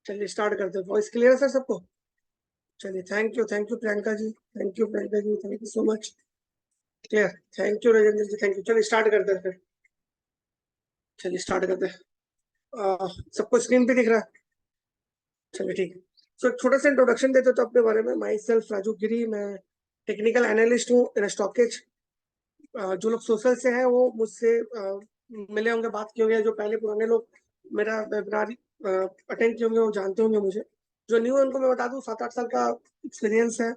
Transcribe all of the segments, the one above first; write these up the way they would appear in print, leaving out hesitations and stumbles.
चलिए स्टार्ट करते हैं। वॉइस क्लियर है सर सबको? चलिए, thank you Priyanka ji, thank you Priyanka ji, thank you so much. Clear. Thank you Rajendra ji, thank you. चलिए स्टार्ट करते हैं फिर। चलिए स्टार्ट करते हैं। सबको स्क्रीन पे दिख रहा है? चलिए ठीक है। सो एक छोटा सा इंट्रोडक्शन देते तो अपने बारे में। माई सेल्फ राजू गिरी, मैं टेक्निकल एनालिस्ट हूँ इन स्टॉकेज। जो लोग सोशल से हैं वो मुझसे मिले होंगे, बात की होंगे। जो पहले पुराने लोग मेरा वेबिनार अटेंड किए होंगे वो जानते होंगे मुझे। जो न्यू है उनको मैं बता दूं, 7-8 साल का एक्सपीरियंस है।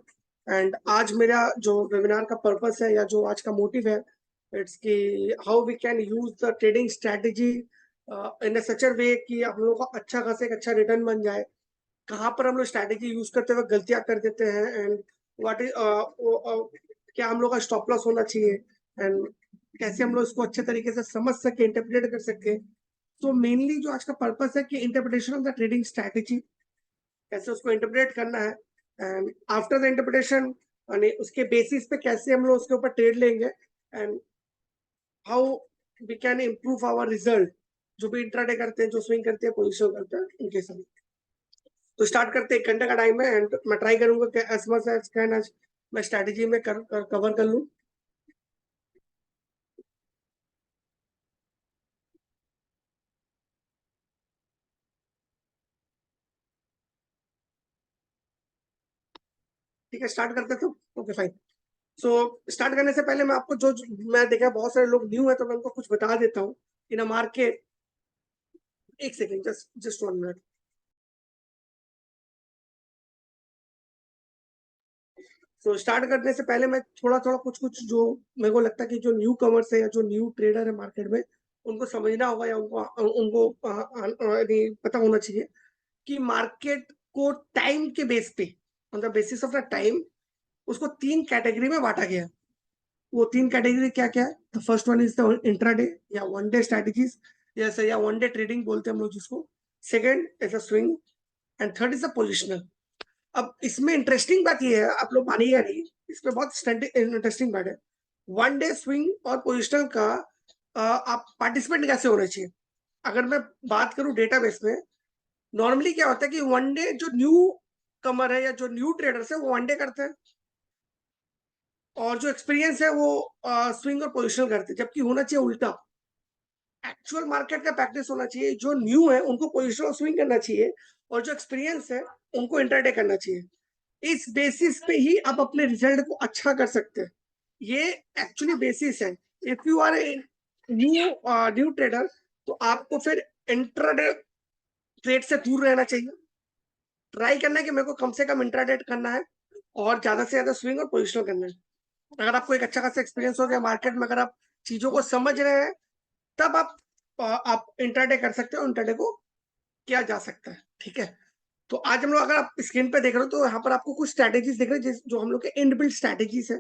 एंड आज मेरा जो वेबिनार का पर्पस है या जो आज का मोटिव है, इट्स कि how we can use the trading strategy in such a way कि हम लोग का अच्छा खासा एक अच्छा रिटर्न बन जाए। कहाँ पर हम लोग स्ट्रैटेजी यूज करते हुए गलतियां कर देते हैं, एंड व्हाट इज क्या हम लोग का स्टॉप लॉस होना चाहिए, एंड कैसे हम लोग इसको अच्छे तरीके से समझ सके, इंटरप्रेट कर सके। तो मेनली जो आज का पर्पस है कि interpretation of the trading strategy, कैसे उसको इंटरप्रेट करना है, एंड आफ्टर द इंटरप्रिटेशन उसके बेसिस पे कैसे हम लोग उसके ऊपर ट्रेड लेंगे, and how we can improve our result. जो भी इंट्राडे करते हैं, जो स्विंग करते हैं, पोजिशन करते हैं, उनके सभी। तो स्टार्ट करते हैं। 1 घंटे का टाइम है एंड मैं ट्राई करूंगा कि एज मच एज कैन आज मैं स्ट्रैटेजी में कवर कर लूं। ठीक है, स्टार्ट करते तो ओके फाइन। सो स्टार्ट करने से पहले मैं आपको मैं देखा बहुत सारे लोग न्यू है तो मैं उनको कुछ बता देता हूँ इन अ मार्केट। एक second, just just 1 minute. So start करने से पहले मैं थोड़ा थोड़ा कुछ कुछ जो मेरे को लगता है कि जो न्यू कमर्स है या जो न्यू ट्रेडर है मार्केट में, उनको समझना होगा या उनको उनको पता होना चाहिए कि मार्केट को टाइम के बेस पे, on the basis of the time, उसको 3 कैटेगरी में बांटा गया है। वो 3 कैटेगरी क्या क्या है? The first one is the intraday या 1 डे स्ट्रेटेजीज, जैसे या 1 डे ट्रेडिंग बोलते हैं हम लोग जिसको। Second is a swing, and third is a positional. अब इसमें इंटरेस्टिंग बात ये है, आप लोग मानिएगा नहीं, इसमें बहुत इंटरेस्टिंग बात है। 1 डे स्विंग और पोजिशनल का आप पार्टिसिपेंट कैसे होना चाहिए? अगर मैं बात करूं डेटाबेस में, नॉर्मली क्या होता है कि 1 डे जो न्यू कमर है या जो न्यू ट्रेडर्स है वो 1 डे करते हैं, और जो एक्सपीरियंस है वो स्विंग और पोजिशनल करते हैं, जबकि होना चाहिए उल्टा। एक्चुअल मार्केट का प्रैक्टिस होना चाहिए, जो न्यू है उनको पोजिशनल और स्विंग करना चाहिए, और जो एक्सपीरियंस है उनको इंटरडे करना चाहिए। इस बेसिस पे ही आप अपने रिजल्ट को अच्छा कर सकते हैं। ये एक्चुअली बेसिस है। If you are a new new trader, तो आपको फिर इंट्राडे ट्रेड से दूर रहना चाहिए। ट्राई करना है कि मेरे को कम से कम इंट्राडे करना है और ज्यादा से ज्यादा स्विंग और पोजिशनल करना है। अगर आपको एक अच्छा खासा एक्सपीरियंस हो गया मार्केट में, अगर आप चीजों को समझ रहे हैं, तब आप इंटरडे कर सकते हो। इंटरडे को किया जा सकता है, ठीक है। तो आज हम लोग, अगर आप स्क्रीन पे देख रहे हो तो यहाँ पर आपको कुछ स्ट्रेटेजीज दिख रहे हैं जो हम लोग के इनबिल्ट स्ट्रेटेजीज है।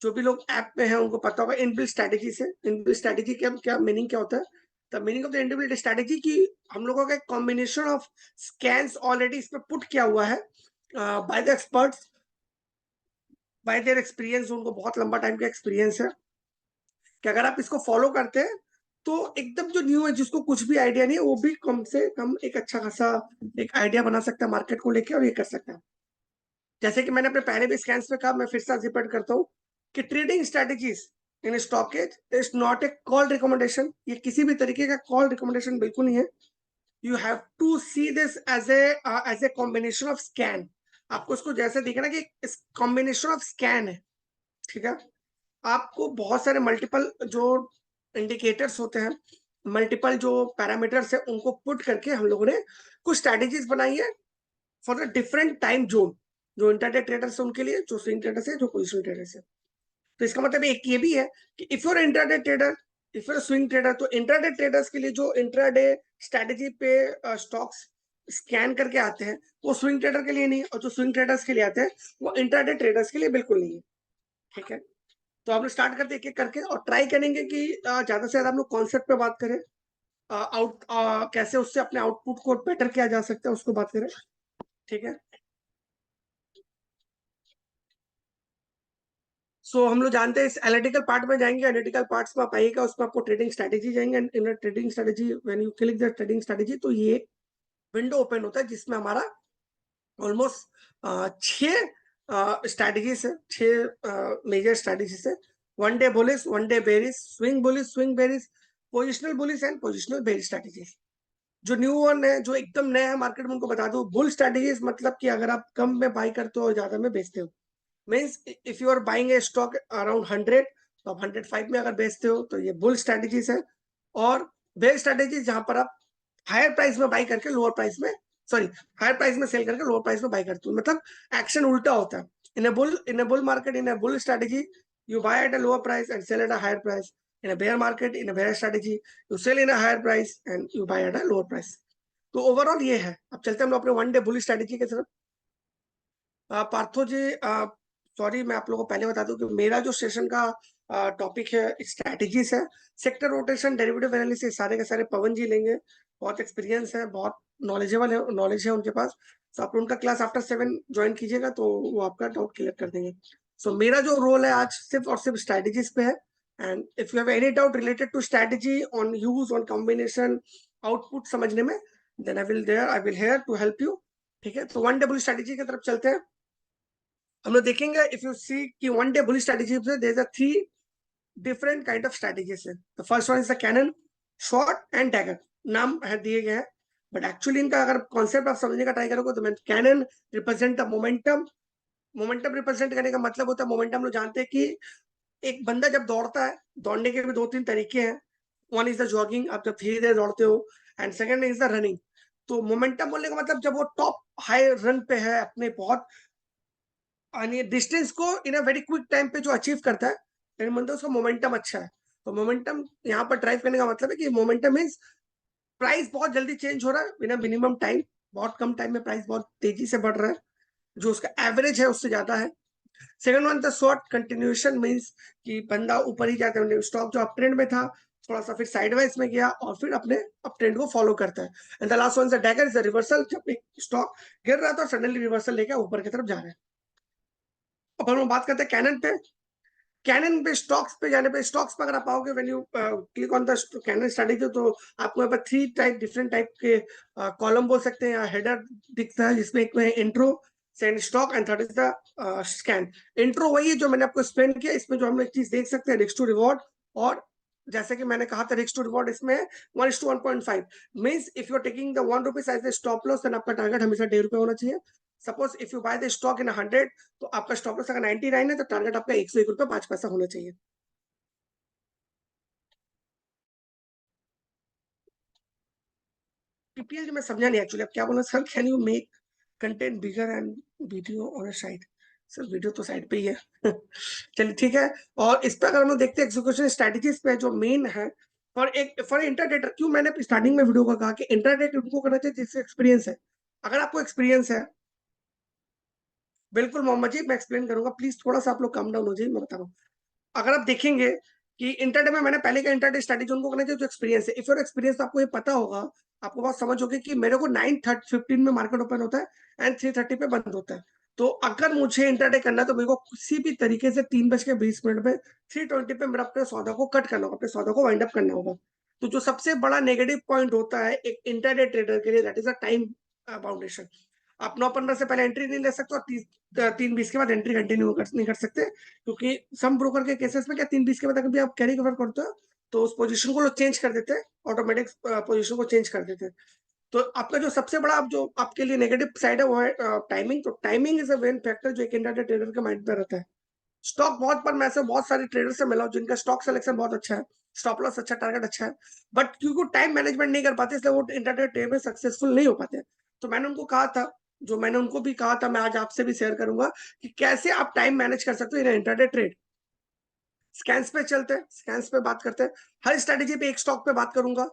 जो भी लोग ऐप में है उनको पता होगा इनबिल्ट स्ट्रेटेजीज है। इनबिल्ट स्ट्रेटेजी क्या क्या मीनिंग क्या होता है? The meaning of the inbuilt strategy की हम लोगों का एक कॉम्बिनेशन ऑफ स्कैन्स ऑलरेडी इस पे पुट किया हुआ है by the experts, bye their experience. उनको बहुत लंबा टाइम का एक्सपीरियंस है कि अगर आप इसको फॉलो करते हैं तो एकदम जो न्यू है जिसको कुछ भी आइडिया नहीं है वो भी कम से कम एक अच्छा खासा एक आइडिया बना सकता है मार्केट को लेके, और ये कर सकता है। जैसे कि मैंने अपने पहले भी स्कैन्स में कहा, मैं फिर से रिपीट करता हूँ कि trading strategies in stockage is not a call recommendation. ये किसी भी तरीके का कॉल रिकमेंडेशन बिल्कुल नहीं है। You have to see this as a combination of scan. आपको इसको जैसे देखना कि कॉम्बिनेशन ऑफ स्कैन है, ठीक है। आपको बहुत सारे मल्टीपल जो इंडिकेटर्स होते हैं, मल्टीपल जो पैरामीटर्स है, उनको पुट करके हम लोगों ने कुछ स्ट्रेटेजीज बनाई है for the different time zone. जो इंटरडे ट्रेडर्स है उनके लिए, जो स्विंग ट्रेडर्स है, जो पोजिशनल ट्रेडर्स है। तो इसका मतलब एक ये भी है कि if you're intraday trader, if you're swing trader, तो इंटरडे ट्रेडर्स के लिए जो इंटरडे स्ट्रेटेजी पे स्टॉक्स स्कैन करके आते हैं वो स्विंग ट्रेडर के लिए नहीं है, और जो स्विंग ट्रेडर्स के लिए आते हैं वो इंटरडे ट्रेडर्स के लिए बिल्कुल नहीं है, ठीक है। तो हम लोग स्टार्ट करते एक एक करके और ट्राई करेंगे कि ज्यादा से ज्यादा हम लोग कॉन्सेप्ट पे बात करें। आउट कैसे उससे अपने आउटपुट को बेटर किया जा सकता है उसको बात करें, ठीक है। सो हम लोग जानते हैं इस एनालिटिकल पार्ट में जाएंगे। एनालिटिकल पार्ट्स में आप आइएगा, उसमें आपको ट्रेडिंग स्ट्रेटेजी जाएंगे, in trading strategy when you click the trading strategy, तो ये विंडो ओपन होता है जिसमें हमारा ऑलमोस्ट 6 स्ट्रैटेजीज है, 6 मेजर स्ट्रैटेजीज है। One day bullish, one day bearish, swing bullish, swing bearish, positional bullish and positional bearish strategies. जो new one है, जो एकदम नया है मार्केट में, उनको बता दो। बुल स्ट्रैटेजीज मतलब कि अगर आप कम में बाई करते हो और ज्यादा में बेचते हो, means if you are buying a stock around 100, तो आप 105 में अगर बेचते हो तो ये बुल स्ट्रैटेजीज है। और बेयर स्ट्रैटेजीज जहां पर आप हायर प्राइस में बाई करके लोअर प्राइस में, सॉरी, हायर प्राइस में सेल करके लोअर प्राइस में बाई करते हो, मतलब एक्शन उल्टा होता है। In a bull market, in a bull strategy, you buy at a lower price and sell at a higher price. In a bear market, in a bear strategy, you sell in a higher price and you buy at a lower price. तो overall ये है। अब चलते हैं हम लोग अपने one day bull strategy की तरफ। पार्थो जी, सॉरी, मैं आप लोगों को पहले बता दूं कि मेरा जो सेशन का टॉपिक है स्ट्रैटेजीज है। सेक्टर रोटेशन, डेरिवेटिव एनालिसिस सारे के सारे पवन जी लेंगे। बहुत एक्सपीरियंस है, बहुत नॉलेजेबल है, नॉलेज है उनके पास। तो आप उनका क्लास आफ्टर 7 ज्वाइन कीजिएगा तो वो आपका डाउट क्लियर कर देंगे। सो मेरा जो रोल है आज सिर्फ और सिर्फ स्ट्रैटेजीज पे है। And if you have any doubt related to strategy on use on combination output समझने में, then I will here to help you. ठीक है, तो वन डे बुल स्ट्रैटेजी की तरफ चलते हैं। हम लोग देखेंगे, इफ यू सी कि वन डे बुल स्ट्रेटेजी में there are 3 different kind of strategies है। The first one is the cannon, short and dagger. नाम है दिए गए हैं, बट एक्चुअली इनका अगर कॉन्सेप्ट आप समझने का ट्राई करोगे तो मैं cannon represent the momentum. Momentum represent करने का मतलब होता है, मोमेंटम लोग जानते हैं कि एक बंदा जब दौड़ता है, दौड़ने के भी 2-3 तरीके हैं। वन इज द जॉगिंग, आप जब धीरे धीरे दौड़ते हो, and second is the running. तो मोमेंटम बोलने का मतलब जब वो टॉप हाई रन पे है, अपने बहुत डिस्टेंस को इन अ वेरी क्विक टाइम पे जो अचीव करता है, यानी मतलब उसका मोमेंटम अच्छा है। तो मोमेंटम यहाँ पर ड्राइव करने का मतलब है कि मोमेंटम मीन्स प्राइस बहुत जल्दी चेंज हो रहा है बिना मिनिमम टाइम, बहुत कम टाइम में प्राइस बहुत तेजी से बढ़ रहा है, जो उसका एवरेज है उससे ज्यादा है। Second one the short continuation, means कि बंदा ऊपर ही जाता है, स्टॉक जो अप ट्रेंड में था थोड़ा सा फिर साइडवाइज में गया और फिर अपने अप ट्रेंड को फॉलो करता है। And the last one the dagger is the reversal, जब एक स्टॉक गिर रहा था सडनली रिवर्सल लेके ऊपर की तरफ जा रहा है। अब हम लोग बात करते हैं कैनन पे। कैनन पे स्टॉक्स पे जाने पे, स्टॉक्स पे अगर आप आओगे, when you click on the cannon strategy, तो आपको यहाँ पर 3 टाइप डिफरेंट टाइप के कॉलम बोल सकते हैं या हेडर दिखता है, जिसमें एक में intro, second stock and third is the scan. Intro वही है जो मैंने आपको एक्सप्लेन किया, इसमें जो हम एक चीज देख सकते हैं रिस्क टू रिवॉर्ड। और जैसे कि मैंने कहा था रिस्क टू रिवॉर्ड इसमें 1:1.5, means if you are taking the 1 rupees as a stop loss, then आपका टारगेट हमेशा 1.5 रुपए होना चाहिए। Suppose if you buy the stock in 100, तो आपका स्टॉप लॉस अगर 99 है तो टारगेट आपका 101 रुपए 5 पैसा होना चाहिए। पीपीएल जो मैं समझा नहीं एक्चुअली, आप क्या बोला sir? Can you make content bigger and video on a side? Sir video तो साइड पे ही है। चलिए ठीक है। और इस पे अगर हम लोग देखते हैं एग्जीक्यूशन स्ट्रेटेजीज पे, जो मेन है फॉर इंटरडेटर, क्यों मैंने स्टार्टिंग में वीडियो का कहा कि इंटरडेट उनको करना चाहिए जिससे एक्सपीरियंस है। अगर आपको एक्सपीरियंस है, बिल्कुल मोहम्मद जी मैं एक्सप्लेन करूंगा, प्लीज थोड़ा सा आप लोग कम डाउन हो जाइए, मैं बता रहा हूँ। अगर आप देखेंगे कि इंटरडे में मैंने पहले का इंटरडे स्ट्रेटेजी उनको करना चाहिए जो एक्सपीरियंस है। इफ योर एक्सपीरियंस, तो आपको ये पता होगा, आपको बात समझ होगी कि मेरे को 9:15 में मार्केट ओपन होता है एंड 3:30 पे बंद होता है। तो अगर मुझे इंटरडे करना है तो मेरे को किसी भी तरीके से 3:20 में 3:20 पे मेरा अपने सौदा को कट करना होगा, अपने सौदा को वाइंड अप करना होगा। तो जो सबसे बड़ा नेगेटिव पॉइंट होता है एक इंटरडे ट्रेडर के लिए, दैट इज अ टाइम बाउंडेशन। आप 9:15 से पहले एंट्री नहीं ले सकते और 3:20 के बाद एंट्री कंटिन्यू नहीं कर सकते, क्योंकि सम ब्रोकर के केसेस में क्या 3:20 के बाद अगर भी आप कैरी कवर करते हो तो उस पोजीशन को लोग चेंज कर देते हैं, ऑटोमेटिक पोजीशन को चेंज कर देते हैं। तो आपका जो सबसे बड़ा जो आपके लिए नेगेटिव साइड है वो है टाइमिंग। तो timing is a main factor जो एक इंट्राडे ट्रेडर के माइंड में रहता है। स्टॉक बहुत, पर मैं ऐसे बहुत सारे ट्रेडर से मिला हूं जिनका स्टॉक सिलेक्शन बहुत अच्छा है, स्टॉप लॉस अच्छा, टारगेट अच्छा है, बट क्योंकि टाइम मैनेजमेंट नहीं कर पाते इसलिए वो इंट्राडे ट्रेड में सक्सेसफुल नहीं हो पाते। तो मैंने उनको कहा था, जो मैंने उनको भी कहा था, मैं आज आपसे भी शेयर करूंगा कि कैसे आप टाइम मैनेज कर सकते हो इन इंट्राडे ट्रेड। स्कैन्स पे चलते हैं, स्कैन्स पे बात करते हैं। हर स्ट्रेटेजी पे एक स्टॉक पे बात करूंगा,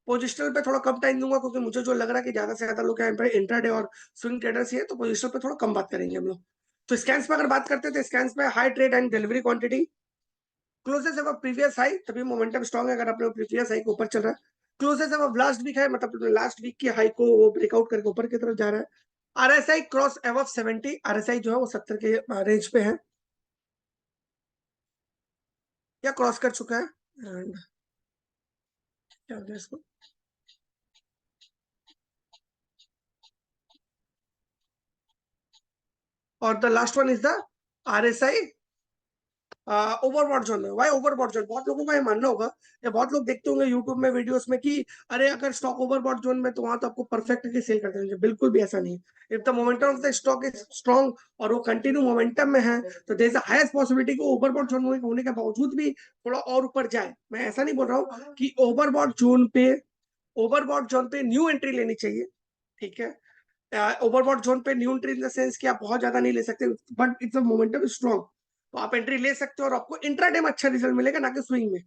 पोजिशनल पे थोड़ा कम टाइम दूंगा क्योंकि मुझे जो लग रहा है कि ज्यादा से ज्यादा लोग यहाँ पे इंट्राडे और स्विंग ट्रेडर्स ही है, तो पोजिशनल पे थोड़ा कम बात करेंगे हम लोग। तो स्कैन्स पे अगर बात करते हैं तो स्कैन्स पे high trade and delivery quantity, closes above previous high, तभी मोमेंटम स्ट्रॉन्ग है। अगर अपने प्रीवियस हाई के ऊपर चल रहा है, क्लोजेस अब लास्ट वीक है, मतलब लास्ट वीक की हाई को वो ब्रेकआउट करके ऊपर की तरफ जा रहा है। आरएसआई क्रॉस अबव 70, आरएसआई जो है वो 70 के रेंज पे है या क्रॉस कर चुका है। एंड क्या हो गया इसको, और the last one is the RSI overbought zone में। Why overbought zone? बहुत लोगों का ये मानना होगा, या बहुत लोग देखते होंगे यूट्यूब में वीडियोस में कि अरे अगर स्टॉक ओवरबॉट जोन में तो वहां तो आपको परफेक्टली सेल कर देंगे। बिल्कुल भी ऐसा नहीं। If the momentum of the stock is strong और वो कंटिन्यू मोमेंटम में है, तो there is a highest possibility कि ओवरबॉट जोन होने के बावजूद भी थोड़ा और ऊपर जाए। मैं ऐसा नहीं बोल रहा हूँ कि ओवरबॉट जोन पे न्यू एंट्री लेनी चाहिए, ठीक है। ओवरबॉट जोन पे new entry in the sense कि आप बहुत ज्यादा नहीं ले सकते, but it's a momentum strong, तो आप एंट्री ले सकते हो और आपको इंट्राडे में अच्छा रिजल्ट मिलेगा, ना कि स्विंग में,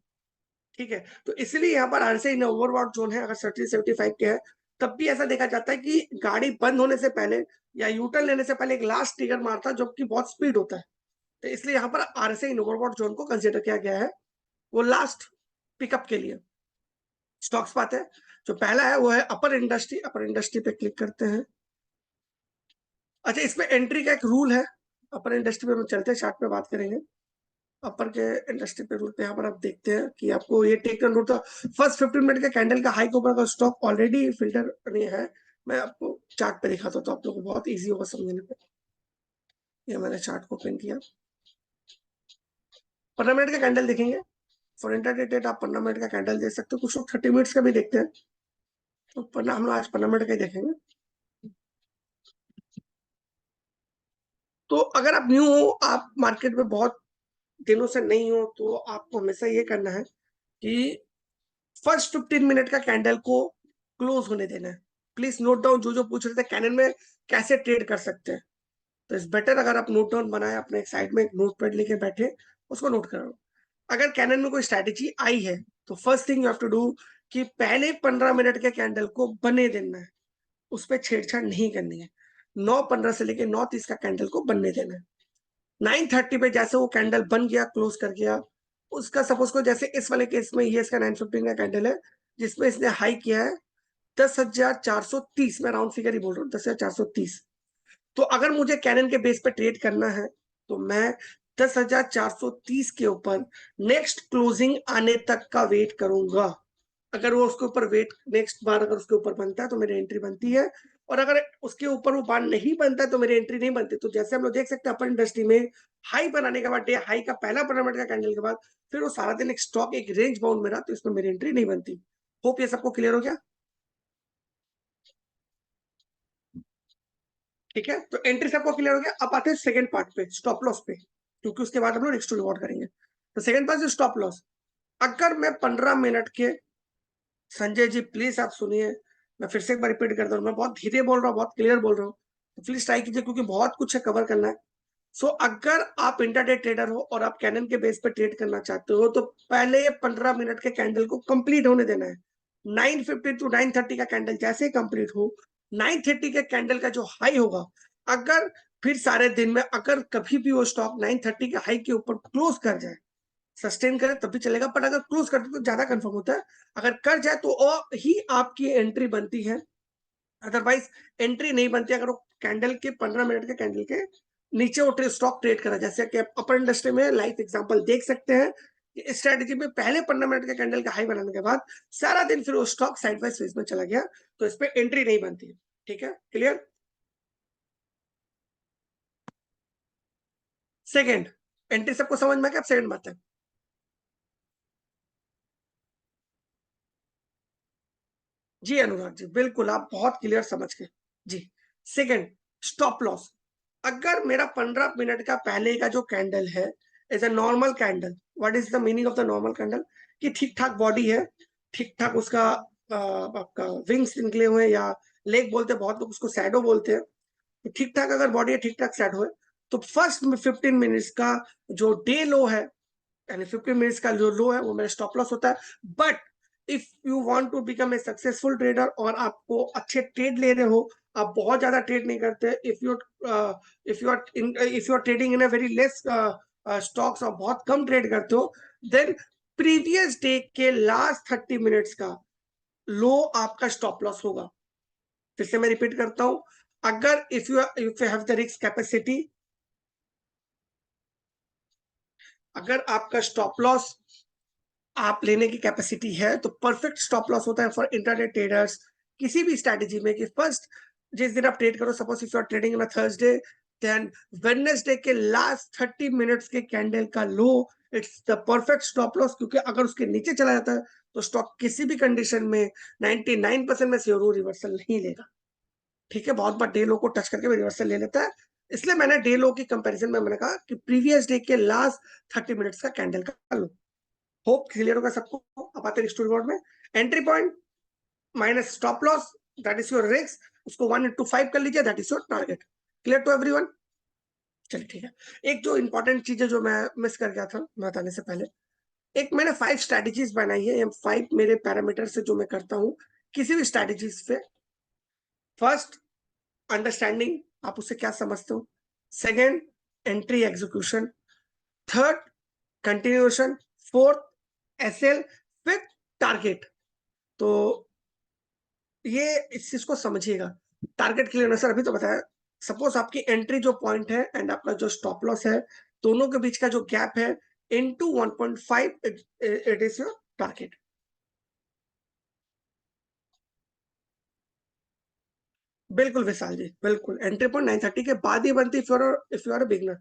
ठीक है। तो इसलिए यहाँ पर RSI इन ओवरबॉट जोन है, अगर 30-75 के है, तब भी ऐसा देखा जाता है कि गाड़ी बंद होने से पहले या यूटर्न लेने से पहले एक लास्ट ट्रिगर मारता है, जो कि बहुत स्पीड होता है। तो इसलिए यहाँ पर RSI इन ओवरबॉट जोन को कंसिडर किया गया है वो लास्ट पिकअप के लिए। स्टॉक्स पाते हैं, जो पहला है वो है अपर इंडस्ट्री। अपर इंडस्ट्री पे क्लिक करते हैं। अच्छा, इसमें एंट्री का एक रूल है। अपर इंडस्ट्री पे हम चलते हैं, चार्ट पे बात करेंगे। अपर के इंडस्ट्री पे रूल पे यहाँ पर आप देखते हैं कि आपको ये टेक रूल था। फर्स्ट 15 मिनट के कैंडल का हाई के ऊपर का स्टॉक ऑलरेडी फिल्टर नहीं है। मैं आपको चार्ट पे दिखाता हूँ तो आप लोगों को बहुत इजी होगा समझने पे। ये मैंने चार्ट को ओपन किया, 15 मिनट का कैंडल देखेंगे। फॉर इंटरडेटेड आप 15 मिनट का कैंडल देख सकते हो, कुछ लोग 30 मिनट्स का भी देखते हैं, तो हम लोग आज 15 मिनट का ही देखेंगे। तो अगर आप न्यू हो, आप मार्केट में बहुत दिनों से नहीं हो, तो आपको हमेशा ये करना है कि फर्स्ट 15 मिनट का कैंडल को क्लोज होने देना है। प्लीज नोट डाउन, जो जो पूछ रहे थे कैनन में कैसे ट्रेड कर सकते हैं, तो इट्स बेटर अगर आप नोट डाउन बनाए, अपने एक साइड में एक नोट पैड लेके बैठे, उसको नोट करो। अगर कैनन में कोई स्ट्रैटेजी आई है, तो first thing you have to do कि पहले 15 मिनट के कैंडल को बने देना है, उस पर छेड़छाड़ नहीं करनी है। 9:15 से लेके 9:30 का कैंडल को बनने देना है। 9:30 पे जैसे वो कैंडल बन गया, क्लोज कर गया, उसका सपोज को, जैसे इस वाले केस में ये इसका 9:15 का कैंडल है, जिसमें इसने हाई किया है 10,430। मैं राउंड फिगर ही बोल रहा हूँ, 10,430। तो अगर मुझे कैनन के बेस पे ट्रेड करना है, तो मैं 10,430 के ऊपर नेक्स्ट क्लोजिंग आने तक का वेट करूंगा। अगर वो उसके ऊपर वेट नेक्स्ट बार अगर उसके ऊपर बनता है तो मेरी एंट्री बनती है, और अगर उसके ऊपर वो बार नहीं बनता है तो मेरी एंट्री नहीं बनती। तो जैसे हम लोग देख सकते हैं अपर इंडस्ट्री में हाई बनाने के बाद, डे हाई का पहला 15 मिनट का कैंडल के बाद फिर वो सारा दिन एक स्टॉक एक रेंज बाउंड में रहा, तो इसमें मेरी एंट्री नहीं बनती। होप ये सबको क्लियर हो गया। ठीक है, तो एंट्री सबको क्लियर हो गया। अब आते हैं सेकंड पार्ट पे, स्टॉप लॉस पे, क्योंकि उसके बाद हम लोग नेक्स्ट रिवॉर्ड करेंगे। तो सेकंड पार्ट स्टॉप लॉस। अगर मैं 15 मिनट के, संजय जी प्लीज आप सुनिए, मैं फिर से एक बार रिपीट करता हूँ, मैं बहुत धीरे बोल रहा हूँ, बहुत क्लियर बोल रहा हूँ, तो प्लीज ट्राई कीजिए, क्योंकि बहुत कुछ है कवर करना है। सो अगर आप इंटरडे ट्रेडर हो और आप कैनन के बेस पे ट्रेड करना चाहते हो, तो पहले 15 मिनट के कैंडल को कंप्लीट होने देना है। 9:50 टू 9:30 का कैंडल जैसे ही कंप्लीट हो, 9:30 के कैंडल का जो हाई होगा, अगर फिर सारे दिन में अगर कभी भी वो स्टॉक 9:30 के हाई के ऊपर क्लोज कर जाए, सस्टेन करे तब भी चलेगा, पर अगर क्लोज करते तो ज्यादा कंफर्म होता है। अगर कर जाए तो ही आपकी एंट्री बनती है, अदरवाइज एंट्री नहीं बनती अगर वो कैंडल के 15 मिनट के कैंडल के नीचे वो स्टॉक ट्रेड करा। जैसे कि आप अपर इंडस्ट्री में लाइव एग्जांपल देख सकते हैं कि इस स्ट्रेटेजी में पहले 15 मिनट के कैंडल का हाई बनाने के बाद सारा दिन फिर वो स्टॉक साइड बाय फेज में चला गया, तो इस पे एंट्री नहीं बनती। ठीक है, क्लियर। सेकेंड, एंट्री सबको समझ में आ गया? अब सेकंड बात है। जी अनुराग जी, बिल्कुल आप बहुत क्लियर समझ गए जी। Second, stop loss. अगर मेरा 15 मिनट का पहले का जो कैंडल है is a normal candle, what is the meaning of the normal candle? कि ठीक ठाक बॉडी है, ठीक ठाक उसका आपका विंग्स निकले हुए हैं, या लेग बोलते हैं बहुत लोग उसको सैडो बोलते हैं। तो ठीक ठाक अगर बॉडी है, ठीक ठाक सैडो है, तो फर्स्ट 15 मिनट्स का जो डे लो है, यानी 15 मिनट्स का जो लो है, वो मेरा स्टॉप लॉस होता है। But if you want to become a successful trader और आपको अच्छे ट्रेड ले रहे हो, आप बहुत ज्यादा ट्रेड नहीं करते, if you are trading in a very less stocks और बहुत कम ट्रेड करते हो, देन प्रीवियस डे के लास्ट 30 मिनट्स का लो आपका स्टॉप लॉस होगा। फिर से मैं रिपीट करता हूं, अगर if you have the risk capacity, अगर आपका स्टॉप लॉस आप लेने की कैपेसिटी है, तो परफेक्ट स्टॉप लॉस होता है फॉर इंटरडे ट्रेडर्स किसी भी स्ट्रैटेजी में। कि फर्स्ट जिस दिन आप ट्रेड करो, suppose if you are trading in Thursday, then Wednesday के लास्ट 30 मिनट्स के कैंडल का low, it's the perfect stop loss, क्योंकि अगर उसके नीचे चला जाता है तो स्टॉक किसी भी कंडीशन में 99% में श्योर रिवर्सल नहीं लेगा। ठीक है, बहुत बार डे लो को टच करके भी रिवर्सल ले लेता है, इसलिए मैंने डे लो की कंपैरिजन में मैंने कहा कि प्रीवियस डे के लास्ट 30 मिनट्स का कैंडल का लो। होप क्लियर होगा सबको। अब आते हैं रिस्क टू रिवॉर्ड में। Entry point minus stop loss, that is your risk, उसको 1/5 कर लीजिए, that is your target. Clear to everyone? चलिए ठीक है। एक जो इंपॉर्टेंट चीज है जो मैं मिस कर गया था बताने से पहले, एक मैंने 5 स्ट्रेटेजीज बनाई है, 5 मेरे पैरामीटर से जो मैं करता हूँ किसी भी स्ट्रेटेजीज पे। फर्स्ट, अंडरस्टैंडिंग, आप उससे क्या समझते हो। Second, entry execution. Third, continuation. Fourth, SL. Fifth, target. तो ये इस चीज को समझिएगा। टारगेट क्लियर सर अभी तो बताया। सपोज आपकी एंट्री जो पॉइंट है एंड आपका जो स्टॉप लॉस है, दोनों के बीच का जो गैप है into 1.5, it is your target. बिल्कुल विशाल जी, बिल्कुल एंट्री पॉइंट 930 के बाद ही बनती if you are beginner.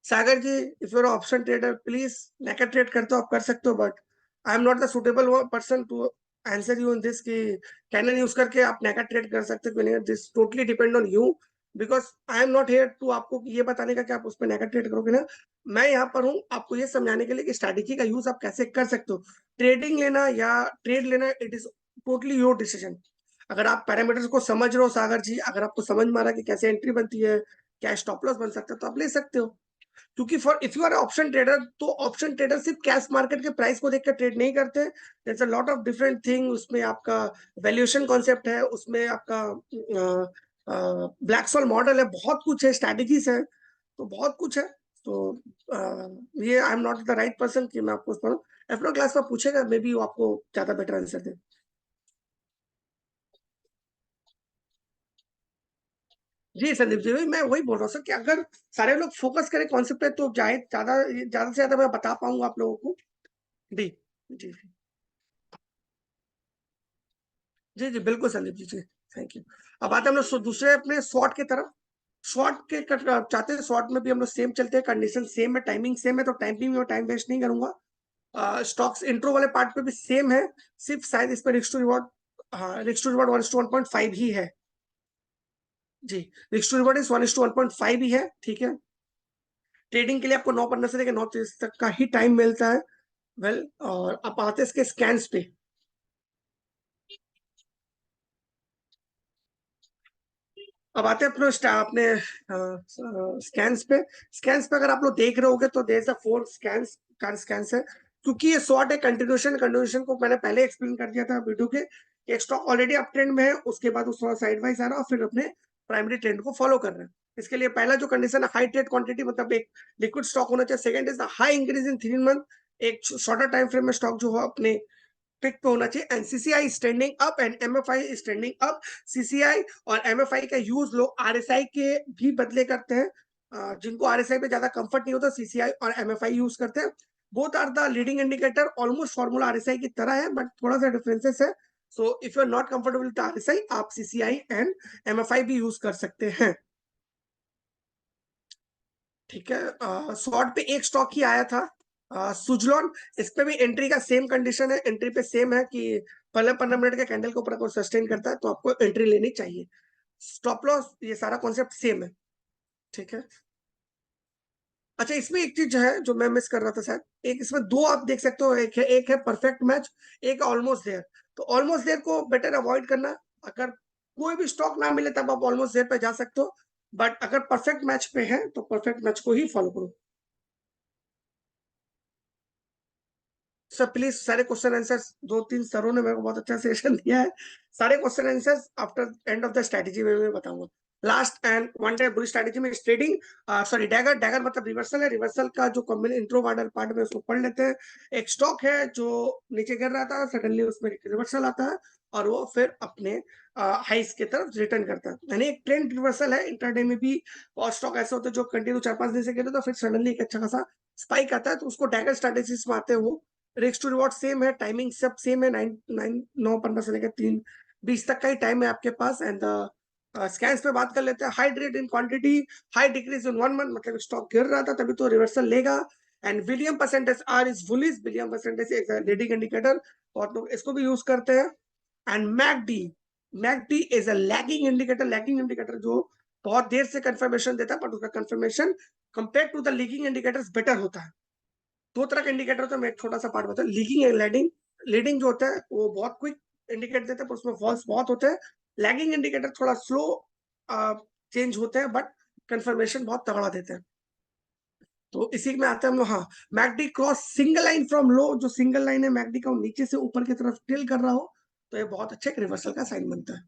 Sagar ji, if you are option trader please naked trade करते हो आप कर सकते हो, but I am not the suitable person to answer you in this कि कैनन यूज करके आप नेकेड ट्रेड कर सकते हो कि नहीं। This totally depend on you, because I am not here to आपको ये बताने का कि आप उसमें नेकेड ट्रेड करोगे ना। मैं यहाँ पर हूँ आपको ये समझाने के लिए कि स्ट्रैटेजी का यूज आप कैसे कर सकते हो। ट्रेडिंग लेना या ट्रेड लेना, it is totally your decision. अगर आप पैरामीटर्स को समझ रहे हो सागर जी, अगर आपको समझ में आ रहा है कि कैसे एंट्री बनती है, क्या स्टॉप लॉस बन सकता है, तो आप ले सकते हो। क्योंकि for if you are option trader, तो ऑप्शन ट्रेडर सिर्फ कैश मार्केट के प्राइस को देखकर ट्रेड नहीं करते। There a lot of different thing, उसमें आपका वैल्यूएशन कॉन्सेप्ट है, उसमें आपका ब्लैक सोल मॉडल है, बहुत कुछ है, स्ट्रैटेजीज है, तो बहुत कुछ है। तो ये आई am not the right person कि मैं आपको उस पर एफनो क्लास में पूछेगा, मे बी वो आपको ज्यादा बेटर आंसर दे। जी संदीप जी, मैं वही बोल रहा हूँ सर कि अगर सारे लोग फोकस करें कॉन्सेप्ट पे तो ज्यादा से ज्यादा मैं बता पाऊंगा आप लोगों को। जी जी जी जी बिल्कुल संदीप जी जी, थैंक यू। अब आते हैं हम लोग दूसरे अपने शॉर्ट की तरफ। शॉर्ट के चाहते हैं, शॉर्ट में भी हम लोग सेम चलते हैं, कंडीशन सेम है, टाइमिंग सेम है, तो टाइमिंग में टाइम वेस्ट नहीं करूंगा। स्टॉक्स इंट्रो वाले पार्ट पे भी सेम है, सिर्फ शायद इस पर रिस्क टू रिवॉर्ड, हाँ रिस्क टू रिवॉर्ड 1:1.5 ही है। जी, रिस्क टू रिवॉर्ड इज 1:1.5 ही है, ठीक है। ट्रेडिंग के लिए आपको 9:15 से लेकर 9:30 तक का ही टाइम मिलता है। वेल, और आप आते हैं इसके स्कैन्स पे। अब आते हैं अपने स्कैन्स पे अगर आप लोग देख रहे होगे तो देयर इज अ 4 स्कैन्स है। क्योंकि ये शॉर्ट है, कंटिन्यूएशन को मैंने पहले एक्सप्लेन कर दिया था वीडियो के। एक स्टॉक ऑलरेडी अप ट्रेंड में है, उसके बाद वो थोड़ा साइड वाइज आ रहा है और फिर अपने प्राइमरी ट्रेंड को फॉलो कर रहा है। इसके लिए पहला जो कंडीशन है, हाई ट्रेड क्वांटिटी, मतलब एक लिक्विड स्टॉक होना चाहिए। Second is the high increase in 3 month, एक शॉर्टर टाइम फ्रेम में स्टॉक जो हो अपने पिक पे होना चाहिए। And CCI standing up and MFI standing up. CCI और एमएफआई का यूज लोग आरएसआई के भी बदले करते हैं। जिनको आरएसआई पे ज्यादा कंफर्ट नहीं होता, सीसीआई और एमएफआई यूज करते हैं। Both are the leading indicator, almost formula RSI की तरह है, बट थोड़ा सा डिफरेंसेस है। So if you are not comfortable with RSI, आप सीसीआई एंड एमएफआई भी यूज कर सकते हैं। ठीक है, शॉर्ट पे एक स्टॉक ही आया था, सुजलॉन। इस पे भी एंट्री का सेम कंडीशन है, एंट्री पे सेम है कि पहले 15 मिनट के कैंडल के ऊपर अगर सस्टेन करता है तो आपको एंट्री लेनी चाहिए। स्टॉप लॉस, ये सारा कॉन्सेप्ट सेम है। ठीक है। अच्छा, इसमें एक चीज है जो मैं मिस कर रहा था शायद, एक इसमें दो आप देख सकते हो, एक है परफेक्ट मैच, एक ऑलमोस्ट देयर। तो ऑलमोस्ट देयर को बेटर अवॉइड करना। अगर कोई भी स्टॉक ना मिले तब आप ऑलमोस्ट देयर पे जा सकते हो, बट अगर परफेक्ट मैच पे है तो परफेक्ट मैच को ही फॉलो करो। सर प्लीज सारे क्वेश्चन आंसर्स, 2-3 सरों ने मेरे को बहुत अच्छा सेशन दिया है, सारे question answers after end of the strategy में मैं बताऊंगा। लास्ट एंड वन डे बुरी स्ट्रेटेजी में ट्रेडिंग, सॉरी डैगर, डैगर मतलब रिवर्सल है। रिवर्सल का जो कॉम्बिन इंट्रो वार्डर पार्ट में उसको पढ़ लेते हैं। एक स्टॉक है जो नीचे गिर रहा था, सडनली उसमें रिवर्सल आता है और वो फिर अपने हाइस की तरफ रिटर्न करता है, यानी एक ट्रेंड रिवर्सल है। इंटरडे में भी और स्टॉक ऐसे होते हैं जो कंटिन्यू 4-5 दिन से गिरे तो फिर सडनली एक अच्छा खासा स्पाइक आता है, तो उसको डैगर स्ट्रेटेजीज में आते हैं वो। रिस्क टू रिवॉर्ड सेम है, टाइमिंग सब सेम है, 9:15 से लेकर 3:20 तक का ही टाइम है आपके पास। एंड स्कैन्स पे बात कर लेते हैं। High trade in quantity, high decrease in 1 month, मतलब स्टॉक गिर रहा था तभी तो रिवर्सल लेगा। And William percentage R is bullish, William percentage एक लीडिंग इंडिकेटर, बहुत लोग इसको भी यूज करते हैं। And MACD, MACD is a lagging indicator, lagging indicator जो बहुत देर से कंफर्मेशन देता है, बट उसका confirmation compare to the leading indicators better होता है। दो तरह का इंडिकेटर होता है, मैं एक छोटा सा पार्ट बताऊं, लीडिंग एंड लैगिंग। लीडिंग जो होता है वो बहुत क्विक इंडिकेट देता है, पर उसमें फॉल्स बहुत होते हैं। लैगिंग इंडिकेटर थोड़ा स्लो चेंज होते हैं, बट कंफर्मेशन बहुत तगड़ा देते हैं। तो इसी में आते हैं हम लोग, हाँ, McD cross single line from low, जो सिंगल लाइन है मैकडी का नीचे से ऊपर की तरफ टिल कर रहा हो, तो ये बहुत अच्छे रिवर्सल का साइन बनता है।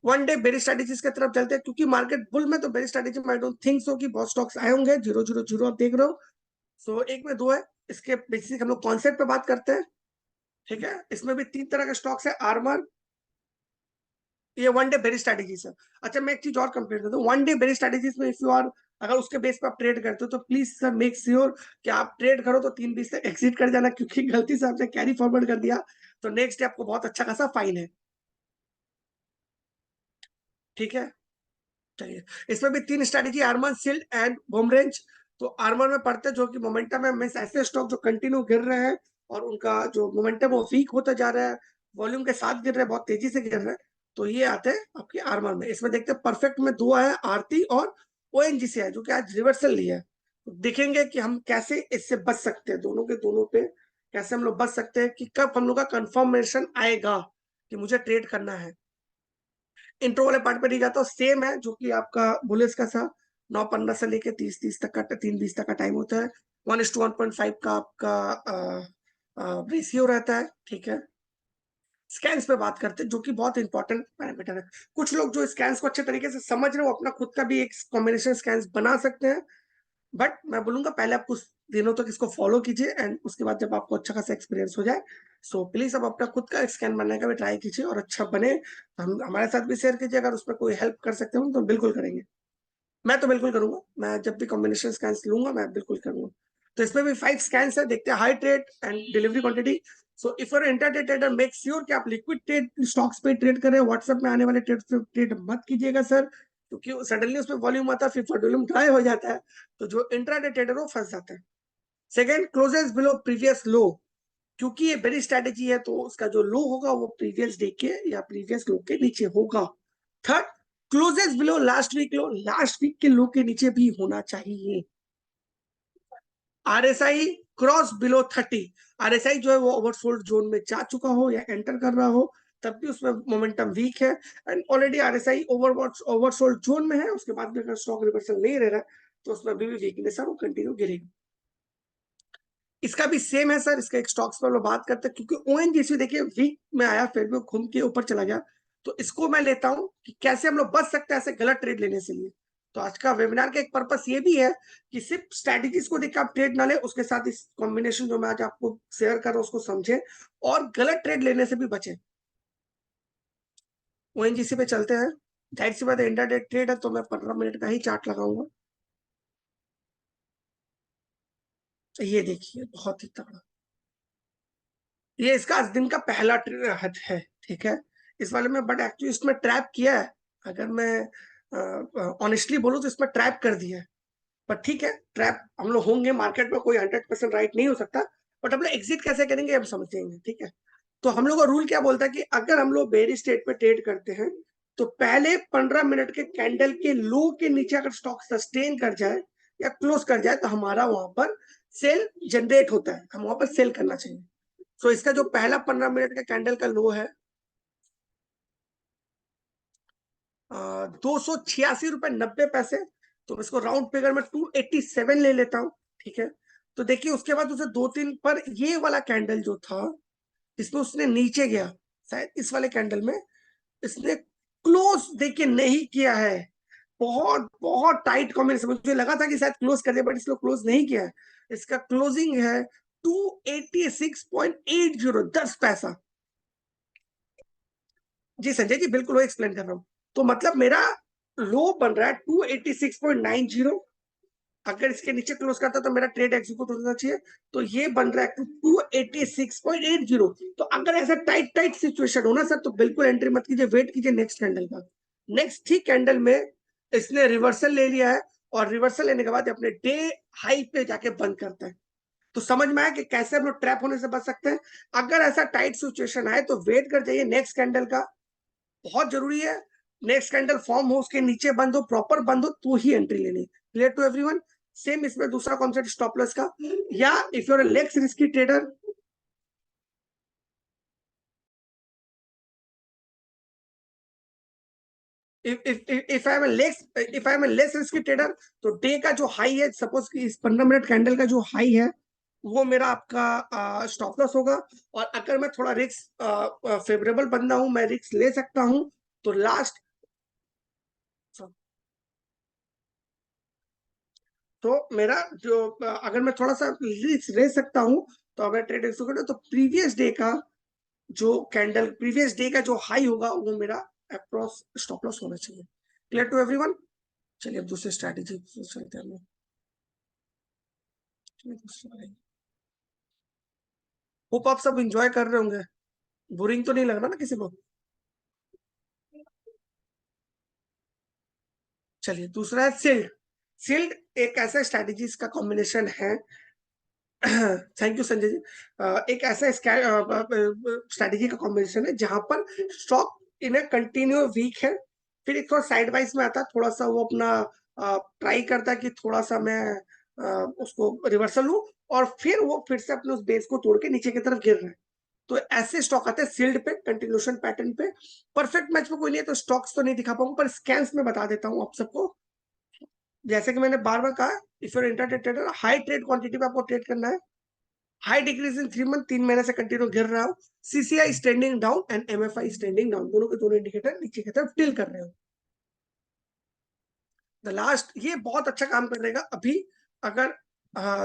वन डे बेरी स्ट्रेटेजीज की तरफ चलते हैं, क्योंकि मार्केट बुल में तो बेरी स्ट्रेटेजी में आई डोंट थिंक सो कि बहुत स्टॉक्स आए होंगे। 000 आप देख रहे हो, सो एक में दो है। इसके बेसिक हम लोग कॉन्सेप्ट पे बात करते हैं, ठीक है। इसमें भी 3 तरह के स्टॉक्स है, आर्मर, ये वन डे बेरी स्ट्रेटेजीज है। अच्छा, मैं एक चीज और कंपेयर करता हूँ, वन डे बेरी स्ट्रेटेजीज में इफ यू आर, अगर उसके बेस पे आप ट्रेड करते हो तो प्लीज सर मेक श्योर कि आप ट्रेड करो तो 3:20 तक एग्जिट कर जाना, क्योंकि गलती से आपने कैरी फॉरवर्ड कर दिया तो नेक्स्ट डे आपको बहुत अच्छा खासा फाइन है, ठीक है। चलिए, इसमें भी 3 स्ट्रेटेजी, आर्मर, सिल्ड एंड बोमरेंज। तो आर्मर में पढ़ते जो कि मोमेंटम है, मींस ऐसे स्टॉक जो कंटिन्यू गिर रहे हैं और उनका जो मोमेंटम वो वीक होता जा रहा है, वॉल्यूम के साथ गिर रहे हैं, बहुत तेजी से गिर रहे हैं, तो ये आते हैं आपके आर्मर में। इसमें देखते हैं परफेक्ट में दो है, आरती और ओएनजीसी है, जो कि आज रिवर्सल लिया है। तो देखेंगे कि हम कैसे इससे बच सकते हैं, दोनों के दोनों पे कैसे हम लोग बच सकते हैं, कि कब हम लोग का कंफर्मेशन आएगा कि मुझे ट्रेड करना है। इंट्रो वाले पार्ट पे नहीं जाता, सेम है जो कि आपका बुलिस का था। 9:15 से लेके 30:30 तक का, 3:20 तक का टाइम होता है। 1:1.5 का आपका रेशियो रहता है, ठीक है। स्कैन्स पे बात करते हैं, जो कि बहुत इंपॉर्टेंट पैरामीटर है। कुछ लोग जो स्कैन्स को अच्छे तरीके से समझ रहे हो, अपना खुद का भी एक कॉम्बिनेशन स्कैन्स बना सकते हैं, बट मैं बोलूंगा पहले आप कुछ दिनों तक इसको फॉलो कीजिए, एंड उसके बाद जब आपको अच्छा खासा एक्सपीरियंस हो जाए, सो प्लीज आप अपना खुद का स्कैन बनाने का भी ट्राई कीजिए, और अच्छा बने हम हमारे साथ भी शेयर कीजिए। अगर उसमें कोई हेल्प कर सकते हो तो बिल्कुल करेंगे, मैं तो बिल्कुल करूंगा। मैं जब भी कॉम्बिनेशन स्कैन्स लूंगा मैं बिल्कुल करूंगा। तो इसमें भी 5 स्कैन्स है, देखते हैं high trade and delivery quantity. So if you're intraday trader, make sure कि आप लिक्विड ट्रेड स्टॉक्स पे ट्रेड करें, व्हाट्सएप में आने वाले ट्रेड पे ट्रेड मत कीजिएगा सर, क्योंकि सडनली उसमें वॉल्यूम आता है, फिर वॉल्यूम ड्राई हो जाता है, तो जो इंट्राडे ट्रेडर वो फंस जाता है। Second, closes below previous low, क्योंकि ये बेरी स्ट्रेटेजी है तो उसका जो लो होगा वो प्रीवियस डे के या प्रीवियस लो के नीचे होगा। Third, closes below last week low, last week के लो के नीचे भी होना चाहिए। आरएसआई क्रॉस बिलो 30, आरएसआई जो है वो ओवरसोल्ड जोन में जा चुका हो या एंटर कर रहा हो, तब भी उसमें मोमेंटम वीक है, and already RSI oversold zone में है, उसके बाद भी अगर स्टॉक रिवर्सल नहीं रह रहा है तो उसमें अभी भी वीकनेस है, वो कंटिन्यू गिरेगी। इसका भी सेम है सर, इसका एक स्टॉक्स पर हम बात करते हैं, क्योंकि ओएनजीसी देखिए वीक में आया, फिर भी घूम के ऊपर चला गया, तो इसको मैं लेता हूं कि कैसे हम लोग बच सकते हैं ऐसे गलत ट्रेड लेने से लिए। तो आज का वेबिनार का एक पर्पस ये भी है कि सिर्फ स्ट्रेटेजीज को देख आप ट्रेड ना ले, उसके साथ इस कॉम्बिनेशन जो मैं आज आपको शेयर कर रहा हूं उसको समझे, और गलत ट्रेड लेने से भी बचे। ओएनजीसी पे चलते हैं। जाहिर सी बात है इंट्राडे ट्रेड है, तो मैं 15 मिनट का ही चार्ट लगाऊंगा। ये देखिए बहुत ही तगड़ा, ये इसका आज दिन का पहला हद है, ठीक है। इस वाले में, बट एक्चुअली इसमें ट्रैप किया है, अगर मैं ऑनेस्टली बोलूं तो इसमें ट्रैप कर दिया है। पर ठीक है, ट्रैप हम लोग होंगे, मार्केट में कोई 100% राइट नहीं हो सकता, बट हम लोग एग्जिट कैसे करेंगे हम समझेंगे, ठीक है। तो हम लोग का रूल क्या बोलता है कि अगर हम लोग बेरी स्टेट पे ट्रेड करते हैं तो पहले 15 मिनट के कैंडल के लो के नीचे अगर स्टॉक सस्टेन कर जाए या क्लोज कर जाए, तो हमारा वहां पर सेल जनरेट होता है, हम वहां पर सेल करना चाहिए। सो इसका जो पहला 15 मिनट का कैंडल का लो है 286.90 रुपए, तो मैं इसको राउंड फिगर में 287 ले लेता हूँ, ठीक है। तो देखिए उसके बाद उसे 2-3 पर ये वाला कैंडल जो था, इसमें उसने नीचे गया, शायद इस वाले कैंडल में इसने क्लोज देखिए नहीं किया है। बहुत बहुत टाइट कॉम्बिनेशन, मुझे लगा था कि शायद क्लोज कर दिया, बट इसको क्लोज नहीं किया है। इसका क्लोजिंग है 286.80, 10 पैसा। जी संजय जी, बिल्कुल वो एक्सप्लेन कर रहा हूँ। तो मतलब मेरा लो बन रहा है 286.90, अगर इसके नीचे क्लोज करता तो मेरा ट्रेड एग्जीक्यूट होना चाहिए, तो ये बन रहा है 286.80। तो अगर ऐसा टाइट टाइट सिचुएशन हो ना सर, तो बिल्कुल एंट्री मत कीजिए, वेट कीजिए नेक्स्ट कैंडल का। नेक्स्ट ही कैंडल में इसने रिवर्सल ले लिया है, और रिवर्सल लेने के बाद अपने डे हाई पे जाके बंद करता है। तो समझ में आया कि कैसे हम लोग ट्रैप होने से बच सकते हैं। अगर ऐसा टाइट सिचुएशन आए तो वेट कर जाइए नेक्स्ट कैंडल का, बहुत जरूरी है। नेक्स्ट कैंडल फॉर्म हो, उसके नीचे बंद हो, प्रॉपर बंद हो, तो ही एंट्री लेनी। Clear to everyone? सेम इसमें दूसरा कॉन्सेप्ट स्टॉप लॉस का, या if you're legs risky trader, if I am less risky trader, तो डे का जो हाई है, सपोज कि इस 15 मिनट कैंडल का जो हाई है, वो मेरा आपका स्टॉप लॉस होगा। और अगर मैं थोड़ा रिस्क फेवरेबल बंदा हूं, मैं रिस्क ले सकता हूं, तो लास्ट, तो मेरा जो अगर मैं थोड़ा सा रिस्क ले सकता हूं, तो अगर ट्रेड एक्सक्यूट, तो प्रीवियस डे का जो कैंडल, प्रीवियस डे का जो हाई होगा, वो मेरा अप्रॉक्स स्टॉप लॉस होना चाहिए। Clear to everyone? चलिए अब दूसरी स्ट्रैटेजी चलते हैं हम लोग। होप आप सब इंजॉय कर रहे होंगे, बोरिंग तो नहीं लग रहा ना किसी को? चलिए दूसरा है सिल्ड। सिल्ड एक ऐसा स्ट्रैटेजीज का कॉम्बिनेशन है, थैंक यू संजय जी। एक ऐसा स्ट्रैटेजी का कॉम्बिनेशन है जहां पर stock in a continue week है, फिर एक थोड़ा साइड वाइज में आता है, थोड़ा सा वो अपना ट्राई करता है कि थोड़ा सा मैं उसको रिवर्सल लूं, और फिर वो फिर से अपने उस बेस को तोड़ के नीचे की तरफ गिर रहा है। तो ऐसे स्टॉक आते हैं सील्ड पे, कंटिन्यूशन पैटर्न पे। परफेक्ट मैच में कोई नहीं है, तो स्टॉक्स तो नहीं दिखा पाऊंगा, पर स्कैन्स में बता देता हूँ आप सबको। जैसे कि मैंने बार बार कहा, if you're intraday trader, high trade quantity पे आपको ट्रेड करना है। हाई डिक्रीज इन 3 मंथ, 3 महीने से कंटिन्यू गिर रहा हो, CCI standing down and MFI standing down, दोनों के दोनों इंडिकेटर नीचे की तरफ टिल कर रहे हो। द लास्ट, ये बहुत अच्छा काम करेगा अभी। अगर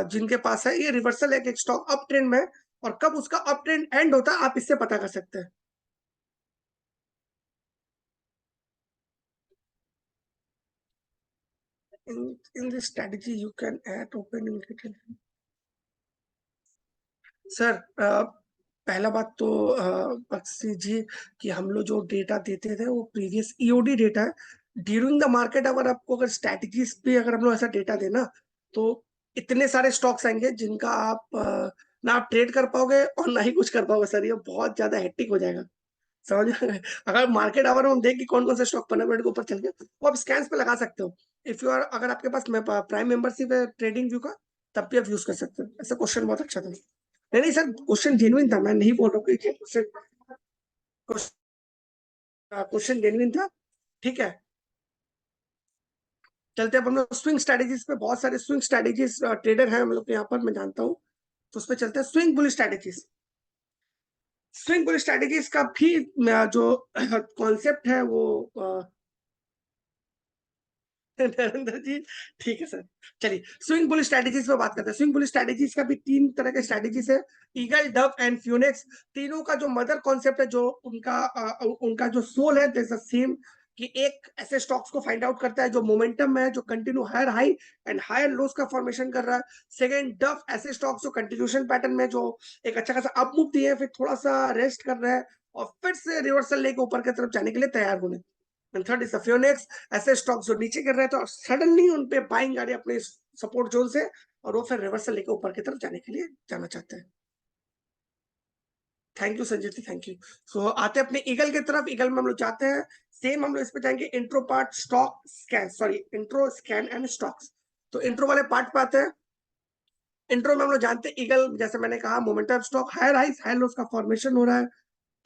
जिनके पास है, ये रिवर्सल है, एक स्टॉक अप ट्रेंड में है, और कब उसका अप ट्रेंड एंड होता है आप इससे पता कर सकते हैं। In this strategy you can add open indicator। Sir पहला बात तो बख्शी जी, कि हम लोग जो डेटा देते थे वो प्रीवियस ईओडी डेटा है। ड्यूरिंग द मार्केट अगर आपको, अगर स्ट्रैटेजीज पे अगर हम लोग ऐसा डेटा देना, तो इतने सारे स्टॉक्स आएंगे जिनका आप ना आप ट्रेड कर पाओगे और ना ही कुछ कर पाओगे सर, ये बहुत ज्यादा हेक्टिक हो जाएगा। समझ में आया? अगर मार्केट आवर में हम देख कि कौन कौन से स्टॉक 15 मिनट के ऊपर चल गए, वो आप स्कैन्स पे लगा सकते हो। इफ यू आर, अगर आपके पास प्राइम मेंबरशिप है ट्रेडिंग व्यू का, तब भी आप यूज कर सकते हो। ऐसा क्वेश्चन बहुत अच्छा था। नहीं नहीं सर, क्वेश्चन जेन्युइन था, मैं नहीं बोल रहा हूँ कि क्वेश्चन, क्वेश्चन जेन्युइन था। ठीक है, चलते हैं अब हम लोग स्विंग स्ट्रेटेजीज पे। बहुत सारे स्विंग स्ट्रेटेजीज ट्रेडर हैं हम लोग के यहाँ पर, मैं जानता हूँ। तो उस पर चलते हैं, swing bull strategies. Swing bull strategies का भी जो कॉन्सेप्ट है वो नरेंद्र जी, ठीक है सर। चलिए स्विंग बुल स्ट्रेटेजीज पे बात करते हैं। स्विंग बुल स्ट्रेटेजीज का भी 3 तरह के स्ट्रेटेजीज है, ईगल, डव एंड फ्यूनिक्स। तीनों का जो मदर कॉन्सेप्ट है, जो उनका जो सोल है, दैट्स द सेम। कि एक ऐसे स्टॉक्स को फाइंड आउट करता है जो मोमेंटम में है, जो continue higher high and higher lows का फॉर्मेशन कर रहा है। सेकंड, डव, ऐसे स्टॉक्स जो कंटिन्यूशन पैटर्न में, जो एक अच्छा खासा अप मूव दिए, फिर थोड़ा सा रेस्ट कर रहा है, और फिर से रिवर्सल लेके ऊपर की तरफ जाने के लिए तैयार होने। एंड थर्ड इज फियोनेक्स, ऐसे स्टॉक जो नीचे गिर रहे थे और सडनली उन पे बाइंग आ रही है अपने सपोर्ट जोन से, और वो फिर रिवर्सल लेकर ऊपर की तरफ जाने के लिए जाना चाहते हैं। Thank you Sanjay ji, thank you. So आते हैं अपने ईगल की तरफ। ईगल में हम लोग जाते हैं, सेम हम लोग इस पे जाएंगे, intro part, stock scan, sorry intro scan and stocks. तो इंट्रो वाले पार्ट पे आते हैं। इंट्रो में हम लोग जानते हैं ईगल, जैसे मैंने कहा, momentum stock, higher highs higher lows का फॉर्मेशन हो रहा है,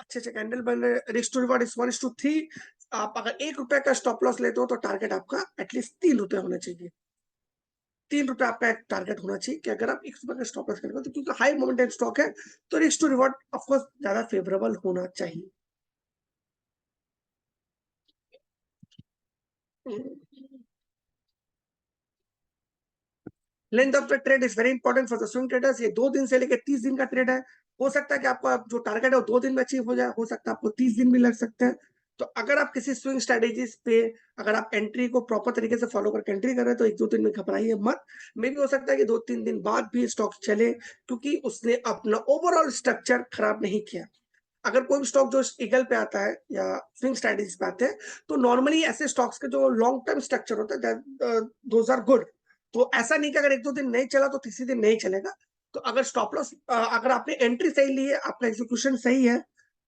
अच्छे अच्छे कैंडल बन रहे हैं, रिस्क टू रिवॉर्ड इज 1:3। आप अगर ₹1 का स्टॉप लॉस लेते हो, तो टारगेट आपका एटलीस्ट ₹3 होना चाहिए। ₹3 आपका एक टारगेट होना चाहिए, कि अगर आप ₹1 का स्टॉप लॉस करेंगे, तो क्योंकि हाई मोमेंटम स्टॉक है, तो रिस्क टू रिवॉर्ड ऑफकोर्स ज्यादा फेवरेबल होना चाहिए। Length of the trade is very important for the swing traders. ये 2 दिन से लेकर 30 दिन का ट्रेड है। हो सकता है कि आपका जो टारगेट है वो 2 दिन में अचीव हो जाए, हो सकता है आपको 30 दिन भी लग सकते हैं। तो अगर आप किसी स्विंग स्ट्रेटेजीज पे, अगर आप एंट्री को प्रॉपर तरीके से फॉलो करके एंट्री कर रहे हैं, तो 1-2 दिन में घबराइए मत। मे भी हो सकता है कि 2-3 दिन बाद भी स्टॉक चले, क्योंकि उसने अपना ओवरऑल स्ट्रक्चर खराब नहीं किया। अगर कोई भी स्टॉक जो ईगल पे आता है या स्विंग स्ट्रेटजीज पे आते हैं, तो नॉर्मली ऐसे स्टॉक्स के जो लॉन्ग टर्म स्ट्रक्चर होता है दोज आर गुड। तो ऐसा नहीं कि अगर एक दो दिन नहीं चला तो तीसरे दिन नहीं चलेगा। तो अगर स्टॉप लॉस, अगर आपने एंट्री सही ली है, आपका एग्जीक्यूशन सही है,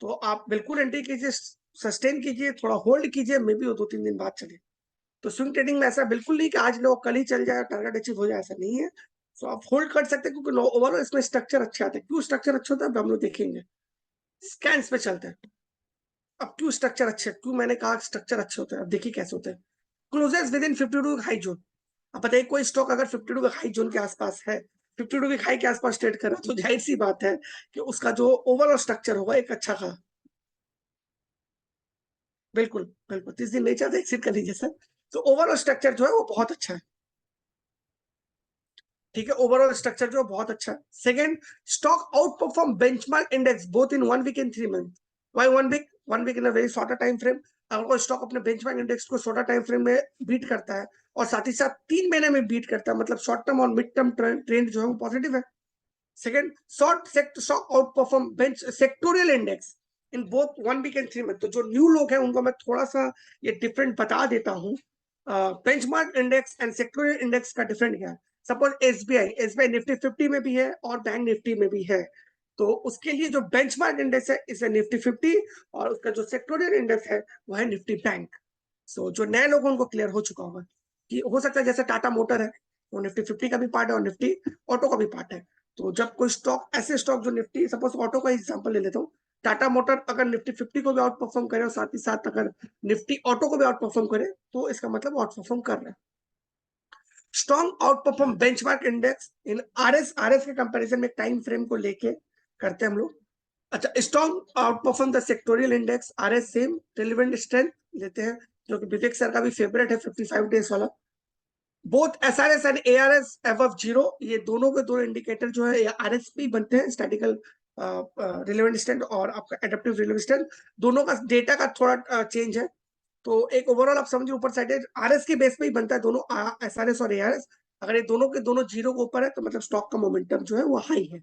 तो आप बिल्कुल एंट्री कीजिए, सस्टेन कीजिए, थोड़ा होल्ड कीजिए, मे बी वो 2-3 दिन बाद चले। तो स्विंग ट्रेडिंग में ऐसा बिल्कुल नहीं कि आज लो कल ही चल जाए, टारगेट अचीव हो जाए, ऐसा नहीं है। तो आप होल्ड कर सकते हैं, क्योंकि ओवरऑल इसमें स्ट्रक्चर अच्छा आता है। क्यों स्ट्रक्चर अच्छा होता है, अब हम लोग देखेंगे। स्कैन्स पे चलते हैं। अब क्यों स्ट्रक्चर अच्छे, क्यों मैंने कहा स्ट्रक्चर अच्छे होते हैं, अब देखिए कैसे होते हैं। Closes within 52 high zone. अब बताइए कोई स्टॉक अगर 52 के हाई जोन के आसपास है, 52 के हाई के आसपास ट्रेड कर रहा है, तो जाहिर सी बात है कि उसका जो ओवरऑल स्ट्रक्चर होगा एक अच्छा था। बिल्कुल बिल्कुल, 30 दिन नहीं चाहते एक्सिट कर लीजिए सर। तो ओवरऑल स्ट्रक्चर जो है वो बहुत अच्छा है। ठीक है, ओवरऑल स्ट्रक्चर जो बहुत अच्छा है। Second, stock outperform benchmark index both in 1 week and 3 month. Why 1 week? 1 week in a very shorter time frame. अगर कोई स्टॉक अपने बेंचमार्क इंडेक्स को शॉर्टर टाइम फ्रेम में बीट करता है, और साथ ही साथ 3 महीने में बीट करता है, मतलब शॉर्ट टर्म और मिड टर्म ट्रेंड जो है वो पॉजिटिव है। Second, short stock outperform bench sectorial index in both 1 week and 3 month. तो जो न्यू लोग हैं उनको मैं थोड़ा सा ये डिफरेंट बता देता हूँ। Benchmark index and sectoral index का डिफरेंट क्या है। सपोज एसबीआई निफ्टी 50 में भी है और बैंक निफ्टी में भी है। तो उसके लिए जो बेंचमार्क इंडेक्स है इसे निफ्टी 50, और उसका जो सेक्टोरियल इंडेक्स है वो है निफ्टी बैंक। सो जो नए लोग उनको क्लियर हो चुका होगा कि हो सकता है जैसे टाटा मोटर है, वो निफ्टी 50 का भी पार्ट है और निफ्टी ऑटो का भी पार्ट है। तो जब कोई स्टॉक, ऐसे स्टॉक जो निफ्टी, सपोज ऑटो का एग्जांपल ले लेता हूँ, टाटा मोटर अगर निफ्टी 50 को भी आउट परफॉर्म करे और साथ ही साथ अगर निफ्टी ऑटो को भी आउट परफॉर्म करे, तो इसका मतलब आउट परफॉर्म कर रहा है। Strong outperform benchmark index in RS के कंपैरिजन में टाइम फ्रेम को लेके करते हैं हम लोग। अच्छा, strong outperform the sectoral index RS same relevant strength लेते हैं, जो कि विवेक सर का भी फेवरेट है, 55 डेज वाला। Both SRS and ARS above zero, ये दोनों के दोनों इंडिकेटर जो है आरएस पे बनते हैं, स्टैटिकल रिलेवेंट स्ट्रेंथ और आपका एडेप्टिव रिलेवेंट स्ट्रेंथ। दोनों का डेटा का थोड़ा चेंज है। तो एक ओवरऑल आप समझिए ऊपर साइड आरएस के बेस पे ही बनता है दोनों, एसआरएस और एआरएस। अगर ये दोनों के दोनों जीरो के ऊपर है तो मतलब स्टॉक का मोमेंटम जो है वो हाई है।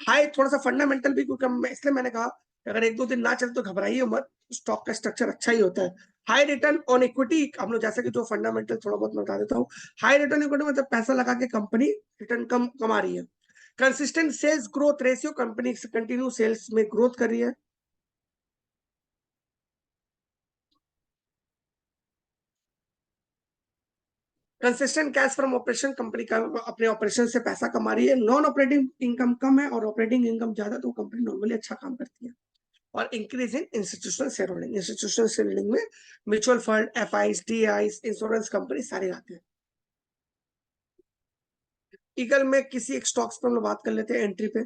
हाई थोड़ा सा फंडामेंटल भी, क्योंकि इसलिए मैंने कहा कि अगर 1-2 दिन ना चले तो घबराइए मत, स्टॉक का स्ट्रक्चर अच्छा ही होता है। हाई रिटर्न ऑन इक्विटी, हम लोग जैसे कि जो फंडामेंटल थोड़ा बहुत मैं बता देता हूँ। हाई रिटर्न इक्विटी मतलब पैसा लगा के कंपनी रिटर्न कम कमा रही है। Consistent sales growth ratio, company continue sales में ग्रोथ कर रही है। Consistent cash from operation, company का अपने ऑपरेशन से पैसा कमा रही है। नॉन ऑपरेटिंग इनकम कम है और ऑपरेटिंग इनकम ज्यादा, तो कंपनी नॉर्मली अच्छा काम करती है। और increase in institutional share holding, institutional share holding में mutual fund, FIs, DIs, insurance company सारे आते हैं। ईगल में किसी एक स्टॉक्स पे हम लोग बात कर लेते हैं एंट्री पे,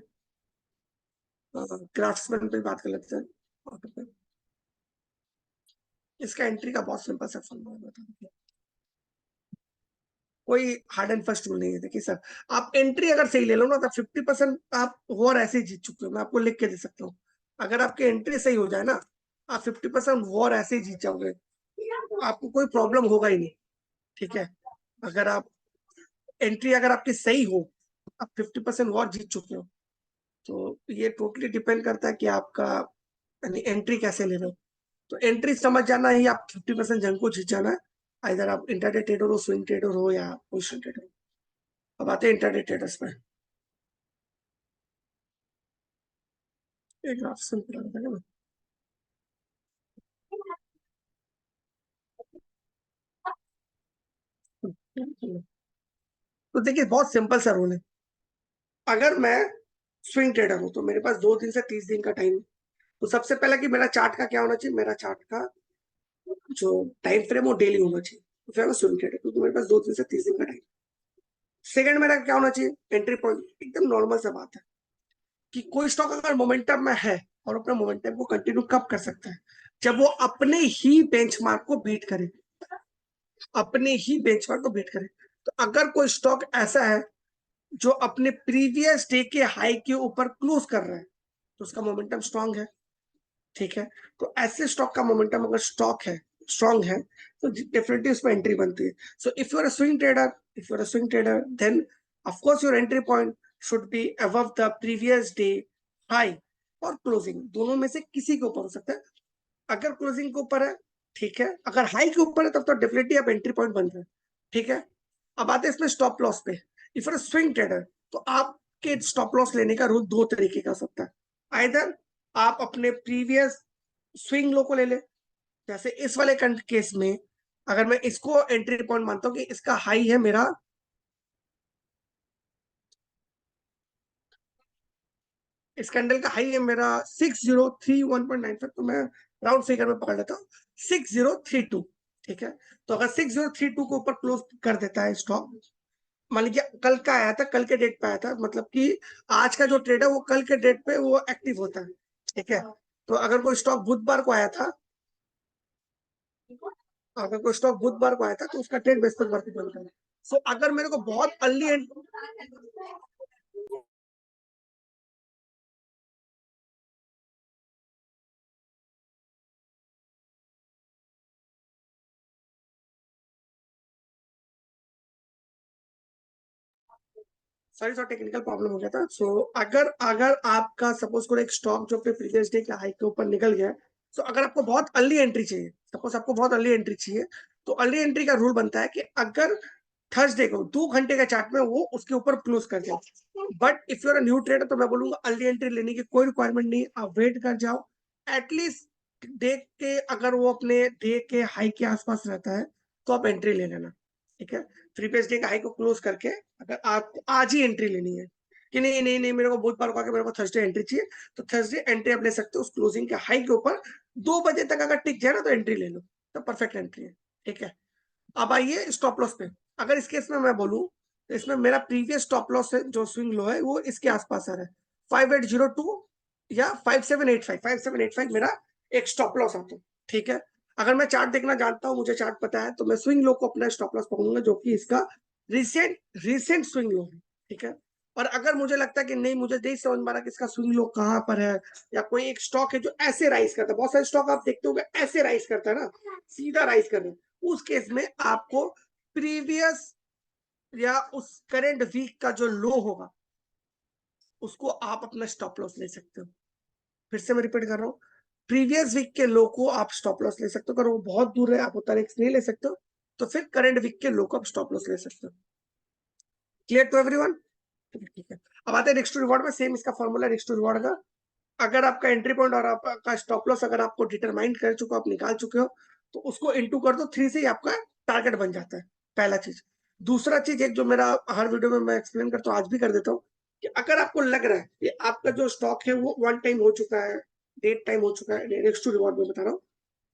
क्राफ्ट्समैन पे बात कर लेते हैं ऑटो पे। इसका एंट्री का बहुत सिंपल सा फॉर्मूला बता देते हैं। कोई हार्ड एंड फास्ट रूल नहीं है। देखिए सर, आप एंट्री अगर सही ले लो ना तो 50% आप वॉर ऐसे ही जीत चुके हो, मैं आपको लिख के दे सकता हूँ। अगर आपकी एंट्री सही हो जाए ना, आप 50% वॉर ऐसे ही जीत जाओगे, आपको कोई प्रॉब्लम होगा ही नहीं। ठीक है, अगर आप एंट्री अगर आपकी सही हो, आप 50% वॉर जीत चुके हो। तो ये टोटली डिपेंड करता है कि आपका यानी एंट्री कैसे ले रहे हो। तो एंट्री समझ जाना ही आप 50% जंग को जीत जाना है। इधर आप इंटरडे ट्रेडर हो, स्विंग ट्रेडर हो या पोजिशन ट्रेडर हो। अब आते हैं इंटरडे ट्रेडर्स में। एक ऑप्शन है ना। तो देखिए बहुत सिंपल सा रूल है। अगर मैं स्विंग ट्रेडर हूं तो मेरे पास 2 दिन से 30 दिन का टाइम है। तो सबसे पहले कि मेरा चार्ट का क्या होना चाहिए, मेरा चार्ट का जो टाइम फ्रेम वो डेली होना चाहिए। तो फिर मैं स्विंग ट्रेडर, क्योंकि मेरे पास 2 दिन से 30 दिन का टाइम। सेकंड मेरा क्या होना चाहिए, एंट्री पॉइंट। एकदम नॉर्मल सा बात है कि कोई स्टॉक अगर मोमेंटम में है और अपने मोमेंटम को कंटिन्यू कब कर सकता है, जब वो अपने ही बेंचमार्क को बीट करे, अपने ही बेंचमार्क को बीट करे। तो अगर कोई स्टॉक ऐसा है जो अपने प्रीवियस डे के हाई के ऊपर क्लोज कर रहा है, तो उसका मोमेंटम स्ट्रांग है। ठीक है, तो ऐसे स्टॉक का मोमेंटम अगर स्टॉक है, स्ट्रांग है, तो डेफिनेटली उसमें एंट्री बनती है। So if you are a swing trader, if you are a swing trader, then of course your entry point should be above the previous day high, और closing, दोनों में से किसी के ऊपर हो सकता है। अगर क्लोजिंग के ऊपर है ठीक है, अगर हाई के ऊपर है तब तो डेफिनेटली आप एंट्री पॉइंट बन रहे हैं। ठीक है, अब आते हैं इसमें स्टॉप लॉस पे। इफ आर स्विंग ट्रेडर तो आपके स्टॉप लॉस लेने का रूल दो तरीके का हो सकता है। आइदर आप अपने प्रीवियस स्विंग लो को ले ले, जैसे इस वाले केस में अगर मैं इसको एंट्री पॉइंट मानता हूं कि इसका हाई है मेरा, इस कैंडल का हाई है मेरा 6031.95, तो मैं राउंड फिगर में पकड़ लेता हूँ 6032। ठीक है, तो अगर 6032 के ऊपर क्लोज कर देता है स्टॉक, मान लीजिए कल का आया था, कल के डेट पे आया था, मतलब कि आज का जो ट्रेड है वो कल के डेट पे वो एक्टिव होता है। ठीक है, तो अगर कोई स्टॉक बुधवार को आया था, अगर कोई स्टॉक बुधवार को आया था तो उसका ट्रेड बृहस्पतिवार को बनता है। सो अगर मेरे को बहुत early and, sorry sorry technical problem हो गया था। सो अगर अगर आपका सपोज करो एक स्टॉक जो अपने प्रीवियस डे के हाई के ऊपर निकल गया है, तो अगर आपको बहुत अर्ली एंट्री चाहिए, सपोज आपको बहुत अर्ली एंट्री चाहिए, तो अर्ली एंट्री का रूल बनता है कि अगर थर्सडे को 2 घंटे के चार्ट में वो उसके ऊपर क्लोज कर जाए। But if you're new trader तो मैं बोलूंगा अर्ली एंट्री लेने की कोई रिक्वायरमेंट नहीं, आप वेट कर जाओ। एटलीस्ट देख के अगर वो अपने डे के हाई के आसपास रहता है तो आप एंट्री ले लेना। ठीक है, प्रीवियस डे का हाई को क्लोज करके अगर आपको आज ही एंट्री लेनी है कि नहीं नहीं नहीं मेरे को बुधवार को आके मेरे को थर्सडे एंट्री चाहिए, तो थर्सडे एंट्री आप ले सकते हो उस क्लोजिंग के हाई के ऊपर। 2 बजे तक अगर टिक जाए ना तो एंट्री ले लो, तो परफेक्ट एंट्री है। ठीक है, अब आइए स्टॉप लॉस पे। अगर इस केस में मैं बोलूं तो इसमें मेरा प्रीवियस स्टॉप लॉस है जो स्विंग लो है वो इसके आसपास आ रहा है 5802 या 5785, 5785 मेरा एक स्टॉप लॉस आता है। ठीक है, अगर मैं चार्ट देखना जानता हूँ, मुझे चार्ट पता है, तो मैं स्विंग लो को अपना स्टॉप लॉस पकड़ूंगा जो कि इसका रिसेंट रिसेंट स्विंग लो है। ठीक है, और अगर मुझे लगता है कि नहीं मुझे नहीं समझ में आ रहा कि इसका स्विंग लो कहाँ पर है, या कोई एक स्टॉक है जो ऐसे राइज करता है, बहुत सारे स्टॉक आप देखते हो ऐसे राइज करता है ना, सीधा राइज कर रहे हैं, उस केस में आपको प्रीवियस या उस करेंट वीक का जो लो होगा उसको आप अपना स्टॉप लॉस ले सकते हो। फिर से मैं रिपीट कर रहा हूँ, प्रीवियस वीक के लो को आप स्टॉप लॉस ले सकते हो, अगर वो बहुत दूर है आप उतना रिस्क नहीं ले सकते हो, तो फिर करंट वीक के लो को आप स्टॉप लॉस ले सकते हो। Clear to everyone? ठीक है, अब आते हैं रिस्क टू रिवॉर्ड में। सेम इसका फॉर्मूला रिस्क टू रिवॉर्ड का, अगर आपका एंट्री पॉइंट और आपका स्टॉप लॉस अगर आपको डिटरमाइन कर चुके हो, आप निकाल चुके हो, तो उसको इंटू कर दो 3 से ही आपका टारगेट बन जाता है, पहला चीज। दूसरा चीज एक जो मेरा हर वीडियो में मैं एक्सप्लेन करता हूँ, आज भी कर देता हूँ, कि अगर आपको लग रहा है कि आपका जो स्टॉक है वो 1 टाइम हो चुका है, 8 टाइम हो चुका है, नेक्स्ट टू रिवॉर्ड में बता रहा हूँ,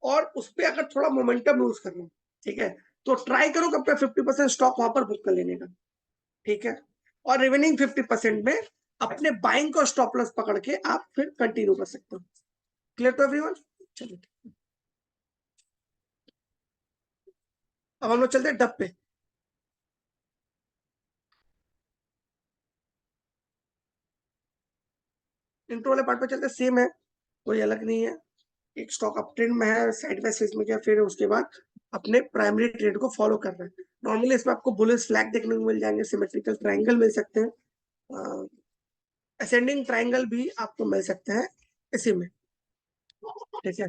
और उस पर अगर थोड़ा मोमेंटम लूज करना है, ठीक है, तो ट्राई करो कि अपना 50% स्टॉक वहां पर बुक कर लेने का। ठीक है, और रिमेनिंग 50% में अपने बाइंग को स्टॉप लॉस पकड़ के आप फिर कंटिन्यू कर सकते हो। Clear to everyone? चलिए, अब हम लोग चलते हैं डब पे। इंट्रो वाले पार्ट पे चलते, सेम है, कोई अलग नहीं है। एक स्टॉक अप ट्रेंड में है, साइड बाय फेज में गया, फिर उसके बाद अपने प्राइमरी ट्रेंड को फॉलो कर रहे हैं। नॉर्मली इसमें आपको बुलिश फ्लैग देखने को मिल जाएंगे, सिमेट्रिकल ट्रायंगल मिल सकते हैं, असेंडिंग ट्रायंगल भी आपको मिल सकते हैं इसी में। ठीक है,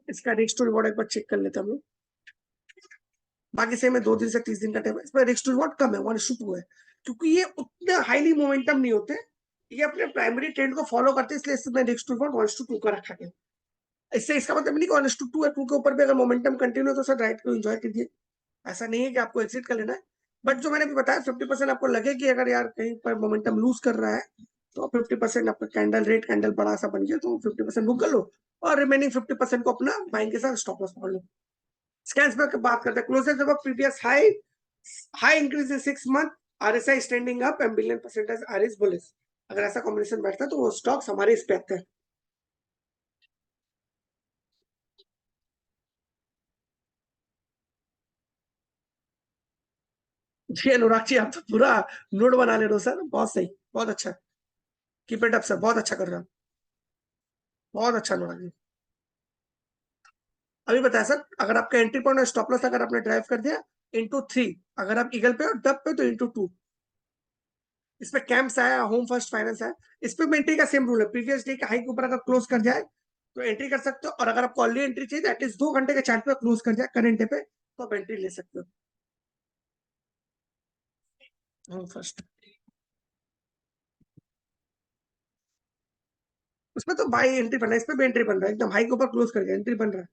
इसका रिस्क टू रिवॉर्ड एक बार चेक कर लेते हैं हम लोग। बाकी से में 2 दिन से 30 दिन का टाइम है, इसमें रिस्क टू रिवॉर्ड कम है, 1:2 है, क्योंकि ये उतने हाईली मोमेंटम नहीं होते, ये अपने प्राइमरी ट्रेंड को फॉलो करते हैं, इसलिए इसमें रिस्क टू रिवॉर्ड 1:2 का रखा गया। इससे इसका मतलब नहीं कि 1:2 है, 2 के ऊपर भी अगर मोमेंटम कंटिन्यू है तो सर राइट को एंजॉय कीजिए, ऐसा नहीं है कि आपको एग्जिट कर लेना है। बट जो मैंने भी बताया 50% आपको लगे कि अगर यार कहीं पर मोमेंटम लूज कर रहा है, तो 50% आपका कैंडल रेट कैंडल बड़ा सा बन गया तो 50% बुक कर लो, और रिमेनिंग 50% को अपना बाइंग के साथ स्टॉप लॉस पकड़ लो। स्कैन्स पे बात करते हैं, closest above previous high, high increase in 6 month, RSI standing up and William percentage R is bullish. अगर ऐसा कॉम्बिनेशन बैठता है तो वो स्टॉक्स हमारे इस पे आते हैं। जी अनुराग जी, आप तो पूरा नोट बना ले रहे हो सर, बहुत सही, बहुत अच्छा, कीप इट अप सर, बहुत अच्छा कर रहे हो, बहुत अच्छा अनुराग जी। अभी बताया सर, अगर आपका एंट्री पॉइंट और स्टॉप लॉस अगर आपने ड्राइव कर दिया, इंटू 3, अगर आप ईगल पे और डब पे तो इंटू 2। इसमें कैंप्स आया, होम फर्स्ट फाइनेंस है, इस पे एंट्री का सेम रूल है, प्रीवियस डे के हाई के ऊपर अगर क्लोज कर जाए तो एंट्री कर सकते हो, और अगर आपको अर्ली एंट्री चाहिए एटलीस्ट 2 घंटे के चार्ट पे क्लोज कर जाए करंट डे पे, तो आप एंट्री ले सकते हो। होम फर्स्ट उसमें तो बाई एंट्री बन रहा है, इस पे भी एंट्री बन रहा है, एकदम हाई के ऊपर क्लोज करके एंट्री बन रहा है।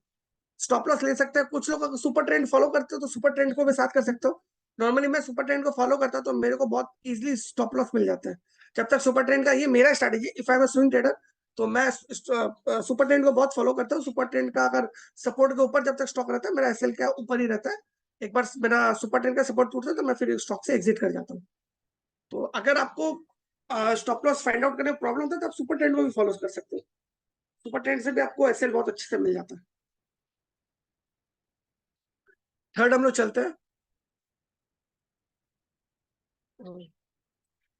स्टॉप लॉस ले सकते हैं, कुछ लोग अगर सुपर ट्रेंड फॉलो करते हो तो सुपर ट्रेंड को भी साथ कर सकते हो। नॉर्मली मैं सुपर ट्रेंड को फॉलो करता हूं तो मेरे को बहुत इजीली स्टॉप लॉस मिल जाता है। जब तक सुपर ट्रेंड का, ये मेरा strategy, if I M swing trader, तो मैं सुपर ट्रेंड को बहुत फॉलो करता हूँ। सुपर ट्रेंड का अगर सपोर्ट के ऊपर जब तक स्टॉक रहता है, मेरा एसएल का ऊपर ही रहता है, एक बार मेरा सुपर ट्रेंड का सपोर्ट टूटता है तो मैं फिर स्टॉक से एग्जिट कर जाता हूँ। तो अगर आपको स्टॉप लॉस फाइंड आउट करने में प्रॉब्लम होता है तो आप सुपर ट्रेंड को भी फॉलो कर सकते हो। सुपर ट्रेंड से भी आपको एसएल बहुत अच्छे से मिल जाता है। थर्ड हम लोग चलते हैं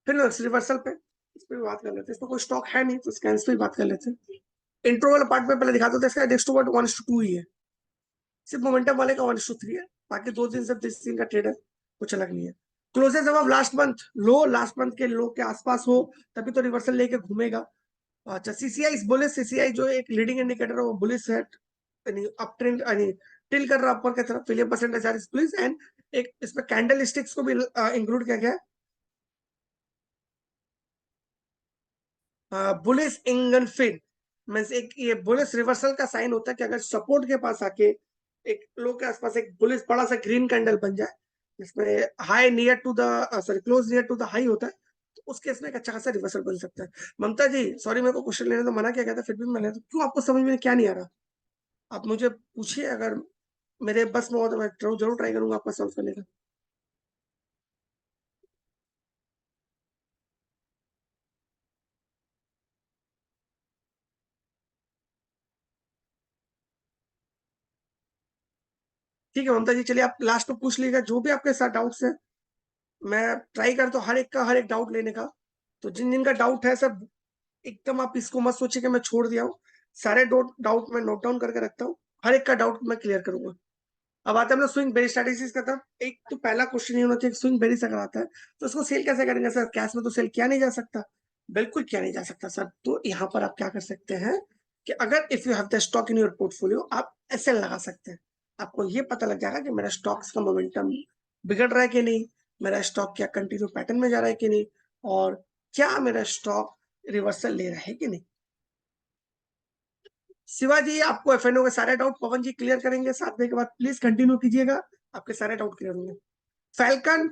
फिर रिवर्सल पे, इस पे भी बात कर लेते हैं। इसमें कोई स्टॉक है नहीं तो स्कैन्स पे भी बात कर लेते हैं। इंट्रो वाला पार्ट में पहले दिखाता हूँ, इसका नेक्स्ट वर्ड 1:2 ही है, सिर्फ मोमेंटम वाले का 1:3 है, बाकी 2 दिन से 10 दिन का ट्रेड है, कुछ अलग नहीं है। क्लोजेस जब आप लास्ट मंथ के लो के आसपास हो तभी तो रिवर्सल लेके घूमेगा। अच्छा, सीसीआई बुलिश, सीसीआई जो एक लीडिंग इंडिकेटर है वो बुलिश है, यानी अप ट्रेंड, यानी टिल कर रहा है ऊपर की तरफ, William percentage R is bullish, and एक इसमें कैंडल स्टिक्स को भी इंक्लूड किया गया है। बुलिश इंगल्फिन मीन्स एक ये बुलिश रिवर्सल का साइन होता है कि अगर सपोर्ट के पास आके एक लो के आसपास एक बुलिश बड़ा सा ग्रीन कैंडल बन जाए, जिसमें high near to the sorry close near to the high होता है, तो उस केस में एक अच्छा खासा रिवर्सल बन सकता है। ममता जी सॉरी, मेरे को क्वेश्चन लेने तो मना किया गया था, फिर भी मैंने तो, क्यों आपको समझ में क्या नहीं आ रहा? आप मुझे पूछिए, अगर मेरे बस में हो तो मैं जरूर ट्राई करूंगा आपका सॉल्व करने का। ठीक है ममता जी, चलिए आप लास्ट में पूछ लीजिएगा जो भी आपके साथ डाउट्स है। मैं ट्राई करता हूँ हर एक डाउट लेने का। तो जिन जिन का डाउट है सब, एकदम आप इसको मत सोचिए कि मैं छोड़ दिया हूँ, सारे डाउट मैं नोट डाउन करके रखता हूँ, हर एक का डाउट मैं क्लियर करूंगा। अब आते हैं हम लोग स्विंग बेरी स्ट्रेटेजीज का था। एक तो पहला क्वेश्चन ये होना चाहिए, स्विंग बेरी से अगर आता है तो उसको सेल कैसे करेंगे सर? कैश में तो सेल किया नहीं जा सकता। बिल्कुल किया नहीं जा सकता सर। तो यहाँ पर आप क्या कर सकते हैं कि अगर if you have the stock in your portfolio, आप एसएल लगा सकते हैं। आपको ये पता लग जाएगा कि मेरा स्टॉक्स का मोमेंटम बिगड़ रहा है कि नहीं, मेरा स्टॉक क्या कंटिन्यू पैटर्न में जा रहा है कि नहीं, और क्या मेरा स्टॉक रिवर्सल ले रहा है कि नहीं। शिवाजी आपको एफएनओ के सारे डाउट पवन जी क्लियर करेंगे, 7 बजे के बाद प्लीज कंटिन्यू कीजिएगा, आपके सारे डाउट क्लियर होंगे। फैल्कन,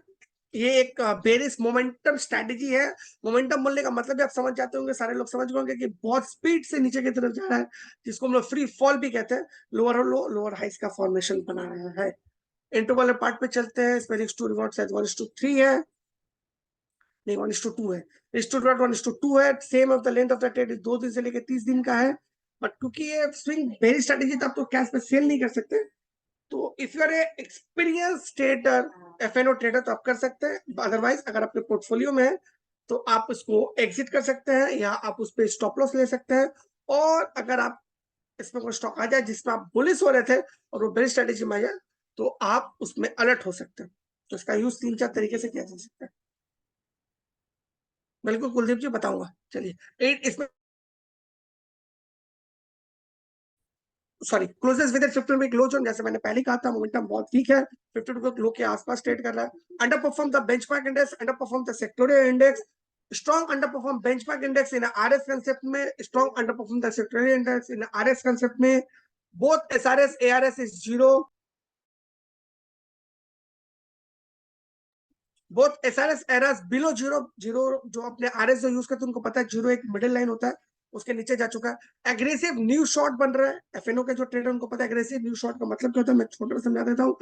ये एक बेरिस मोमेंटम स्ट्रेटेजी है। मोमेंटम बोलने का मतलब भी आप समझ जाते होंगे, सारे लोग समझ गए होंगे कि बहुत स्पीड से नीचे की तरफ जा रहा है, जिसको हम लोग फ्री फॉल भी कहते हैं, लोअर लो लोअर हाइस का फॉर्मेशन बना रहा है। इंटरवल पार्ट पे चलते हैं, इसमें रिस्क टू रिवॉर्ड शायद 1:3 है, नहीं 1:2 है। रिस्क टू रिवॉर्ड 1:2 है, same of the length of the trade 2 दिन से लेकर 30 दिन का है। बट क्योंकि ये स्विंग वेरी स्ट्रेटेजी तो आप तो कैश में सेल नहीं कर सकते, तो if you are a experience trader, FNO trader, तो आप कर सकते हैं। अदरवाइज अगर आपके पोर्टफोलियो में है तो आप उसको एग्जिट कर सकते हैं, या आप उस पर स्टॉप लॉस ले सकते हैं। और अगर आप इसमें कोई स्टॉक आ जाए जिसमें आप बुलिश हो रहे थे और वो बेरी स्ट्रेटेजी में आ जाए, तो आप उसमें अलर्ट हो सकते हैं। तो इसका यूज 3-4 तरीके से किया जा सकता है। बिल्कुल कुलदीप जी बताऊंगा। चलिए इसमें sorry, closes 50 week low zone, जैसे मैंने पहले कहा था मोमेंटम बहुत वीक है, 50 वीक लो के आसपास ट्रेड कर रहा है। Underperform the benchmark index, underperform the sectoral index, strong underperform benchmark index in RS concept में, strong underperform the sectoral index in RS concept में। Both SRS ARS is zero, both SRS errors below zero. Zero जो अपने RS जो use करते हैं उनको पता है, जीरो एक मिडिल लाइन होता है, उसके नीचे जा चुका है। एग्रेसिव न्यू शॉर्ट बन रहा है, एफएनओ के जो ट्रेडर उनको पता है एग्रेसिव न्यू शॉर्ट का मतलब क्या होता है, मैं छोटे में समझा देता हूँ।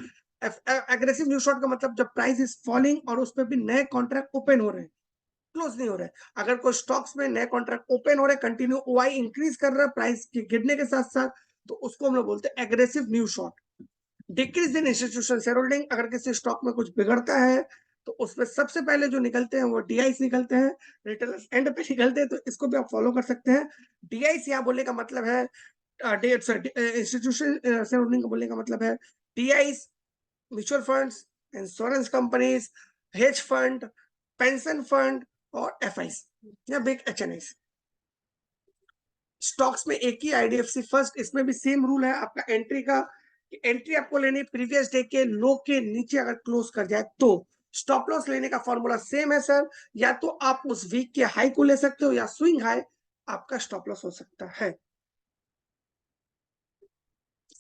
एग्रेसिव न्यू शॉर्ट का मतलब जब प्राइस इज फॉलिंग और उस पर भी नए कॉन्ट्रैक्ट ओपन हो रहे हैं, क्लोज नहीं हो रहे हैं। अगर कोई स्टॉक्स में नए कॉन्ट्रैक्ट ओपन हो रहे हैं, कंटिन्यू ओआई इंक्रीज कर रहा है प्राइस के गिरने के साथ साथ, तो उसको हम लोग बोलते हैं aggressive new short. Decrease in institution share holding, अगर किसी स्टॉक में कुछ बिगड़ता है तो उसमें सबसे पहले जो निकलते हैं वो डीआईस निकलते हैं, रिटेलर्स एंड पे निकलते हैं, तो इसको भी आप फॉलो कर सकते हैं। डीआईस यहाँ बोलने का मतलब है, इंस्टीट्यूशन शेयर होल्डिंग का बोलने का मतलब है DIs, mutual funds, insurance companies, hedge fund, pension fund, और एफआईस या बिग एचएनआईस। स्टॉक्स में एक ही आईडीएफसी फर्स्ट, इसमें भी सेम रूल है आपका एंट्री का। एंट्री आपको लेनी प्रीवियस डे के लो के नीचे अगर क्लोज कर जाए तो। स्टॉप लॉस लेने का फॉर्मूला सेम है सर, या तो आप उस वीक के हाई को ले सकते हो या स्विंग हाई आपका स्टॉप लॉस हो सकता है।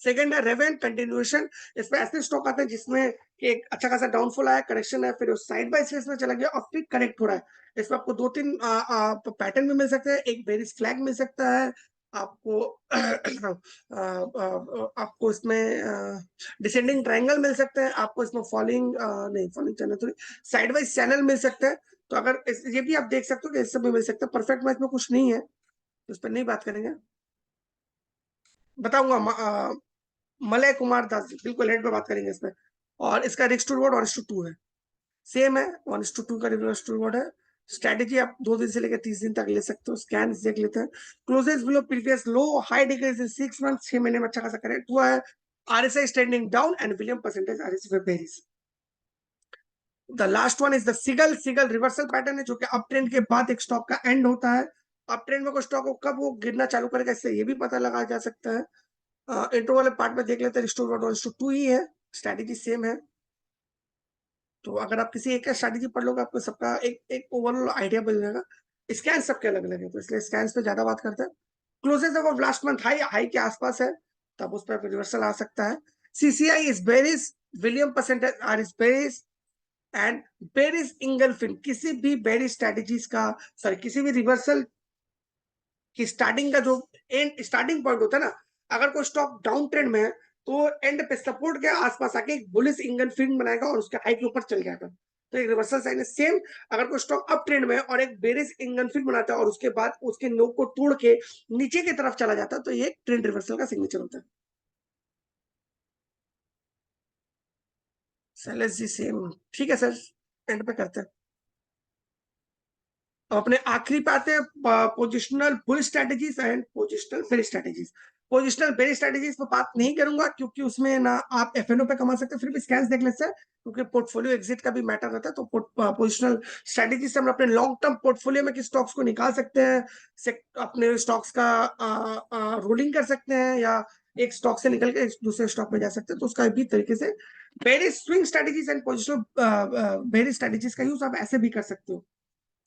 सेकंड है रेवेन कंटिन्यूएशन। इसमें ऐसे स्टॉक आते हैं जिसमें एक अच्छा खासा डाउनफॉल आया, करेक्शन है, फिर साइड बाय फेस में चला गया और फिर करेक्ट हो रहा है। इसमें आपको दो तीन पैटर्न भी मिल सकते हैं। एक बेरिश फ्लैग मिल सकता है आपको आपको इसमें डिसेंडिंग ट्रायंगल मिल सकते हैं, आपको इसमें फॉलिंग नहीं फॉलिंग चैनल थोड़ी साइड वाइज चैनल मिल सकते हैं। तो अगर ये भी आप देख सकते हो कि इस सब भी मिल सकता है। परफेक्ट मैच में कुछ नहीं है तो इस पर नहीं बात करेंगे, बताऊंगा। मलय कुमार दास जी, बिल्कुल हेड पे बात करेंगे इसमें। और इसका रिस्क टू रिवॉर्ड 1:2 है, सेम है, 1:2 का रिवर्स टू रिवॉर्ड है। स्ट्रेटेजी आप 2 दिन से लेकर 30 दिन तक ले सकते हो। स्कैन देख लेते हैं। Closes below previous low, high decrease in 6 month, 6 महीने में अच्छा खासा करेक्ट हुआ है। RSI standing down and William percentage RSI varies. The last one is the signal. Signal reversal pattern है जो कि अप ट्रेंड के बाद एक स्टॉक का एंड होता है। अप ट्रेंड में कोई स्टॉक को कब वो गिरना चालू करेगा इससे ये भी पता लगा जा सकता है। इंट्रो वाले पार्ट में देख लेते हैं, रिस्टोर 1:2 ही है, स्ट्रैटेजी सेम है। तो अगर आप किसी एक का स्ट्रैटेजी पढ़ लोगे आपको सबका एक एक ओवरऑल आइडिया मिल जाएगा। स्कैन सबके अलग अलग है तो इसलिए स्कैन पे ज्यादा बात करते हैं। Closes of last month high, high के आसपास है, तब उस पर रिवर्सल आ सकता है। CCI is bearish, William percentage R is bearish and bearish engulfing. किसी भी बेरिस स्ट्रैटेजीज का, सॉरी किसी भी रिवर्सल की स्टार्टिंग का जो एंड स्टार्टिंग पॉइंट होता है ना, अगर कोई स्टॉक डाउन ट्रेंड में है तो एंड पे सपोर्ट के आसपास आके एक बुलिश इंगल्फिंग बनाएगा और उसके हाई के ऊपर चल जाएगा। तो एक रिवर्सल साइन है सेम। अगर कोई स्टॉक अप ट्रेंड में है और एक बेरिश इंगल्फिंग बनाता है और उसके बाद उसके नो को तोड़ के नीचे की तरफ चला जाता है तो ये ट्रेंड रिवर्सल का सिग्नेचर होता है। सैलेस जी सेम, ठीक है सर, एंड पे करते हैं। अपने आखिरी पे आते हैं positional bull strategies and positional bearish strategies. Positional bearish strategies पे बात नहीं करूंगा क्योंकि उसमें ना आप एफएनओ पे कमा सकते हैं, फिर भी स्कैन्स देख लेते हैं क्योंकि पोर्टफोलियो एग्जिट का भी मैटर रहता है। तो पोजिशनल स्ट्रेटेजी से हम अपने लॉन्ग टर्म पोर्टफोलियो में किस स्टॉक्स को निकाल सकते हैं, अपने स्टॉक्स का रोलिंग कर सकते हैं या एक स्टॉक से निकल के दूसरे स्टॉक में जा सकते हैं। तो उसका भी तरीके से bearish swing strategies and positional bearish strategies का यूज आप ऐसे भी कर सकते हो।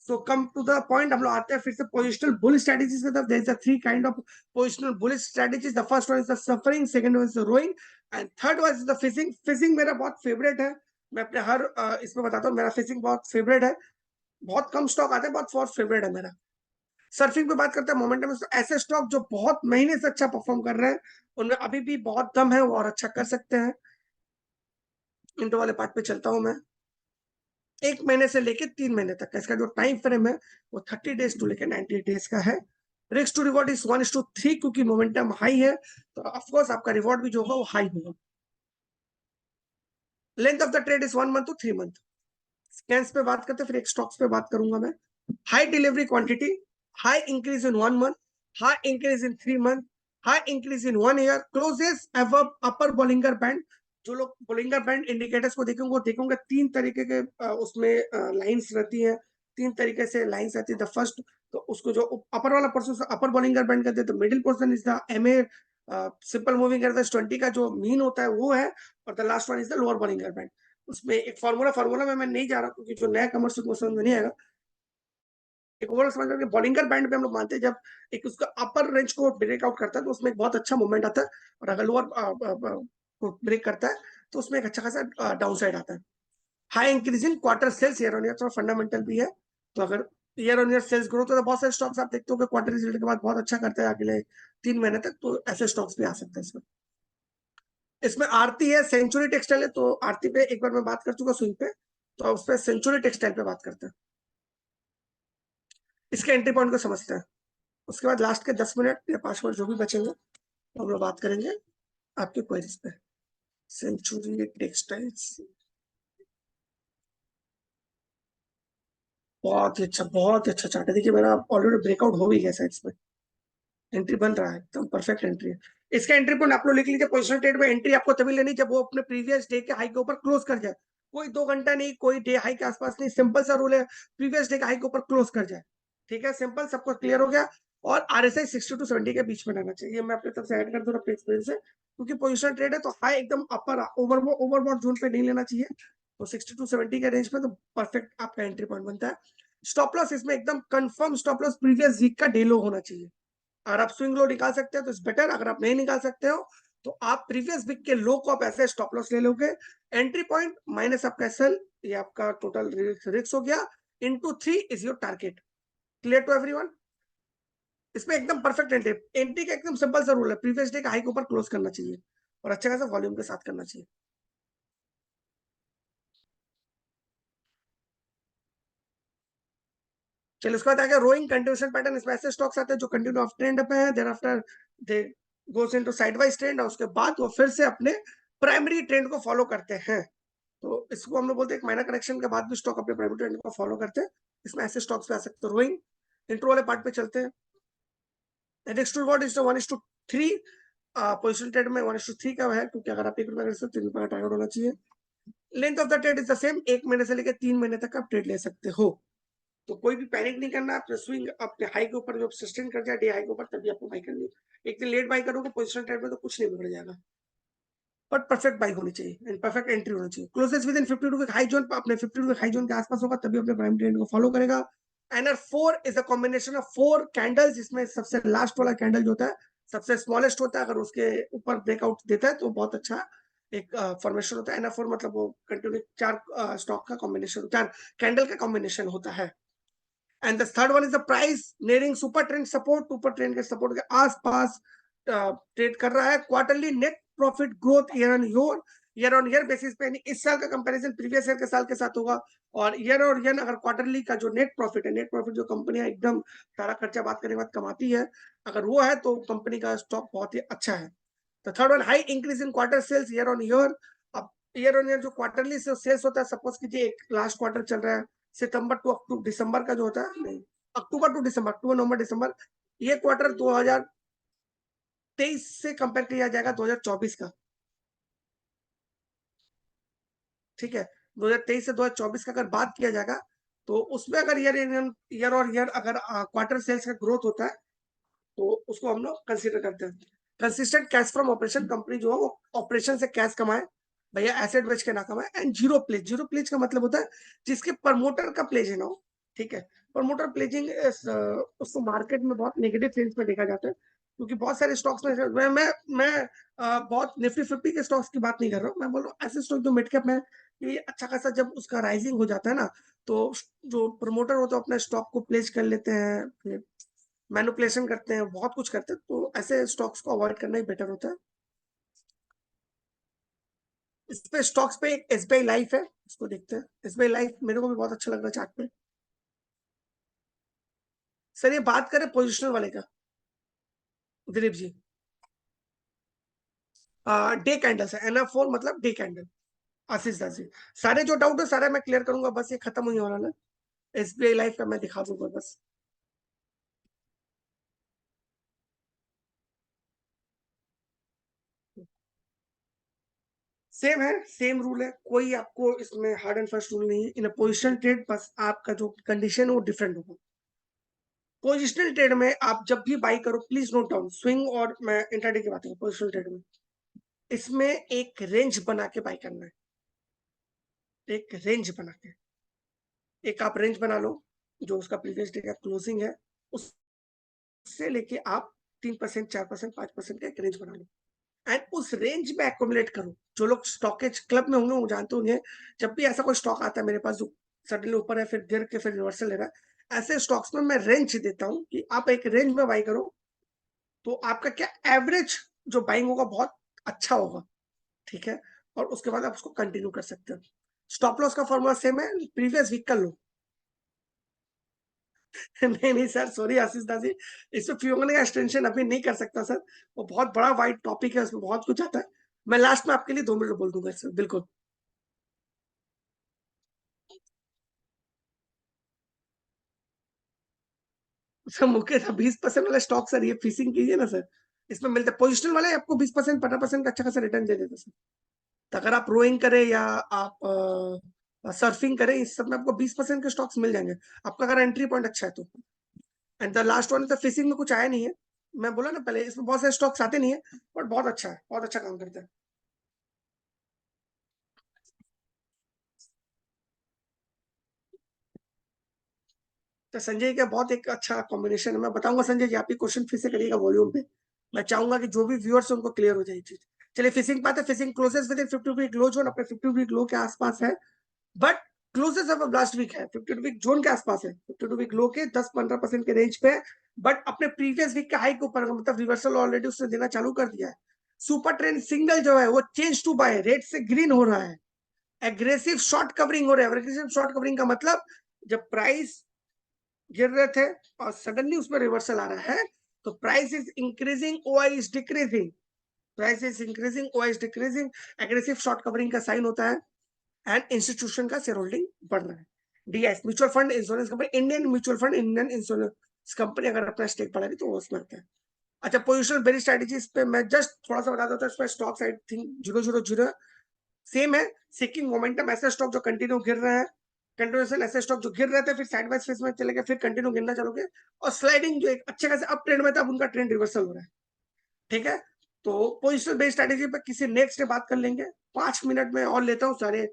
So come to the point, हम लोग आते हैं फिर से पोजिशनल बुल स्ट्रेटेजीज की तरफ। There is a 3 kind of positional bull strategies. The first one is the surfing, second one is the rowing and third one is the fishing. Fishing मेरा बहुत फेवरेट है, मैं अपने हर इसमें बताता हूँ, मेरा फिशिंग बहुत फेवरेट है। बहुत कम स्टॉक आते हैं, बहुत फेवरेट है मेरा। सर्फिंग पे बात करते हैं, मोमेंटम ऐसे स्टॉक जो बहुत महीने से अच्छा परफॉर्म कर रहे हैं, उनमें अभी भी बहुत दम है, वो और अच्छा कर सकते हैं। इंटो वाले पार्ट पे चलता हूँ मैं। 1 महीने से लेके 3 महीने तक का इसका जो टाइम फ्रेम है वो 30 डेज टू लेके 98 डेज का है। रिस्क टू रिवॉर्ड इज 1:3 क्योंकि मोमेंटम हाई है तो ऑफकोर्स आपका रिवॉर्ड भी जो होगा वो हाई होगा। Length of the trade is 1 month to 3 month. Scans पे बात करते हैं, फिर एक स्टॉक्स पे बात करूंगा मैं। High delivery quantity, high increase in 1 month, high increase in 3 month, high increase in 1 year, closes above upper Bollinger band. जो लोग बोलिंगर बैंड इंडिकेटर्स को देखेंगे वो देखेंगे 3 तरीके के उसमें लाइंस रहती है। 3 तरीके से लाइंस रहती है। द फर्स्ट, तो उसको जो अपर वाला पोर्शन अपर बोलिंगर बैंड कहते हैं, तो middle portion is the MA simple moving average 20 का जो मीन होता है वो है, और the last one is the lower Bollinger band. उसमें एक फॉर्मूला में मैं नहीं जा रहा क्योंकि जो नया कमर्शियल को समझ में नहीं आएगा। एक ओवरऑल समझ में बॉलिंगर बैंड पे हम लोग मानते हैं जब एक उसका अपर रेंज को ब्रेक आउट करता है तो उसमें एक बहुत अच्छा मूवमेंट आता है, और अगर लोअर को ब्रेक करता है तो उसमें एक अच्छा खासा डाउन साइड आता है। High increase in quarter sales year on year, थोड़ा फंडामेंटल भी है। तो अगर year on year sales growth तो बहुत सारे स्टॉक्स आप देखते हो कि क्वार्टर रिजल्ट के बाद बहुत अच्छा करते हैं अगले 3 महीने तक, तो ऐसे स्टॉक्स भी आ सकते हैं इसमें। इसमें आरती है, सेंचुरी टेक्सटाइल है, तो आरती पे एक बार मैं बात कर चुका स्विंग पे, तो उस पर सेंचुरी टेक्सटाइल पे बात करते हैं। इसके एंट्री पॉइंट को समझते हैं, उसके बाद लास्ट के 10 मिनट या 5 मिनट जो भी बचेंगे तो हम लोग बात करेंगे आपके क्वेरीज पे। सेंचुरी टेक्सटाइल्स बहुत ही अच्छा चार्ट है। देखिए मेरा ऑलरेडी ब्रेकआउट हो भी गया साइड्स पे, एंट्री बन रहा है, एकदम परफेक्ट एंट्री है। इसका एंट्री पॉइंट आप लोग लिख लीजिए। पोजिशनल ट्रेड में एंट्री आपको तभी लेनी जब वो अपने प्रीवियस डे के हाई के ऊपर क्लोज कर जाए। कोई 2 घंटा नहीं, कोई डे हाई के आसपास नहीं, सिंपल सा रूल है, प्रीवियस डे का हाई के ऊपर क्लोज कर जाए। ठीक है, सिंपल, सबको क्लियर हो गया। और आरएसआई 60 to 70 के बीच में रहना चाहिए, मैं अपने तरफ से ऐड कर दूं अपने एक्सपीरियंस से, क्योंकि पोजिशन ट्रेड है तो हाई एकदम अपर ओवरबॉट जोन पे नहीं लेना चाहिए। तो 60 to 70 के रेंज में तो परफेक्ट आपका एंट्री पॉइंट बनता है। स्टॉप लॉस इसमें एकदम confirm stop loss previous week का डे लो होना चाहिए। अगर आप स्विंग लो निकाल सकते हैं तो इट्स बेटर, अगर आप नहीं निकाल सकते हो तो आप प्रीवियस वीक के लो को आप ऐसे स्टॉप लॉस ले लोगे। एंट्री पॉइंट माइनस आपका एसएल, ये आपका टोटल रिस्क हो गया, into 3 is your target. Clear to everyone? इसमें एकदम परफेक्ट एंट्री, एंट्री का एकदम सिंपल सा रूल है, प्रीवियस डे का हाई के ऊपर क्लोज करना चाहिए और अच्छा खासा वॉल्यूम के साथ करना चाहिए। चलिए उसके बाद आ गया रोइंग कंटिन्यूएशन पैटर्न। इसमें ऐसे स्टॉक्स आते हैं जो कंटिन्यू ऑफ ट्रेंड पे है, then after they goes into sideways trend, और उसके बाद वो फिर से अपने प्राइमरी ट्रेंड को फॉलो करते हैं। तो इसको हम लोग बोलते हैं एक माइनर करेक्शन के बाद भी स्टॉक अपने प्राइमरी ट्रेंड को फॉलो करते हैं। इसमें ऐसे स्टॉक्स पे आ सकते हैं। रोइंग इंट्रो वाले पार्ट पे चलते हैं। Next to what is 1:3 position trade में 1:3 का है, क्योंकि अगर आप 1 रुपया कर सकते 3 रुपया का टारगेट होना चाहिए। Length of the trade is the same, 1 महीने से लेकर 3 महीने तक आप ट्रेड ले सकते हो। तो कोई भी पैनिक नहीं करना, आप स्विंग अपने हाई के ऊपर जब सस्टेन कर जाए डे हाई के ऊपर, तभी आपको बाई करनी है। एक दिन लेट बाई करोगे पोजिशन ट्रेड में तो कुछ नहीं बिगड़ जाएगा, बट परफेक्ट बाई होनी चाहिए एंड परफेक्ट एंट्री होनी चाहिए। Closest within 52 week high zone, अपने 52 वीक हाई जोन के आसपास होगा तभी अपने प्राइम ट्रेंड को फॉलो करेगा। एनर 4 is a combination of 4 candles, जिसमें सबसे लास्ट वाला कैंडल जो होता है सबसे स्मॉलेस्ट होता है, अगर उसके ऊपर ब्रेकआउट देता है तो बहुत अच्छा एक फॉर्मेशन होता है। एनर 4 मतलब वो कंटिन्यू 4 स्टॉक का कॉम्बिनेशन, 4 कैंडल का कॉम्बिनेशन होता है। And the third one is the price nearing super trend support, super trend के सपोर्ट के आसपास ट्रेड कर रहा है। Quarterly net profit growth year on year basis पे, इस साल का कंपैरिजन प्रीवियस ईयर के साल के साथ होगा। और ईयर और ईयर अगर क्वार्टरली का जो नेट प्रॉफिट है, नेट प्रॉफिट जो कंपनियां एकदम सारा खर्चा बात करने के बाद कमाती है, अगर वो है तो कंपनी का स्टॉक बहुत ही अच्छा है। तो third one, high increase in quarter sales year on year. अब ईयर ऑन ईयर जो क्वार्टरली से सेल्स होता है, सपोज कीजिए एक लास्ट क्वार्टर चल रहा है सितंबर टू अक्टूबर दिसंबर का जो होता है, नहीं अक्टूबर टू दिसंबर, अक्टूबर नवंबर दिसंबर, ये क्वार्टर 2023 से कंपेयर किया जाएगा 2024 का। ठीक है, 2023 से 2024 का अगर बात किया जाएगा तो उसमें अगर ईयर और ईयर अगर क्वार्टर सेल्स का ग्रोथ होता है तो उसको हम लोग कंसिडर करते हैं। Consistent cash from operation, company जो है वो ऑपरेशन से कैश कमाए, भैया एसेट बेच के ना कमाए। And zero pledge, zero pledge का मतलब होता है जिसके प्रमोटर का प्लेज है ना हो। ठीक है, प्रमोटर प्लेजिंग उसको मार्केट में बहुत नेगेटिव सेंस में देखा जाता है, क्योंकि बहुत सारे स्टॉक्स में मैं बहुत निफ्टी 50 के स्टॉक्स की बात नहीं कर रहा हूँ, मैं बोल रहा हूँ ऐसे स्टॉक जो मिड कैप में ये अच्छा खासा जब उसका राइजिंग हो जाता है ना, तो जो प्रमोटर होता है अपने स्टॉक को प्लेज कर लेते हैं, मैनिपुलेशन करते हैं, बहुत कुछ करते हैं, तो ऐसे स्टॉक्स को अवॉइड करना ही बेटर होता है। इस पे स्टॉक्स पे एक एसबीआई लाइफ है, इसको देखते हैं। एसबीआई लाइफ मेरे को भी बहुत अच्छा लग रहा है चार्ट पे। सर ये बात करें पोजिशनल वाले का, दिलीप जी, डे कैंडल है, NF4 मतलब डे कैंडल। आशीष दास जी, सारे जो डाउट है सारे मैं क्लियर करूंगा, बस ये खत्म हुई वाला है। एसबीआई लाइफ का मैं दिखा दूंगा बस। सेम है, सेम रूल है, कोई आपको इसमें हार्ड एंड फास्ट रूल नहीं है इन पोजिशन ट्रेड, बस आपका जो कंडीशन है वो डिफरेंट होगा। पोजिशनल ट्रेड में आप जब भी बाई करो प्लीज नोट डाउन, स्विंग और मैं इंट्राडे की बात करूं, पोजिशनल ट्रेड में इसमें एक रेंज बना के बाई करना है। एक रेंज बना के, एक आप रेंज बना लो, जो उसका प्रीवियस डे का क्लोजिंग है उससे लेके आप 3%, 4%, 5% का एक रेंज बना लो। एंड उस रेंज में एकोमुलेट करो। जो लोग स्टॉकेज क्लब में होंगे वो जानते होंगे, जब भी ऐसा कोई स्टॉक आता है मेरे पास जो सडनली ऊपर है फिर गिर के फिर रिवर्सल ले रहा है, ऐसे स्टॉक्स में मैं रेंज देता हूँ कि आप एक रेंज में बाई करो, तो आपका क्या एवरेज जो बाइंग होगा बहुत अच्छा होगा। ठीक है, और उसके बाद आप उसको कंटिन्यू कर सकते हो। स्टॉप लॉस का फॉर्मूला सेम है, प्रीवियस वीक का लो। नहीं नहीं सर, सॉरी आशीष दास जी, इसमें फ्यूगन का एक्सटेंशन अभी नहीं कर सकता सर, वो बहुत बड़ा वाइड टॉपिक है, उसमें बहुत कुछ आता है। मैं लास्ट में आपके लिए 2 मिनट बोल दूंगा सर, बिल्कुल। सर मुकेश 20% वाला स्टॉक सर, ये फिशिंग कीजिए ना सर, इसमें मिलता है पोजिशनल वाले आपको 20% 15% का अच्छा खासा रिटर्न दे देता सर। तो अगर आप रोइंग करें या आप सर्फिंग करें, इस सब में आपको 20% के स्टॉक्स मिल जाएंगे, आपका अगर एंट्री पॉइंट अच्छा है तो। एंड द लास्ट वन तो फिशिंग में कुछ आया नहीं है, मैं बोला ना पहले, इसमें बहुत सारे स्टॉक्स आते नहीं है, बट बहुत अच्छा है, बहुत अच्छा काम करता है। तो संजय का बहुत एक अच्छा कॉम्बिनेशन है, मैं बताऊंगा संजय जी, आप ही क्वेश्चन फिर से करिएगा वॉल्यूम पे, मैं चाहूंगा कि जो भी व्यूअर्स है उनको क्लियर हो जाए ये चीज। चलिए फिशिंग पाते, fishing closes within 50 week low zone, अपने 50 वीक लो के आसपास है, but closes of last week है 52 वीक जोन के आसपास है, 52 वीक लो के 10-15% के रेंज पे है, बट अपने प्रीवियस वीक के हाई के ऊपर, मतलब रिवर्सल ऑलरेडी उसने देना चालू कर दिया है। सुपर ट्रेंड सिग्नल जो है वो चेंज टू बाय, रेड से ग्रीन हो रहा है, एग्रेसिव शॉर्ट कवरिंग हो रहा है। एग्रेसिव शॉर्ट कवरिंग का मतलब जब प्राइस गिर रहे थे और सडनली उसमें रिवर्सल आ रहा है, तो price is increasing, OI is decreasing, price is increasing, OI is decreasing, aggressive short covering का साइन होता है, एंड इंस्टीट्यूशन का शेयर होल्डिंग बढ़ रहा है। DS mutual fund insurance company, Indian mutual fund, Indian insurance company अगर अपना stake बढ़ाएगी तो वो उसमें आता है। अच्छा, पोजिशनल बेरी स्ट्रेटेजीज पे मैं जस्ट थोड़ा सा बता देता हूँ, इसमें स्टॉक्स आई थिंक 000 सेम है। सिकिंग मोमेंटम, ऐसे स्टॉक जो कंटिन्यू गिर रहा है, कंटिन्यूएशन ऐसे स्टॉक जो गिर रहे थे फिर साइड बाय फेस में चले गए, फिर कंटिन्यू गिरना चालू गए, और स्लाइडिंग जो एक अच्छे खासे अप ट्रेंड में था, अब उनका ट्रेंड रिवर्सल हो रहा है। ठीक है, तो पोजिशनल बेस्ड स्ट्रेटेजी पे किसी नेक्स्ट डे बात कर लेंगे, 5 मिनट में और लेता हूँ सारे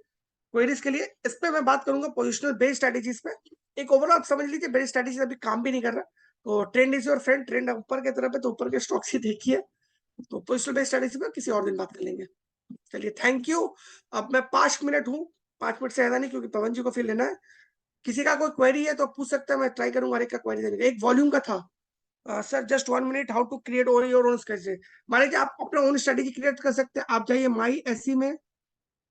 क्वेरीज के लिए, इस पे मैं बात करूंगा पोजिशनल बेस्ड स्ट्रेटेजीज पे। एक ओवरऑल समझ लीजिए बेस्ड स्ट्रेटेजी अभी काम भी नहीं कर रहा, तो trend is your friend, trend ऊपर की तरफ है तो ऊपर के स्टॉक्स ही देखिए, तो पोजिशनल बेस्ड स्ट्रेटेजी पे किसी और दिन बात कर लेंगे। चलिए थैंक यू। अब मैं 5 मिनट हूँ, 5 मिनट से ज्यादा नहीं, क्योंकि पवन जी को फिर लेना है। किसी का कोई क्वेरी है तो पूछ सकते हैं, मैं ट्राई करूंगा हर एक का क्वेरी देने का। एक वॉल्यूम का था, sir just 1 minute, how to create over your own strategy. मान लीजिए आप अपना ओन स्ट्रेटेजी क्रिएट कर सकते हैं, आप जाइए माई एसी में,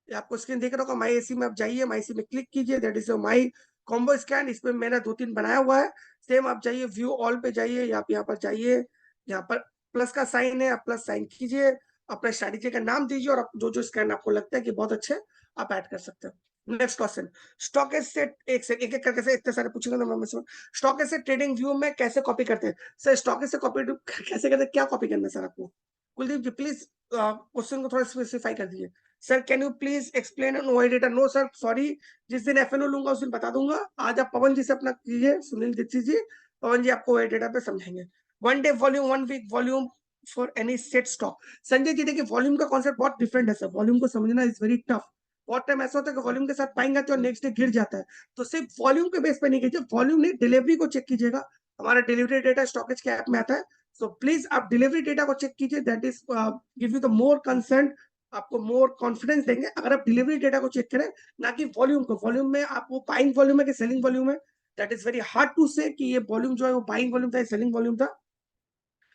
ये आपको स्क्रीन देख रहा होगा, माई एसी में आप जाइए, माई एसी में क्लिक कीजिए, that is my combo scan, इसमें मैंने 2-3 बनाया हुआ है। सेम आप जाइए व्यू ऑल पे जाइए, या आप यहाँ पर जाइए, यहाँ पर प्लस का साइन है, आप प्लस साइन कीजिए, अपने स्ट्रेटेजी का नाम दीजिए, और जो जो स्कैन आपको लगता है कि बहुत अच्छे, आप ऐड कर सकते हैं। नेक्स्ट क्वेश्चन, स्टॉक से एक से एक एक करके से इतने सारे पूछेंगे ना मैं, स्टॉक से ट्रेडिंग व्यू में कैसे कॉपी करते हैं सर, स्टॉक से कॉपी कैसे करते हैं, क्या कॉपी करना है सर आपको? कुलदीप जी प्लीज क्वेश्चन को थोड़ा स्पेसिफाई कर दीजिए। Sir can you please explain on OI data? No sir sorry, जिस दिन एफएनओ लूंगा उस दिन बता दूंगा, आज आप पवन जी से अपना कीजिए, सुनील दीक्षित जी, पवन जी आपको ओआई डेटा पे समझाएंगे। 1 day volume, 1 week volume for any set stock. Sanjay ji देखिए, वॉल्यूम का कॉन्सेप्ट बहुत डिफरेंट है सर, वॉल्यूम को समझना इज वेरी टफ। बहुत टाइम ऐसा होता है कि वॉल्यूम के साथ पाएंगे तो नेक्स्ट डे गिर जाता है, तो सिर्फ वॉल्यूम के बेस पे नहीं कीजिए, वॉल्यूम नहीं डिलीवरी को चेक कीजिएगा, हमारा डिलीवरी डेटा स्टॉकेज के ऐप में आता है, सो प्लीज आप डिलीवरी डेटा को चेक कीजिए, that is give you the more concern, आपको मोर कॉन्फिडेंस देंगे अगर आप डिलीवरी डेटा को चेक करें, ना कि वॉल्यूम को। वॉल्यूम में आप वो बाइंग वॉल्यूम है कि सेलिंग वॉल्यूम है, that is very hard to say कि ये वॉल्यूम जो है वो बाइंग वॉल्यूम था, सेलिंग वॉल्यूम था।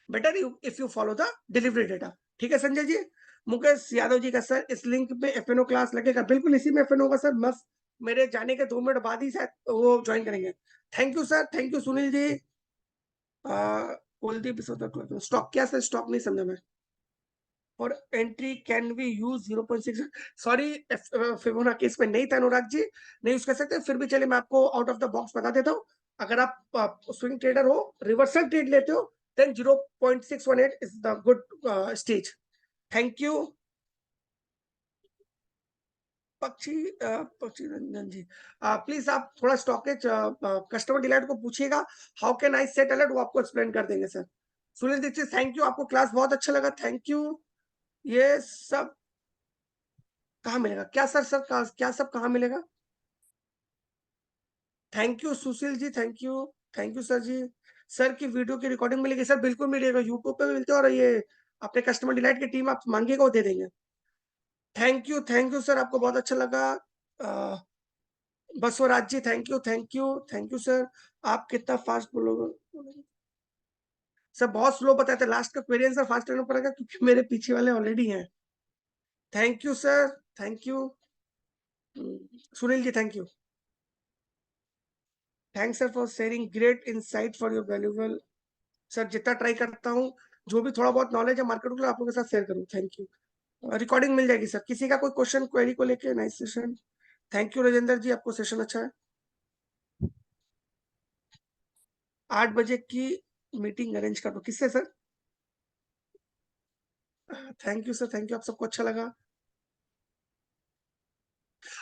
Better you if you follow the delivery data. ठीक है संजय जी। मुकेश यादव जी का सर, इस लिंक पे एफएनओ क्लास लगेगा, बिल्कुल इसी में एफएनओ होगा सर, बस मेरे जाने के 2 मिनट बाद ही शायद वो ज्वाइन करेंगे। Thank you sir, thank you Sunil ji. Kuldeep stock क्या सर, स्टॉक नहीं समझा मैं। और entry can be use 0.6, sorry Fibonacci case में नहीं था अनुराग जी, नहीं यूज कर सकते, फिर भी चलिए मैं आपको आउट ऑफ द बॉक्स बता देता हूँ। अगर आप स्विंग ट्रेडर हो, रिवर्सल ट्रेड लेते हो, then 0.618 is the good stage. Thank you. Pakshi Ranjan ji, please आप थोड़ा स्टॉकेज कस्टमर डिलाइट को पूछिएगा, how can I set alert, वो आपको एक्सप्लेन कर देंगे sir. Sunil Dikshit thank you, आपको क्लास बहुत अच्छा लगा, थैंक यू। ये सब कहाँ मिलेगा क्या सर, क्या सब कहाँ मिलेगा? Thank you Sushil ji, thank you, thank you sir जी। सर की वीडियो की रिकॉर्डिंग मिलेगी सर, बिल्कुल मिलेगा, यूट्यूब पे भी मिलते हैं, और ये अपने कस्टमर डिलाइट की टीम आप मांगेगा वो दे देंगे। थैंक यू सर, आपको बहुत अच्छा लगा। Uh, Basavaraj ji thank you, thank you, thank you sir. आप कितना फास्ट बोलोगे सर, बहुत स्लो बताते, लास्ट का क्वेरी आंसर फास्ट करना पड़ेगा क्योंकि मेरे पीछे वाले ऑलरेडी हैं। Thank you sir, thank you. Sunil ji thank you, thanks sir for sharing great insight for your valuable. Sir जितना ट्राई करता हूँ, जो भी थोड़ा बहुत नॉलेज है मार्केट को आप लोगों के साथ शेयर करूँ, थैंक यू। रिकॉर्डिंग मिल जाएगी सर, किसी का कोई क्वेश्चन क्वेरी को लेके, nice session. Thank you Rajendra ji, आपको सेशन अच्छा है। 8 बजे की मीटिंग अरेंज कर दो, किससे sir? Thank you sir, thank you, आप सबको अच्छा लगा।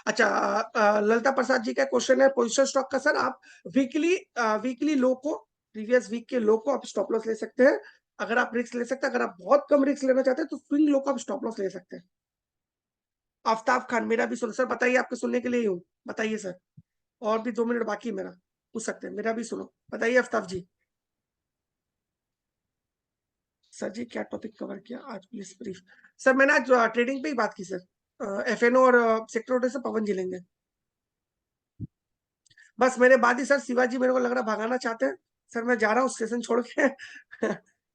अच्छा, ललिता प्रसाद जी का क्वेश्चन है पोजिशन स्टॉक का। सर आप वीकली लो को, प्रीवियस वीक के लो को आप स्टॉप लॉस ले सकते हैं। अगर आप रिस्क ले सकते हैं, अगर आप बहुत कम रिस्क लेना चाहते हैं तो स्विंग लो को आप स्टॉप लॉस ले सकते हैं। आफ्ताब खान, मेरा भी सुनो सर, बताइए, आपके सुनने के लिए ही हूँ, बताइए सर। और भी 2 मिनट बाकी है मेरा, पूछ सकते हैं, मेरा भी सुनो, बताइए आफ्ताब जी। सर जी क्या टॉपिक कवर किया आज, प्लीज ब्रीफ। सर मैंने आज ट्रेडिंग पे ही बात की सर, एफएनओ और सेक्टर ऑर्डर से पवन जी लेंगे। बस मेरे बाद ही सर शिवाजी मेरे को लग रहा भागाना चाहते हैं। सर मैं जा रहा हूँ स्टेशन छोड़ के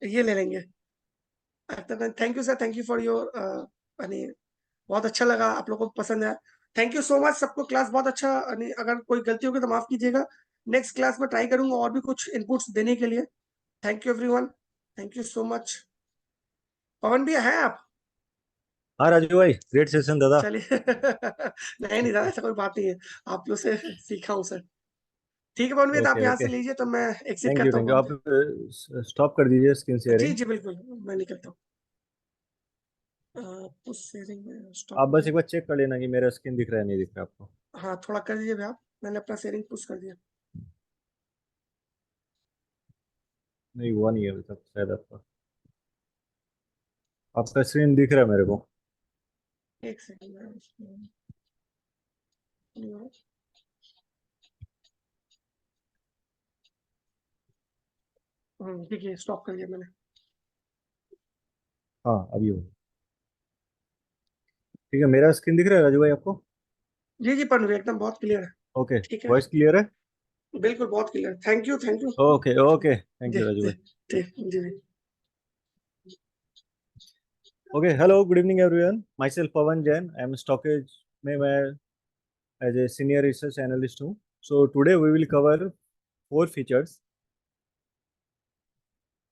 ये ले लेंगे। Thank you sir, thank you for your, यानी बहुत अच्छा लगा, आप लोगों को पसंद आया। थैंक यू सो मच सबको, क्लास बहुत अच्छा, यानी अगर कोई गलती होगी तो माफ कीजिएगा। नेक्स्ट क्लास में ट्राई करूंगा और भी कुछ इनपुट्स देने के लिए। Thank you everyone, thank you so much. Pawan भैया हैं आप? हाँ राजू भाई, ग्रेट सेशन दादा। चलिए नहीं नहीं दादा, ऐसा कोई बात नहीं है, आप लोग से सीखा हूँ सर। ठीक है पवन भैया, तो आप ओके यहाँ ओके, से लीजिए, तो मैं एग्जिट थैंक यू करता हूँ थैंक यू। पवन आप भैया। स्टॉप कर दीजिए स्क्रीन जी शेयरिंग। जी बिल्कुल, मैं निकलता हूँ। उस शेयरिंग में स्टॉप आप हो बस गया। एक बार चेक कर लेना कि मेरा स्क्रीन दिख रहा है नहीं दिख रहा आपको। हाँ थोड़ा कर दीजिए भैया, मैंने अपना शेयरिंग पुश कर दिया। नहीं हुआ नहीं है अभी तक शायद आपका। आपका स्क्रीन दिख रहा है मेरे को। एक सेकंड। ठीक है, स्टॉप कर दिया मैंने। हाँ अभी हो। ठीक है, मेरा स्क्रीन दिख रहा है राजू भाई आपको? जी जी पवन भैया, एकदम बहुत क्लियर है। ओके, ठीक है, वॉइस क्लियर है? बिल्कुल बहुत clear, thank you thank you. Okay okay, thank जी यू राजू जी भाई। ठीक जी जी। Okay, hello, good evening everyone, myself Pawan Jain, I am StockEdge में मैं as a senior research analyst हूँ। So today we will cover 4 features.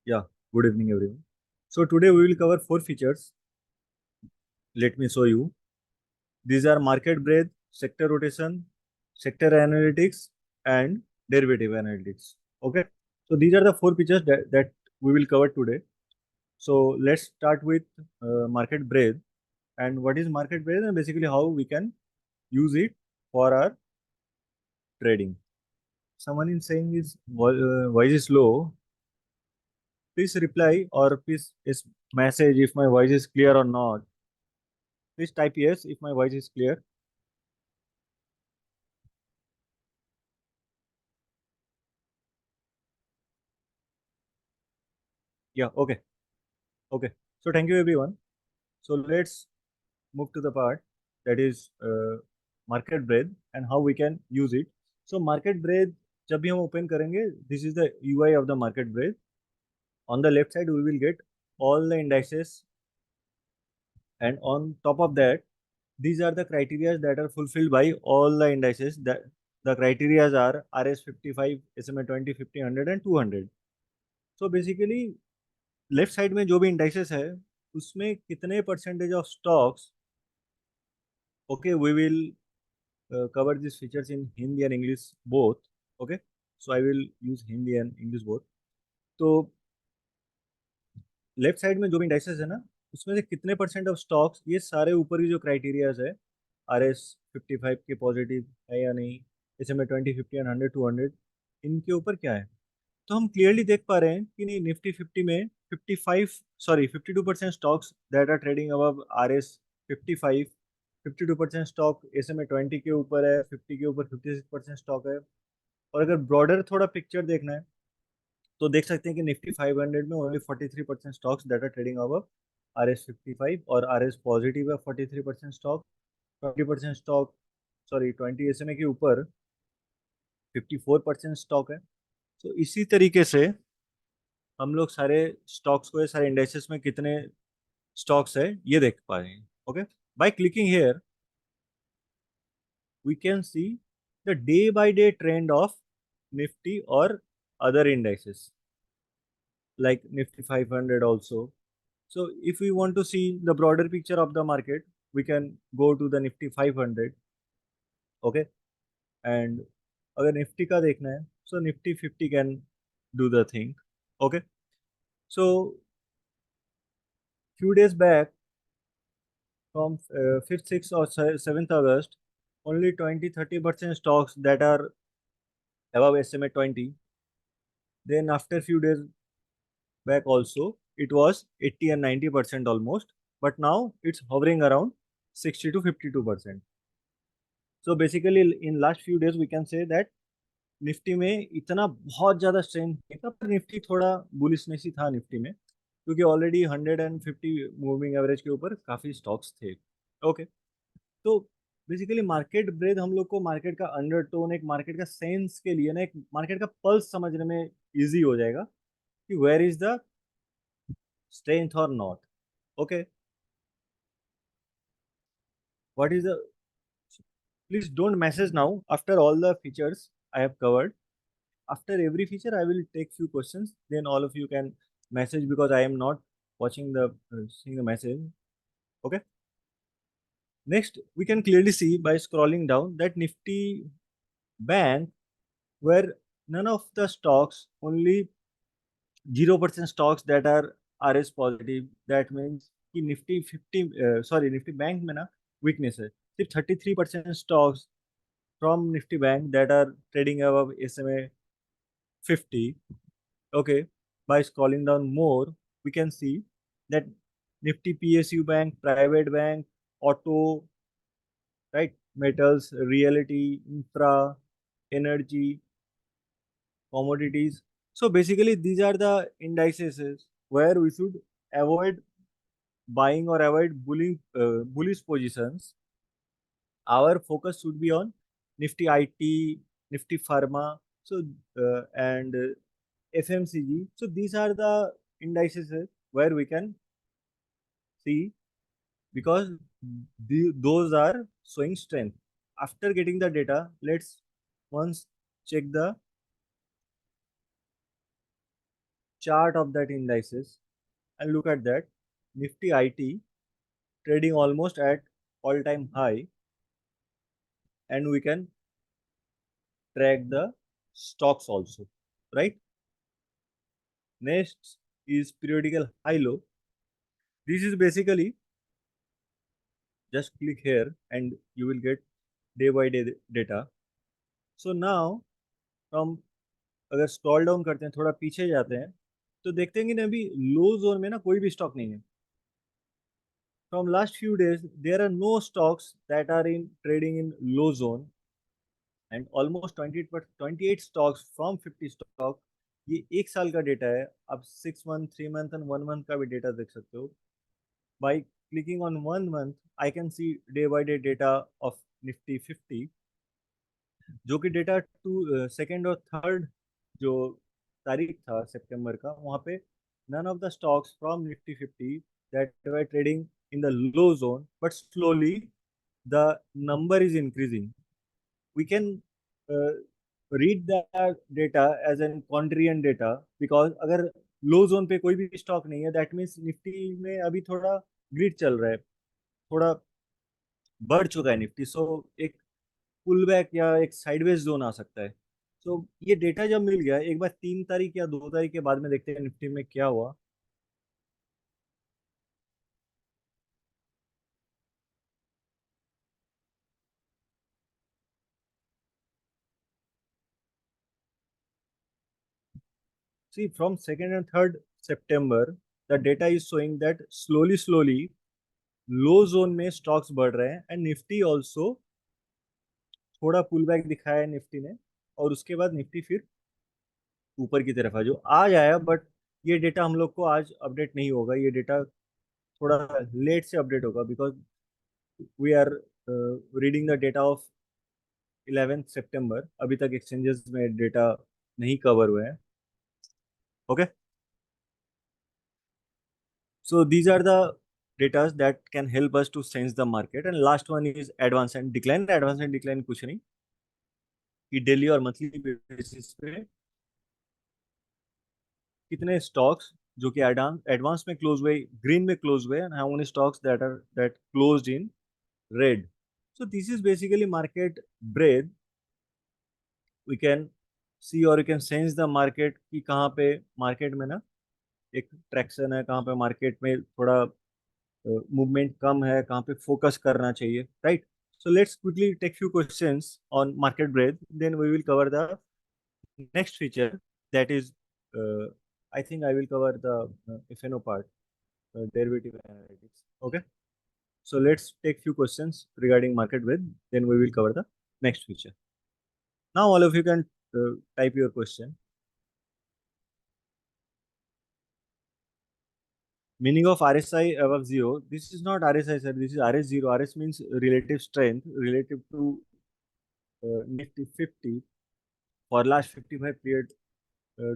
Yeah, good evening everyone. So today we will cover 4 features. Let me show you. These are market breadth, sector rotation, sector analytics, and derivative analytics. Okay. So these are the 4 features that we will cover today. So let's start with market breadth. And what is market breadth, and basically how we can use it for our trading. Someone is saying his voice is low. Please reply or please message if my voice is clear or not. Please type yes if my voice is clear. Yeah, okay. Okay. So thank you everyone. So let's move to the part that is market breadth and how we can use it. So market breadth, जब भी हम open करेंगे, this is the UI of the market breadth. On the left side, we will get all the indices, and on top of that, these are the criteria that are fulfilled by all the indices. That the criteria are RS55, SMA20, 50, 100 and 200. So basically left side में जो भी indices है उसमें कितने percentage of stocks, okay, we will cover these features in Hindi and English both. Okay, so I will use Hindi and English both. तो left side में जो भी इंडाइसेस है ना, उसमें से कितने परसेंट ऑफ स्टॉक्स, ये सारे ऊपर की जो क्राइटेरियाज है, RS55 के पॉजिटिव है या नहीं, SMA20, 50 एंड 100, 200, इनके ऊपर क्या है, तो हम क्लियरली देख पा रहे हैं कि नहीं, निफ्टी 50 में 52% stocks that are trading above RS55, 52% stock SMA20 के ऊपर है, 50 के ऊपर 56% स्टॉक है। और अगर ब्रॉडर थोड़ा पिक्चर देखना है तो देख सकते हैं कि निफ्टी 500 में only 43% stocks that are trading above RS55, और RS पॉजिटिव है 43% स्टॉक, 20% स्टॉक, सॉरी 20 SMA के ऊपर 54% स्टॉक है। तो इसी तरीके से हम लोग सारे स्टॉक्स को, ये सारे इंडेक्सेस में कितने स्टॉक्स है ये देख पा रहे हैं। Okay, by clicking here we can see the day by day trend of Nifty और other indexes like Nifty 500 also. So if we want to see the broader picture of the market, we can go to the Nifty 500. Okay, and अगर Nifty का देखना है, so Nifty 50 can do the thing. Okay, so few days back from 5th, 6th or 7th August, only 20-30% stocks that are above SMA 20. Then after few days back also, it was 80 and 90% almost, but now it's hovering around 60 to 52%. So basically in last few days we can say that Nifty में इतना बहुत ज्यादा strength नहीं था, पर Nifty थोड़ा bullishness ही था Nifty में, क्योंकि ऑलरेडी 150 मूविंग एवरेज के ऊपर काफी स्टॉक्स थे। ओके, तो बेसिकली मार्केट ब्रेथ हम लोग को मार्केट का अंडरटोन, एक मार्केट का सेंस के लिए ना, एक मार्केट का पल्स समझने में इजी हो जाएगा कि वेयर इज द स्ट्रेंथ और not. Okay, what is the, please don't message now after all the features I have covered. After every feature I will take few questions, then all of you can message, because I am not watching the seeing the message. Okay, next we can clearly see by scrolling down that Nifty Bank, where none of the stocks, only 0% stocks that are RS positive, that means कि Nifty 50 sorry Nifty Bank में ना weakness है, सिर्फ 33% stocks from Nifty Bank that are trading above SMA 50. Okay, by scrolling down more, we can see that Nifty PSU Bank, Private Bank, Auto, right, Metals, Realty, Infra, Energy, Commodities. So basically, these are the indices where we should avoid buying or avoid bullish positions. Our focus should be on Nifty IT, Nifty Pharma, so and FMCG. So these are the indices where we can see, because those are showing strength. After getting the data, let's once check the chart of that indices and look at that. Nifty IT trading almost at all-time high, and we can track the stocks also, right? Next is periodical high low. This is basically, just click here and you will get day by day data. So now from, अगर scroll down करते हैं, थोड़ा पीछे जाते हैं, तो देखते हैं कि अभी लो जोन में ना कोई भी स्टॉक नहीं है। From last few days there are no stocks that are in trading in low zone, and almost 28 stocks from 50 stock. ये एक साल का डेटा है, आप 6 मंथ, 3 मंथ एंड 1 मंथ का भी डेटा देख सकते हो। By clicking on 1 month I can see day by day data of Nifty 50, जो कि डेटा 2 और 3 जो तारीख था सितंबर का, वहाँ पे none of the stocks from Nifty 50 that were trading in the low zone, but slowly the number is increasing. We can uh, read that data as an contrarian data, because अगर लो zone पे कोई भी stock नहीं है, that means Nifty में अभी थोड़ा grid चल रहा है, थोड़ा बढ़ चुका है निफ्टी। सो एक पुल बैक या एक साइडवेज जोन आ सकता है। तो ये डेटा जब मिल गया, एक बार 3 तारीख या 2 तारीख के बाद में देखते हैं निफ्टी में क्या हुआ। See, from 2nd and 3rd September, the data is showing that slowly low zone में स्टॉक्स बढ़ रहे हैं, एंड निफ्टी ऑल्सो थोड़ा पुल बैक दिखाया है निफ्टी ने, और उसके बाद निफ्टी फिर ऊपर की तरफ है, जो आज आया। बट ये डेटा हम लोग को आज अपडेट नहीं होगा, ये डेटा थोड़ा लेट से अपडेट होगा, because we are reading the data of 11th September। अभी तक एक्सचेंजेस में डेटा नहीं कवर हुए हैं। Okay, so these are the data that can help us to sense the market, and last one is advance and decline। advance and decline कुछ नहीं, कि daily और मंथली बेसिस पे कितने स्टॉक्स जो कि एडवांस में क्लोज हुए, ग्रीन में क्लोज हुए, and how many stocks that closed in red. So this is basically market breadth. We can see और you can sense the market कि कहाँ पे मार्केट में ना एक ट्रैक्शन है, कहाँ पे मार्केट में थोड़ा मूवमेंट कम है, कहाँ पे फोकस करना चाहिए, right. So let's quickly take few questions on market breadth. Then we will cover the next feature, that is, uh, I think I will cover the FNO part, derivative analytics. Okay. So let's take few questions regarding market breadth. Then we will cover the next feature. Now all of you can type your question. Meaning of RSI above zero. This is not RSI, sir. This is RS zero. RS means relative strength relative to Nifty 50 for last 55 period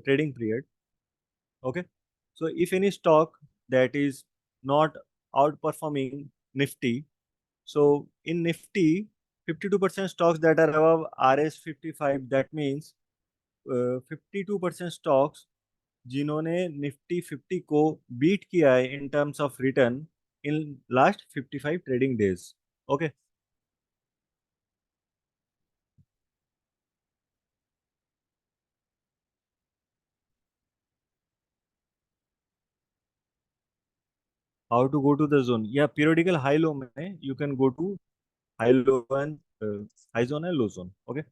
trading period. Okay. So if any stock that is not outperforming Nifty, so in Nifty 52% stocks that are above RS 55, that means 52% stocks जिन्होंने निफ्टी 50 को beat किया है in terms of return in last 55 trading days. Okay. How to go to the zone, या periodical high low में you can go to high low and high zone and low zone. Okay.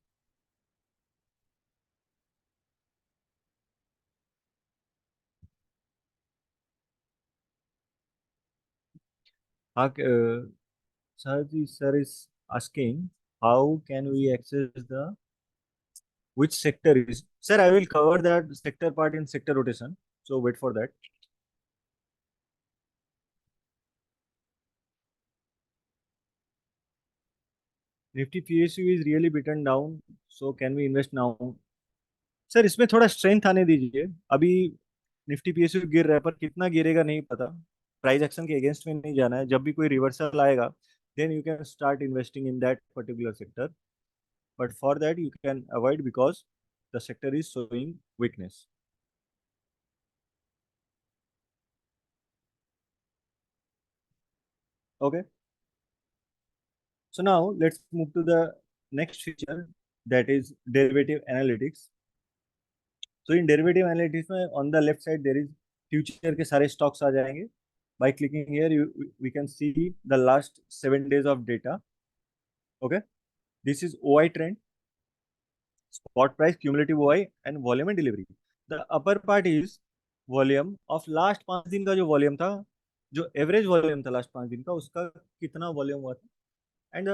हाँ. Sir जी, sir is asking how can we access the which sector is. Sir, I will cover that sector part in sector rotation, so wait for that. Nifty PSU is really beaten down, so can we invest now? Sir इसमें थोड़ा strength आने दीजिए. अभी Nifty PSU गिर रहा है, पर कितना गिरेगा नहीं पता. प्राइस एक्शन के अगेंस्ट में नहीं जाना है. जब भी कोई रिवर्सल आएगा, then you can start investing in that particular sector. But for that you can avoid because the sector is showing weakness. Okay. So now let's move to the next feature, that is derivative analytics. So in derivative analytics में on the left side there is future के सारे stocks आ जाएंगे. By clicking here, we can see the last 7 days of data. Okay, this is OI trend, spot price, cumulative OI, and volume and delivery. The upper part is volume of last 5 दिन का जो volume था, जो average volume था last 5 दिन का, उसका कितना वॉल्यूम हुआ था. एंड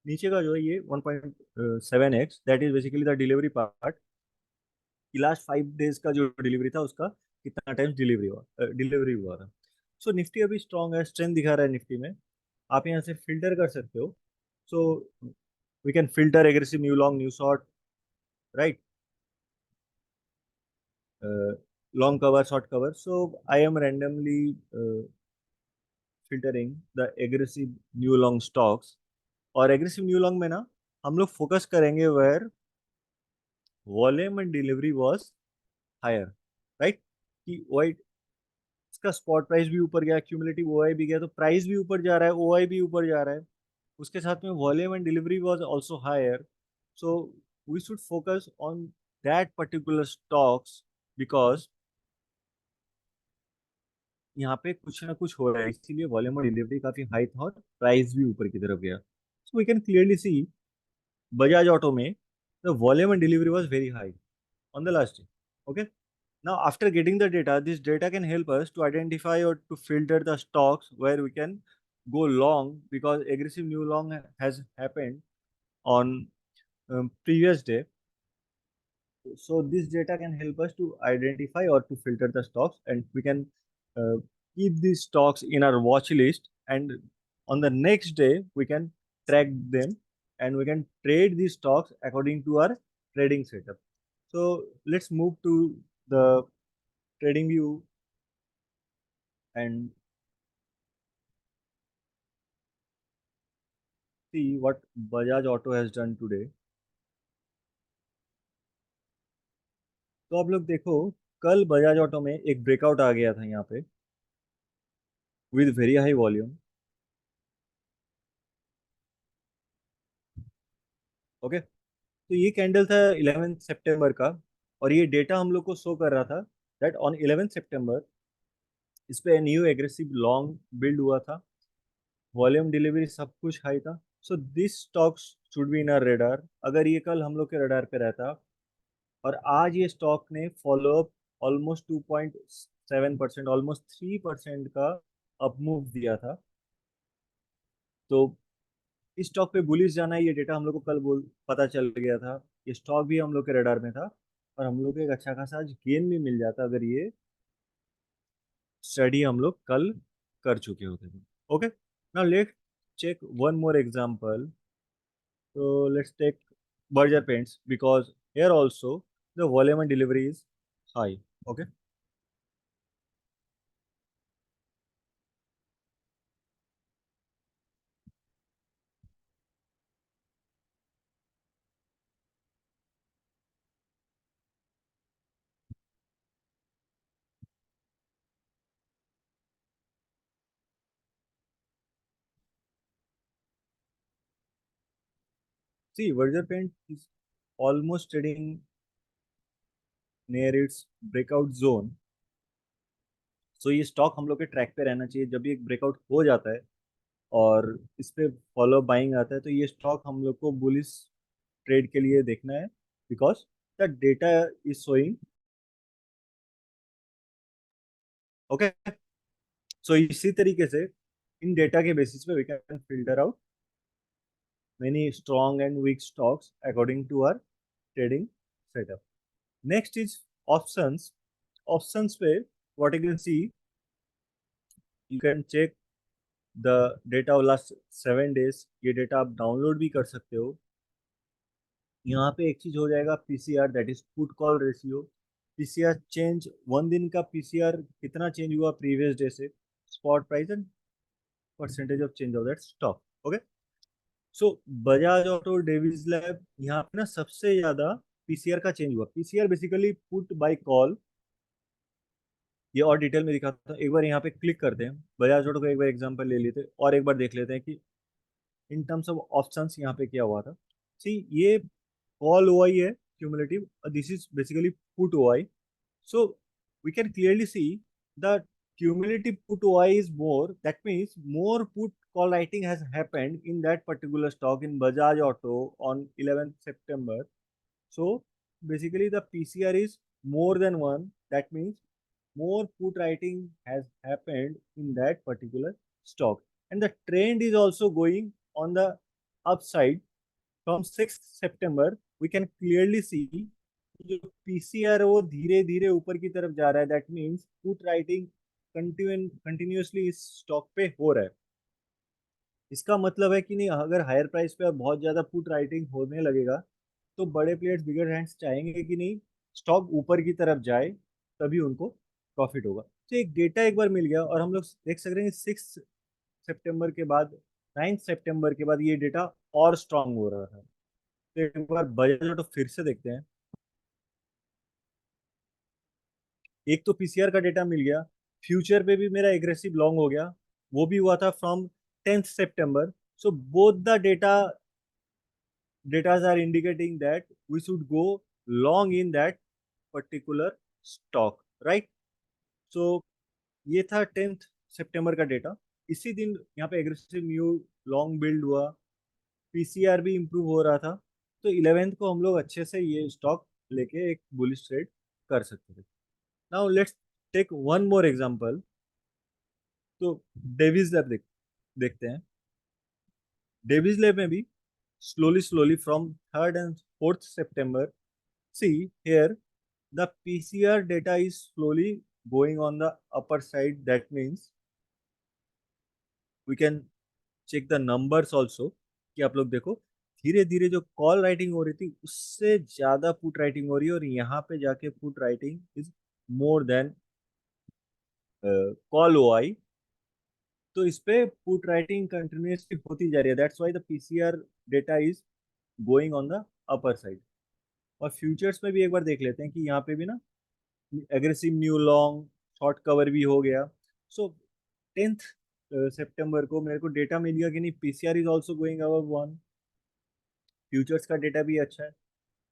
नीचे का जो है ये 1.7x, that is basically the delivery part, कि लास्ट 5 डेज का जो डिलीवरी था उसका कितना टाइम्स डिलीवरी हुआ था. सो निफ्टी अभी स्ट्रॉन्ग है, स्ट्रेंथ दिखा रहा है निफ्टी में. आप यहाँ से फिल्टर कर सकते हो. So we can filter aggressive new long new short, right, long cover short cover. So I am randomly filtering the aggressive new long stocks. और एग्रेसिव न्यू लॉन्ग में ना हम लोग फोकस करेंगे where volume and delivery was higher, right. कि OI इसका spot price भी ऊपर गया, क्यूमुलेटिव ओआई भी गया, तो प्राइस भी ऊपर जा रहा है, ओआई भी ऊपर जा रहा है. उसके साथ में volume and delivery was also higher. So we should focus on that particular stocks because यहाँ पे कुछ ना कुछ हो रहा है, इसीलिए वॉल्यूम और डिलीवरी काफी हाई था और प्राइस भी ऊपर की तरफ गया. So we can clearly see Bajaj Auto में the volume and delivery was very high on the last day. Okay. Now, after getting the data, this data can help us to identify or to filter the stocks where we can go long, because aggressive new long has happened on previous day. So this data can help us to identify or to filter the stocks, and we can uh, keep these stocks in our watch list, and on the next day we can track them, and we can trade these stocks according to our trading setup. So let's move to the trading view and see what Bajaj Auto has done today. तो आप लोग देखो, कल बजाज ऑटो में एक breakout आ गया था यहाँ पे with very high volume. Okay. तो ये कैंडल था 11 सितंबर का, और ये डेटा हम लोग को शो कर रहा था दैट ऑन 11 सितंबर इस पे न्यू एग्रेसिव लॉन्ग बिल्ड हुआ था. वॉल्यूम डिलीवरी सब कुछ हाई था. So this stocks should be in our radar। अगर ये कल हम लोग के रडार पे रहता और आज ये स्टॉक ने फॉलो अप ऑलमोस्ट 2.7%, ऑलमोस्ट 3% का अप मूव दिया था, तो इस स्टॉक पे बुलिश जाना है, ये डेटा हम लोग को कल बोल पता चल गया था। ये स्टॉक भी हम लोग के रडार में था और हम लोग को एक अच्छा खासा आज गेन भी मिल जाता अगर ये स्टडी हम लोग कल कर चुके होते थे। Okay, now let check one more example. So let's take Berger Paints because here also the volume and delivery is high. Okay. See, Berger Paint is almost trading near its breakout zone. So ये stock हम लोग के track पे रहना चाहिए। जब भी एक ब्रेकआउट हो जाता है और इस पे फॉलो बाइंग आता है तो ये स्टॉक हम लोग को बुलिश ट्रेड के लिए देखना है because the data is showing. Okay, so इसी तरीके से इन डेटा के बेसिस पे we can filter out many strong and weak stocks according to our trading setup. Next is options. Options पे what you can see, you can check the data of last 7 days। ये data आप download भी कर सकते हो। यहाँ पे एक चीज हो जाएगा PCR, that is put call ratio. PCR change, one दिन का पीसीआर कितना चेंज हुआ प्रीवियस डे से, spot price and percentage of change of that stock. Okay, so Bajaj auto, Davis lab, यहाँ पे ना सबसे ज्यादा पीसीआर का चेंज हुआ। PCR basically put buy call. ये और डिटेल में दिखाता हूँ, एक बार यहाँ पे क्लिक करते हैं। बजाज ऑटो का एक बार एग्जांपल ले लेते हैं और एक बार देख लेते हैं कि इन टर्म्स ऑफ ऑप्शंस यहाँ पे क्या हुआ था। सी, ये कॉल ओआई है cumulative, this is basically put OI. So we can clearly see the cumulative put OI is more. That means more put call writing has happened in that particular stock in Bajaj Auto on 11th September. So basically the PCR is more than one. That means more put writing has happened in that particular stock. And the trend is also going on the upside from 6th September। we can clearly see जो PCR वो धीरे धीरे ऊपर की तरफ जा रहा है। That means put writing continuously इस स्टॉक पे हो रहा है। इसका मतलब है कि नहीं, अगर हायर प्राइस पे बहुत ज्यादा पुट राइटिंग होने लगेगा तो बड़े प्लेयर्स, बिगर हैंड्स चाहेंगे कि नहीं स्टॉक ऊपर की तरफ जाए, तभी उनको प्रॉफिट होगा। तो एक डेटा एक बार मिल गया और हम लोग देख सक रहे हैं 6 सितंबर के बाद, 9 सितंबर के बाद ये डेटा और स्ट्रांग हो रहा है। तो एक बार बजट तो फिर से देखते हैं। एक तो पीसीआर का डेटा मिल गया, फ्यूचर पे भी मेरा एग्रेसिव लॉन्ग हो गया, वो भी हुआ था फ्रॉम 10 सितंबर। So both the datas are indicating that we should go long in that particular stock, right. So ये था 10 सितंबर का डेटा। इसी दिन यहाँ पे एग्रेसिव न्यू लॉन्ग बिल्ड हुआ, पीसीआर भी इंप्रूव हो रहा था। तो 11th को हम लोग अच्छे से ये स्टॉक लेके एक बुलिश ट्रेड कर सकते थे। Now let's take one more example. तो डेविस लैब देखते हैं। डेविस लैब में भी slowly slowly from 3rd and 4th September, see here the PCR data is slowly going on the upper side। that means we can check the numbers also कि आप लोग देखो धीरे धीरे जो कॉल राइटिंग हो रही थी उससे ज्यादा पुट राइटिंग हो रही है और यहाँ पे जाके put writing is more than call OI. तो इस पे पुट राइटिंग कंटिन्यूसली होती जा रही है। That's why the PCR data is going on the upper side. और फ्यूचर्स में भी एक बार देख लेते हैं कि यहाँ पे भी ना aggressive new long short cover भी हो गया। सो 10 सितंबर को मेरे को डेटा मिल गया कि नहीं PCR is also going our one, futures का डेटा भी अच्छा है।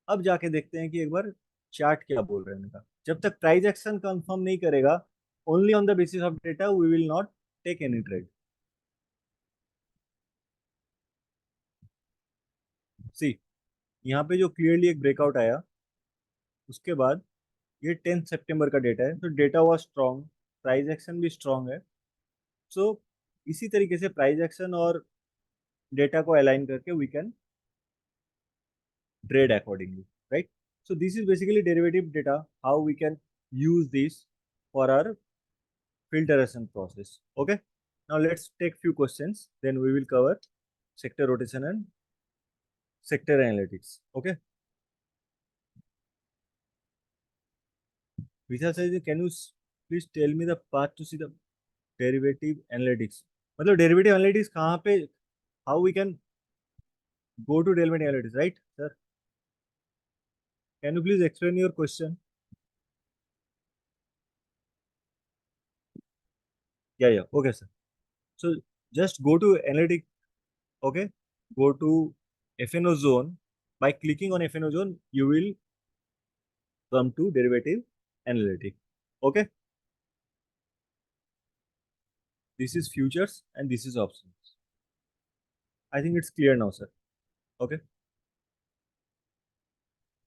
अब जाके देखते हैं कि एक बार चार्ट क्या बोल रहे हैं इनका। जब तक प्राइस एक्शन कंफर्म नहीं करेगा, only on the basis of data we will not take any trade. See यहाँ पे जो क्लियरली एक ब्रेकआउट आया, उसके बाद ये 10 सितंबर का डेटा है, तो data was strong, price action भी स्ट्रॉन्ग है। सो इसी तरीके से प्राइस एक्शन और डेटा को अलाइन करके we can trade accordingly, right? So this is basically derivative data, how we can use this for our filtration process. Okay. Now let's take few questions. Then we will cover sector rotation and sector analytics. Okay. Vishal says, can you please tell me the path to see the derivative analytics? मतलब derivative analytics कहाँ पे, how we can go to derivative analytics, right, sir? Can you please explain your question? Yeah. Okay, sir. So just go to analytics. Okay, go to FNO zone. By clicking on FNO zone, you will come to derivative analytic. Okay, this is futures and this is options. I think it's clear now, sir. Okay,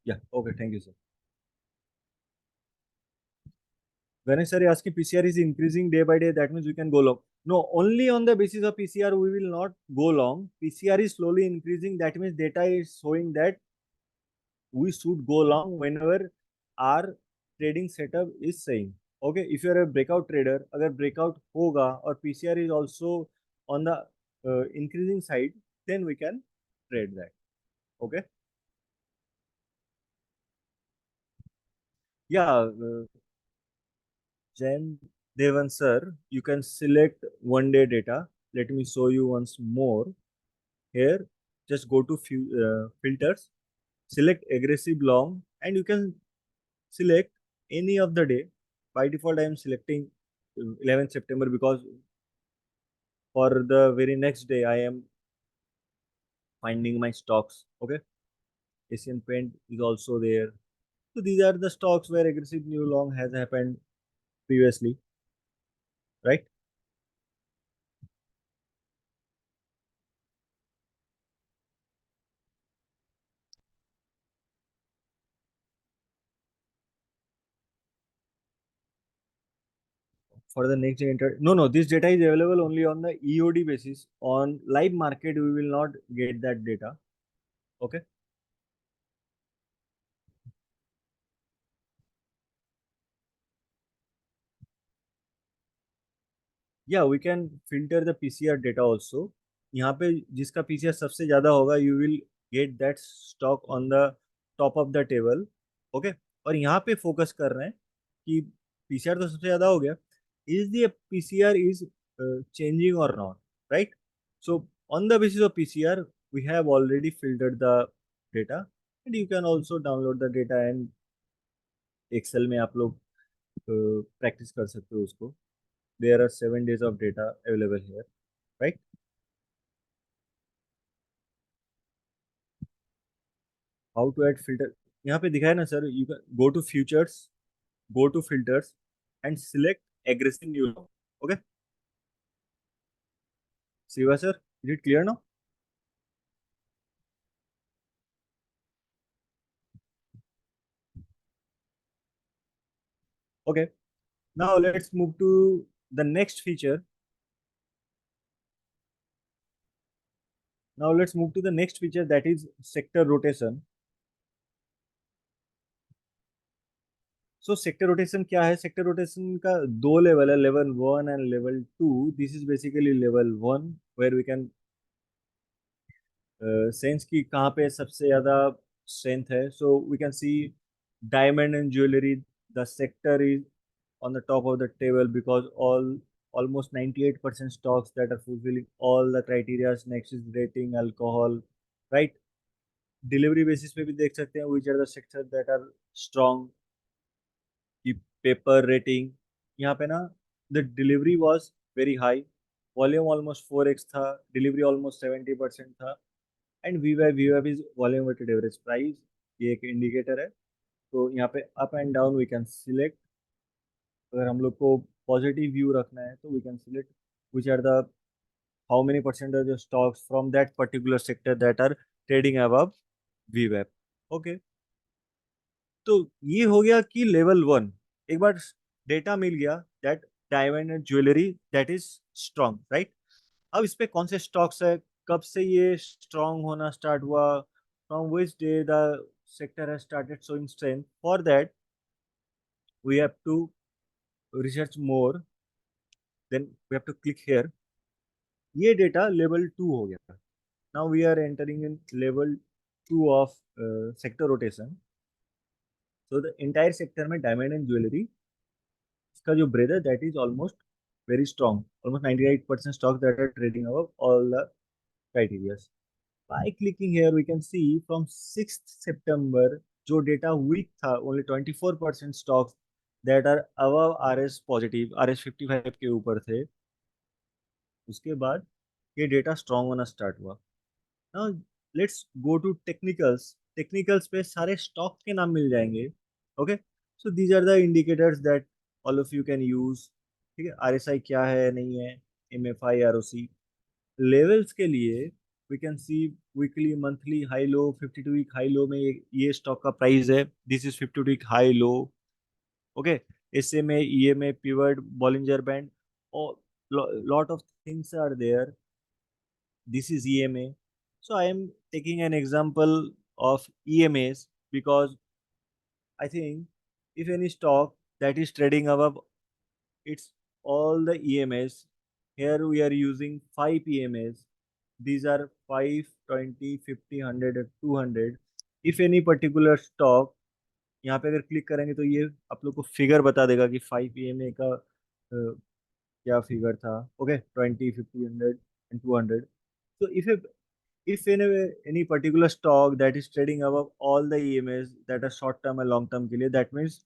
yeah, okay, thank you, sir. Ganesh sir asking PCR is increasing day by day, that means we can go long. No, only on the basis of PCR we will not go long. PCR is slowly increasing, that means data is showing that we should go long whenever our trading setup is saying. Okay, if you are a breakout trader, अगर breakout होगा और PCR is also on the increasing side, then we can trade that. Okay, yeah, Jen Devan sir, you can select one day data. Let me show you once more. Here, just go to filters, select aggressive long, and you can select any of the day. By default, I am selecting 11th September because for the very next day I am finding my stocks. Okay, Asian Paint is also there. So these are the stocks where aggressive new long has happened previously, right? For the next day, no, this data is available only on the EOD basis. On live market, we will not get that data. Okay. या we can filter the PCR data also. यहाँ पे जिसका PCR सबसे ज़्यादा होगा you will get that stock on the top of the table. Okay, और यहाँ पे फोकस कर रहे हैं कि पीसीआर तो सबसे ज़्यादा हो गया, is the PCR is changing और not, right? So on the basis of PCR we have already filtered the data and you can also download the data and excel में आप लोग प्रैक्टिस कर सकते हो उसको। There are 7 days of data available here, right? How to add filter? यहाँ पे दिखा है ना sir, you can go to futures, go to filters and select aggressive new long. Okay, Siva sir, is it clear now? Okay, now let's move to the next feature. Now let's move to the next feature, that is sector rotation. So sector rotation क्या है? Sector rotation का दो level है, level 1 and level 2। This is basically level 1 where we can sense की कहाँ पे सबसे ज़्यादा स्ट्रेंथ है। So we can see diamond and jewellery, the sector is on the top of the table because almost 98% stocks that are fulfilling all the criteria. Next is rating, alcohol, right? Delivery basis पे भी देख सकते हैं which are the sectors that are strong. कि paper rating, यहाँ पे ना the delivery was very high, volume almost 4x था, डिलीवरी ऑलमोस्ट 70% था, and V Y is volume weighted average price, ये एक इंडिकेटर है। तो यहाँ पे up and down we can select. अगर हम लोग को पॉजिटिव व्यू रखना है तो we can select which are the how many percentage of stocks from that particular sector that are trading above वीवेप। Okay, तो ये हो गया कि लेवल 1। एक बार डेटा मिल गया that diamond and jewellery that is strong, right. अब इस पे कौन से स्टॉक्स है, कब से ये स्ट्रॉन्ग होना स्टार्ट हुआ, from which day the sector has started showing strength, for that we have to research more, then we have to click here. ये डेटा लेवल 2 हो गया। Now we are entering in level 2 of sector rotation. So the entire sector में diamond and jewellery, इसका जो breadth है that is almost very strong, almost 98% stock that are trading above all the criteria. By clicking here, we can see from 6th September, जो data weak था, only 24% stocks that are above RS positive, RS 55 के ऊपर थे। उसके बाद ये data strong होना start हुआ। Now let's go to technicals. Technicals पे सारे स्टॉक के नाम मिल जाएंगे। Okay, so these are the indicators that all of you can use. ठीक है, RSI क्या है नहीं है, MFI, ROC। लेवल्स के लिए we can see weekly, monthly, high low. 52 week high low में ये स्टॉक का प्राइस है, this is 52 week high low. Okay, SMA, EMA, pivot, Bollinger band, और lot of things are there. This is EMA. So I am taking an example of EMAs because I think if any stock that is trading above it's all the EMAs. Here we are using 5 EMAs. These are 5, 20, 50, 100 and 200. If any particular stock, यहाँ पे अगर click करेंगे तो ये आप लोग को figure बता देगा कि 5 EMA का क्या फिगर था। Okay, 20, 50, 100 and 200. So if any particular stock that is trading above all the EMAs that are short term and long term के लिए, that means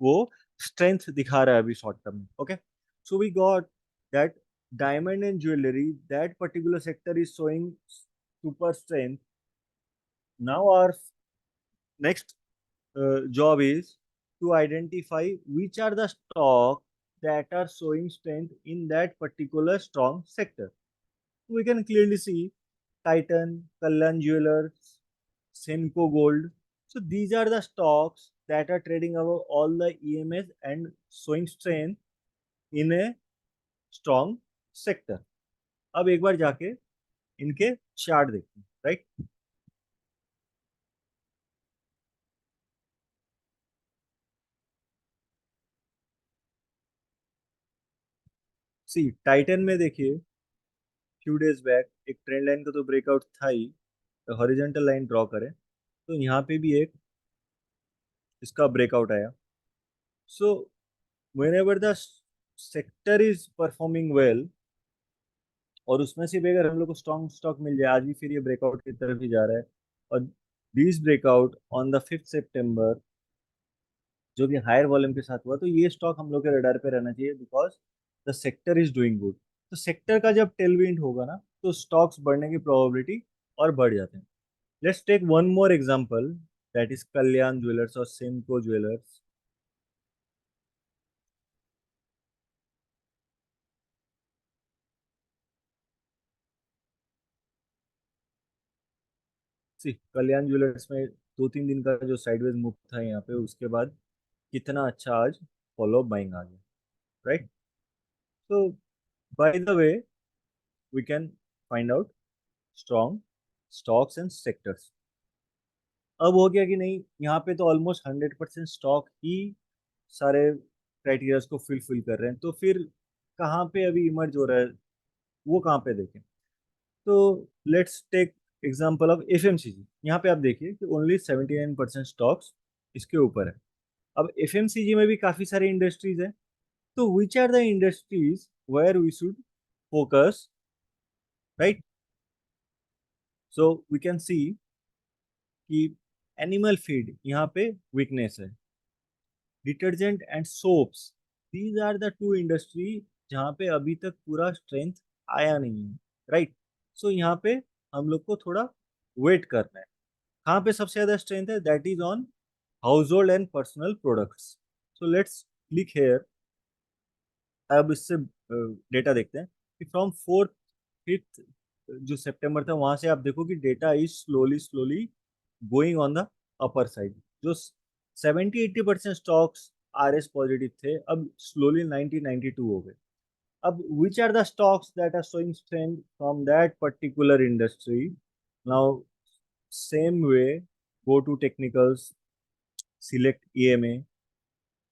वो स्ट्रेंथ दिखा रहा है अभी शॉर्ट टर्म में। Okay, so we got that diamond and jewellery, that particular sector is showing super strength. Now our next job is to identify which are the stock that are showing strength in that particular strong sector. We can clearly see Titan, Kalyan Jewelers, Senco Gold. So these are the stocks that are trading above all the EMS and showing strength in a strong sector. अब एक बार जाके इनके chart देखते हैं, right. सी Titan में देखिए, few days back एक trend line का तो ब्रेकआउट था ही, हॉरिजॉन्टल लाइन ड्रॉ करें तो यहाँ पे भी एक इसका ब्रेकआउट आया। So whenever the sector is performing well और उसमें से भी अगर हम लोग को स्ट्रॉन्ग स्टॉक मिल जाए, आज भी फिर ये ब्रेकआउट की तरफ ही जा रहा है। और this breakout on the 5th सितंबर जो कि हायर वॉल्यूम के साथ हुआ, तो ये स्टॉक हम लोग के रडार पे रहना चाहिए because the sector is doing good. तो सेक्टर का जब टेलविंड होगा ना तो स्टॉक्स बढ़ने की प्रोबेबिलिटी और बढ़ जाते हैं। Let's take one more example, that is Kalyan jewellers और सेमको ज्वेलर्स। सी कल्याण ज्वेलर्स में 2-3 दिन का जो साइडवेज मूव था यहाँ पे, उसके बाद कितना अच्छा आज फॉलो बाइंग आ गया, right. So by the way we can find out strong stocks and sectors. अब हो गया कि नहीं, यहाँ पे तो ऑलमोस्ट 100% स्टॉक ही सारे क्राइटेरियाज को फिल कर रहे हैं, तो फिर कहाँ पे अभी इमर्ज हो रहा है, वो कहाँ पे देखें। तो let's take example of FMCG। यहाँ पे आप देखिए कि ओनली 79% स्टॉक्स इसके ऊपर है। अब FMCG में भी काफी सारी इंडस्ट्रीज है, तो which are the industries where we should focus, right. So we can see कि एनिमल फीड यहाँ पे वीकनेस है, detergent and soaps, these are the two industry जहाँ पे अभी तक पूरा स्ट्रेंथ आया नहीं है, राइट। सो यहाँ पे हम लोग को थोड़ा वेट करना है। कहाँ पे सबसे ज्यादा स्ट्रेंथ है, that is on house hold and personal products. So let's click here. अब इससे डेटा देखते हैं कि फ्रॉम 4th 5th जो सितंबर था वहां से आप देखो कि data is slowly slowly going on the upper side. जो 70-80% स्टॉक्स RS पॉजिटिव थे, अब स्लोली 90-92 हो गए। अब which are the stocks that are showing strength from that particular industry? Now same way, go to technicals, select EMA,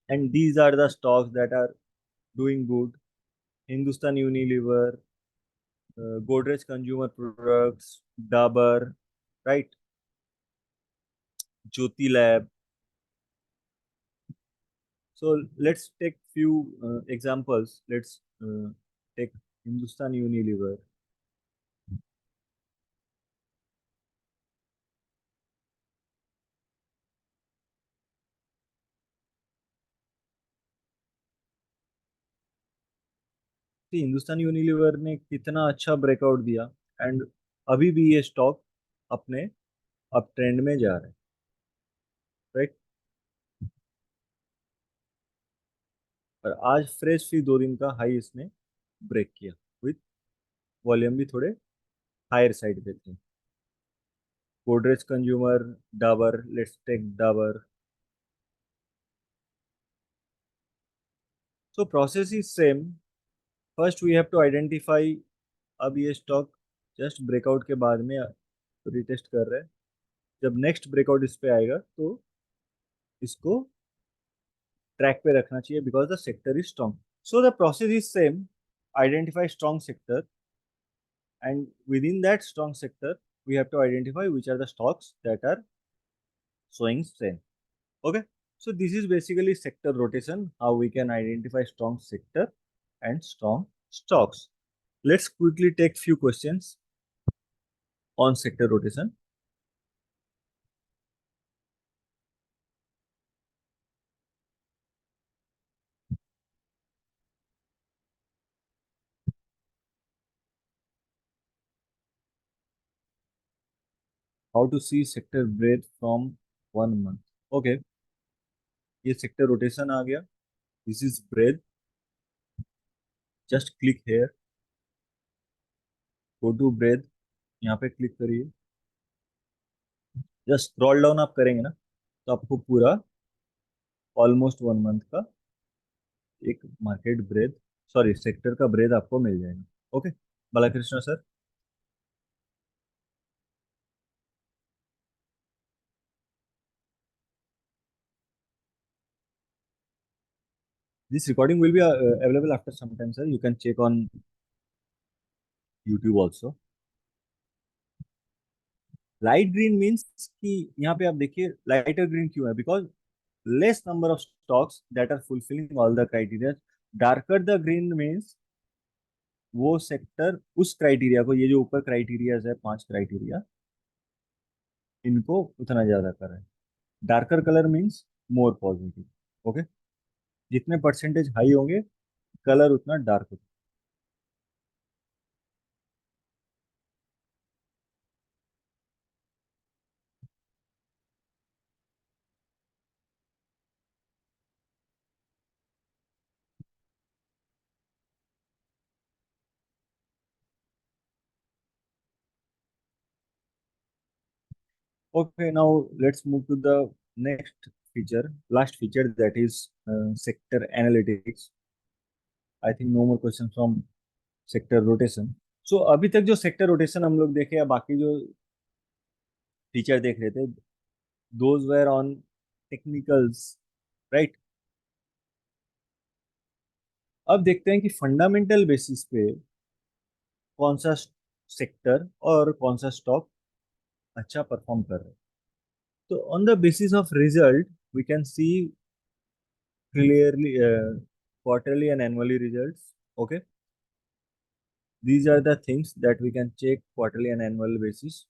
and these are the stocks that are doing good. Hindustan Unilever, Godrej Consumer Products, Dabur, right? Jyoti Lab. So let's take few examples. Let's take Hindustan Unilever. कि Hindustan Unilever ने कितना अच्छा breakout दिया, and अभी भी ये stock अपने up trend में जा रहे हैं, राइट। और आज फ्रेश भी 2 दिन का हाई इसने ब्रेक किया, विथ वॉल्यूम भी थोड़े हायर साइड पे थे। Godrej consumer, Dabur, let's take Dabur. So process is same. First we have to identify. अब ये स्टॉक जस्ट ब्रेकआउट के बाद में रिटेस्ट कर रहे हैं। जब नेक्स्ट ब्रेकआउट इस पे आएगा तो इसको ट्रैक पे रखना चाहिए, because the sector is strong. So the process is same. Identify strong sector, and within that strong sector we have to identify which are the stocks that are showing strength. Okay, so this is basically sector rotation, how we can identify strong sector and strong stocks. Let's quickly take few questions on sector rotation. How to see sector breadth from 1 month? Okay, ये sector rotation आ गया. This is breadth. Just click here, go to breadth, यहाँ पे click करिए. Just scroll down आप करेंगे ना, तो आपको पूरा ऑलमोस्ट 1 मंथ का एक मार्केट ब्रेथ, सॉरी सेक्टर का ब्रेथ आपको मिल जाएगा. Okay, Balakrishna sir. This recording will be available after some time, sir. You can check on YouTube also. Light green means कि यहाँ पे आप देखिए लाइटर ग्रीन क्यों है, because less number of stocks that are fulfilling all the criteria. Darker the green means वो sector उस criteria को, ये जो ऊपर क्राइटेरियाज है 5 क्राइटेरिया, इनको उतना ज्यादा कर रहे हैं. Darker colour means more positive. Okay, जितने परसेंटेज हाई होंगे कलर उतना डार्क होता है. Okay, now let's move to the next feature, last feature, that is sector analytics. I think no more questions from sector rotation. So अभी तक जो sector rotation हम लोग देखे या बाकी जो फीचर देख रहे थे, those were on technicals, right? अब देखते हैं कि फंडामेंटल बेसिस पे कौन सा सेक्टर और कौन सा स्टॉक अच्छा परफॉर्म कर रहे हैं. तो on the basis of result we can see clearly quarterly and annually results. Okay, these are the things that we can check quarterly and annual basis.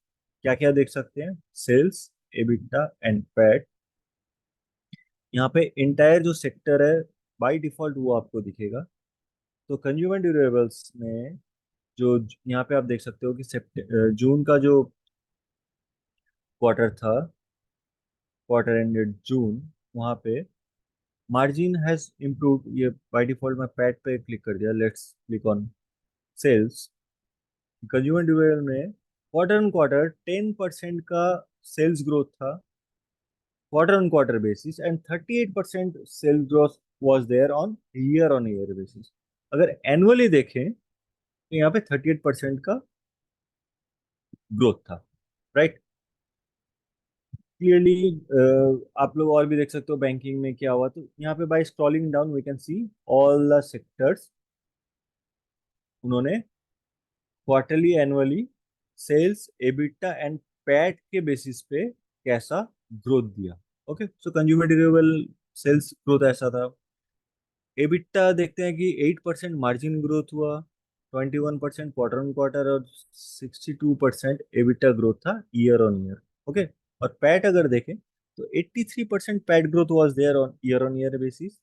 क्या क्या देख सकते हैं? Sales, EBITDA and PAT. यहाँ पे इंटायर जो sector है by default वो आपको दिखेगा. तो कंज्यूमर ड्यूरेबल्स में जो यहाँ पे आप देख सकते हो कि जून का जो क्वार्टर था, क्वार्टर एंडेड जून, वहाँ पे मार्जिन हैज इम्प्रूव. ये बाय डिफॉल्ट मैं पैट पे क्लिक कर दिया. Let's click on sales. Consumer durable में क्वार्टर ऑन क्वार्टर 10% का सेल्स ग्रोथ था quarter on quarter basis, and 38% sales growth was there on year basis. अगर एनुअली देखें तो यहाँ पे 38% का ग्रोथ था, राइट। क्लियरली आप लोग और भी देख सकते हो बैंकिंग में क्या हुआ। तो यहाँ पे by scrolling down we can see all the sectors, उन्होंने quarterly annually sales, EBITDA and PAT के बेसिस पे कैसा ग्रोथ दिया। Okay, so consumer durable sales growth ऐसा था। एबिटा देखते हैं कि 8% मार्जिन ग्रोथ हुआ, 21% क्वार्टर ऑन क्वार्टर, और 62% एबिटा ग्रोथ था ईयर ऑन ईयर। ओके, और पैट अगर देखें तो 83% PAT growth was there on year basis.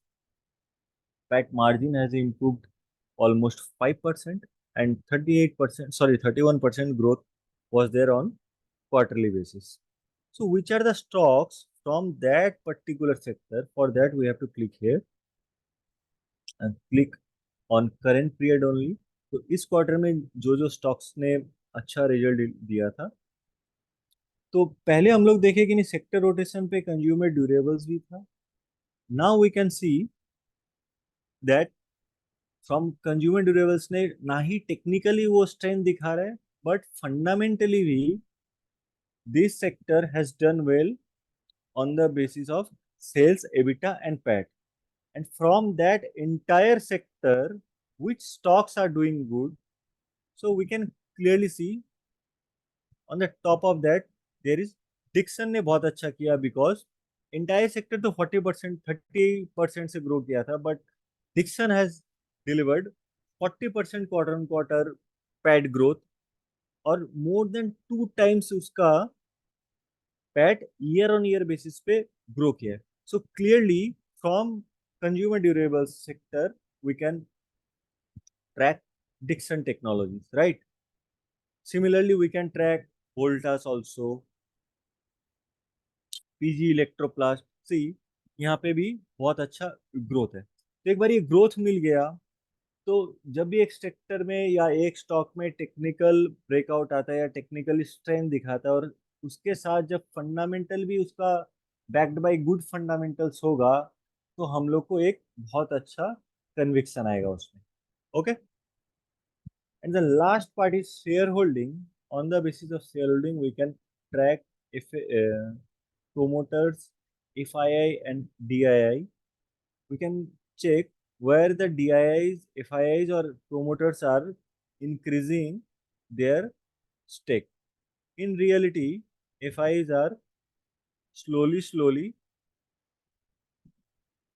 PAT margin has improved almost 5%, and 38%, sorry, 31% growth was there on quarterly basis. So which are the stocks from that particular sector? For that we have to click here and click on current period only. तो इस quarter में जो जो stocks ने अच्छा result दिया था, तो पहले हम लोग देखे कि नहीं सेक्टर रोटेशन पे कंज्यूमर ड्यूरेबल्स भी था। Now we can see that from consumer durables ने ना ही टेक्निकली वो स्ट्रेंथ दिखा रहा है, बट फंडामेंटली भी this sector has done well on the basis of sales, EBITDA, and PAT. And from that entire sector, which stocks are doing good? So we can clearly see on the top of that there is Dixon ने बहुत अच्छा किया, because entire sector तो 40% 30% से grow किया था, but Dixon has delivered 40% quarter on quarter PAT growth, और more than 2 times उसका PAT year on year basis पे ग्रो किया है। So clearly from consumer durable sector we can track Dixon Technologies, right. Similarly we can track Voltas also, PG Electroplast. See यहाँ पे भी बहुत अच्छा ग्रोथ है। तो एक बार ये ग्रोथ मिल गया, तो जब भी एक सेक्टर में या एक स्टॉक में टेक्निकल ब्रेकआउट आता है या टेक्निकल स्ट्रेंथ दिखाता है, और उसके साथ जब फंडामेंटल भी उसका बैक्ड बाय गुड फंडामेंटल्स होगा, तो हम लोग को एक बहुत अच्छा कन्विक्शन आएगा उसमें। Okay, and the last part is share holding. On the basis of share holding we can track if promoters, FII and DII. We can check where the DIIs, FIIs or promoters are increasing their stake. In reality, FIIs are slowly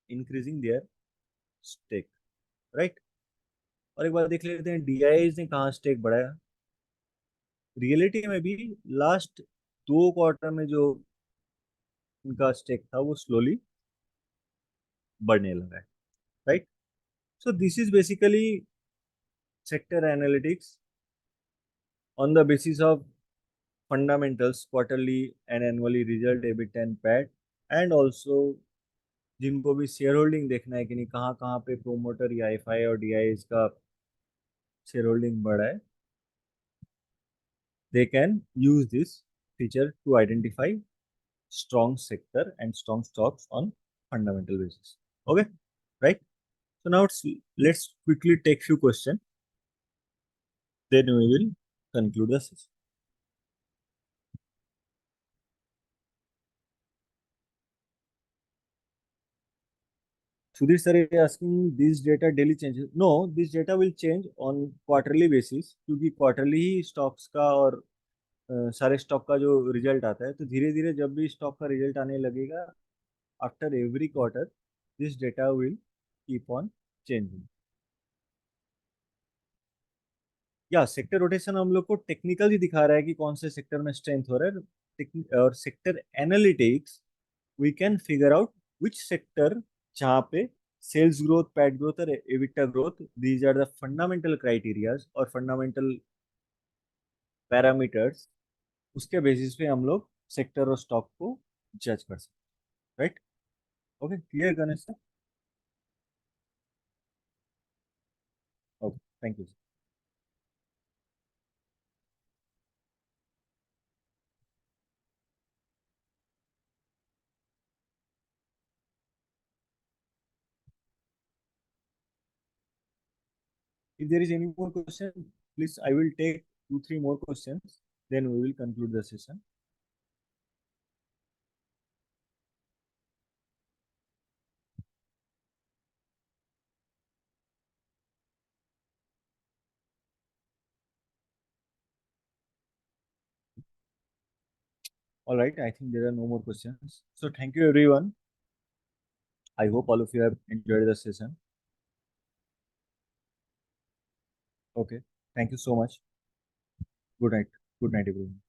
increasing their stake, right? और एक बार देख लेते हैं DIIs ने कहाँ stake बढ़ाया। Reality में भी लास्ट 2 क्वार्टर में जो उनका स्टेक था वो स्लोली बढ़ने लगा है, right. So this is basically sector analytics on the basis of fundamentals, quarterly and annually result, EBIT and PAT, and also जिनको भी शेयर होल्डिंग देखना है कि नहीं कहाँ कहाँ पे प्रोमोटर या एफआई और डीआई का शेयर होल्डिंग बढ़ा है, they can use this feature to identify strong sector and strong stocks on fundamental basis. Okay, right. So now let's quickly take few questions, then we will conclude the session. Sudhir sir is asking, this data daily changes? No, this data will change on quarterly basis, क्योंकि quarterly ही stocks का और सारे stock का जो result आता है, तो धीरे धीरे जब भी स्टॉक का रिजल्ट आने लगेगा after every quarter this data will keep on changing. या सेक्टर रोटेशन हम लोग को टेक्निकल ही दिखा रहा है कि कौन से सेक्टर में स्ट्रेंथ हो रहा है, और sector analytics we can figure out which sector जहाँ पे सेल्स ग्रोथ, पैट ग्रोथ और EBITDA growth, these are the fundamental criterias और फंडामेंटल पैरामीटर्स, उसके बेसिस पे हम लोग सेक्टर और स्टॉक को जज कर सकते हैं, right. Okay, clear Ganesh sir? Okay, thank you. If there is any more question, please, I will take 2-3 more questions, then we will conclude the session. All right, I think there are no more questions. So thank you everyone. I hope all of you have enjoyed the session. Okay, thank you so much. Good night. Good night, everyone.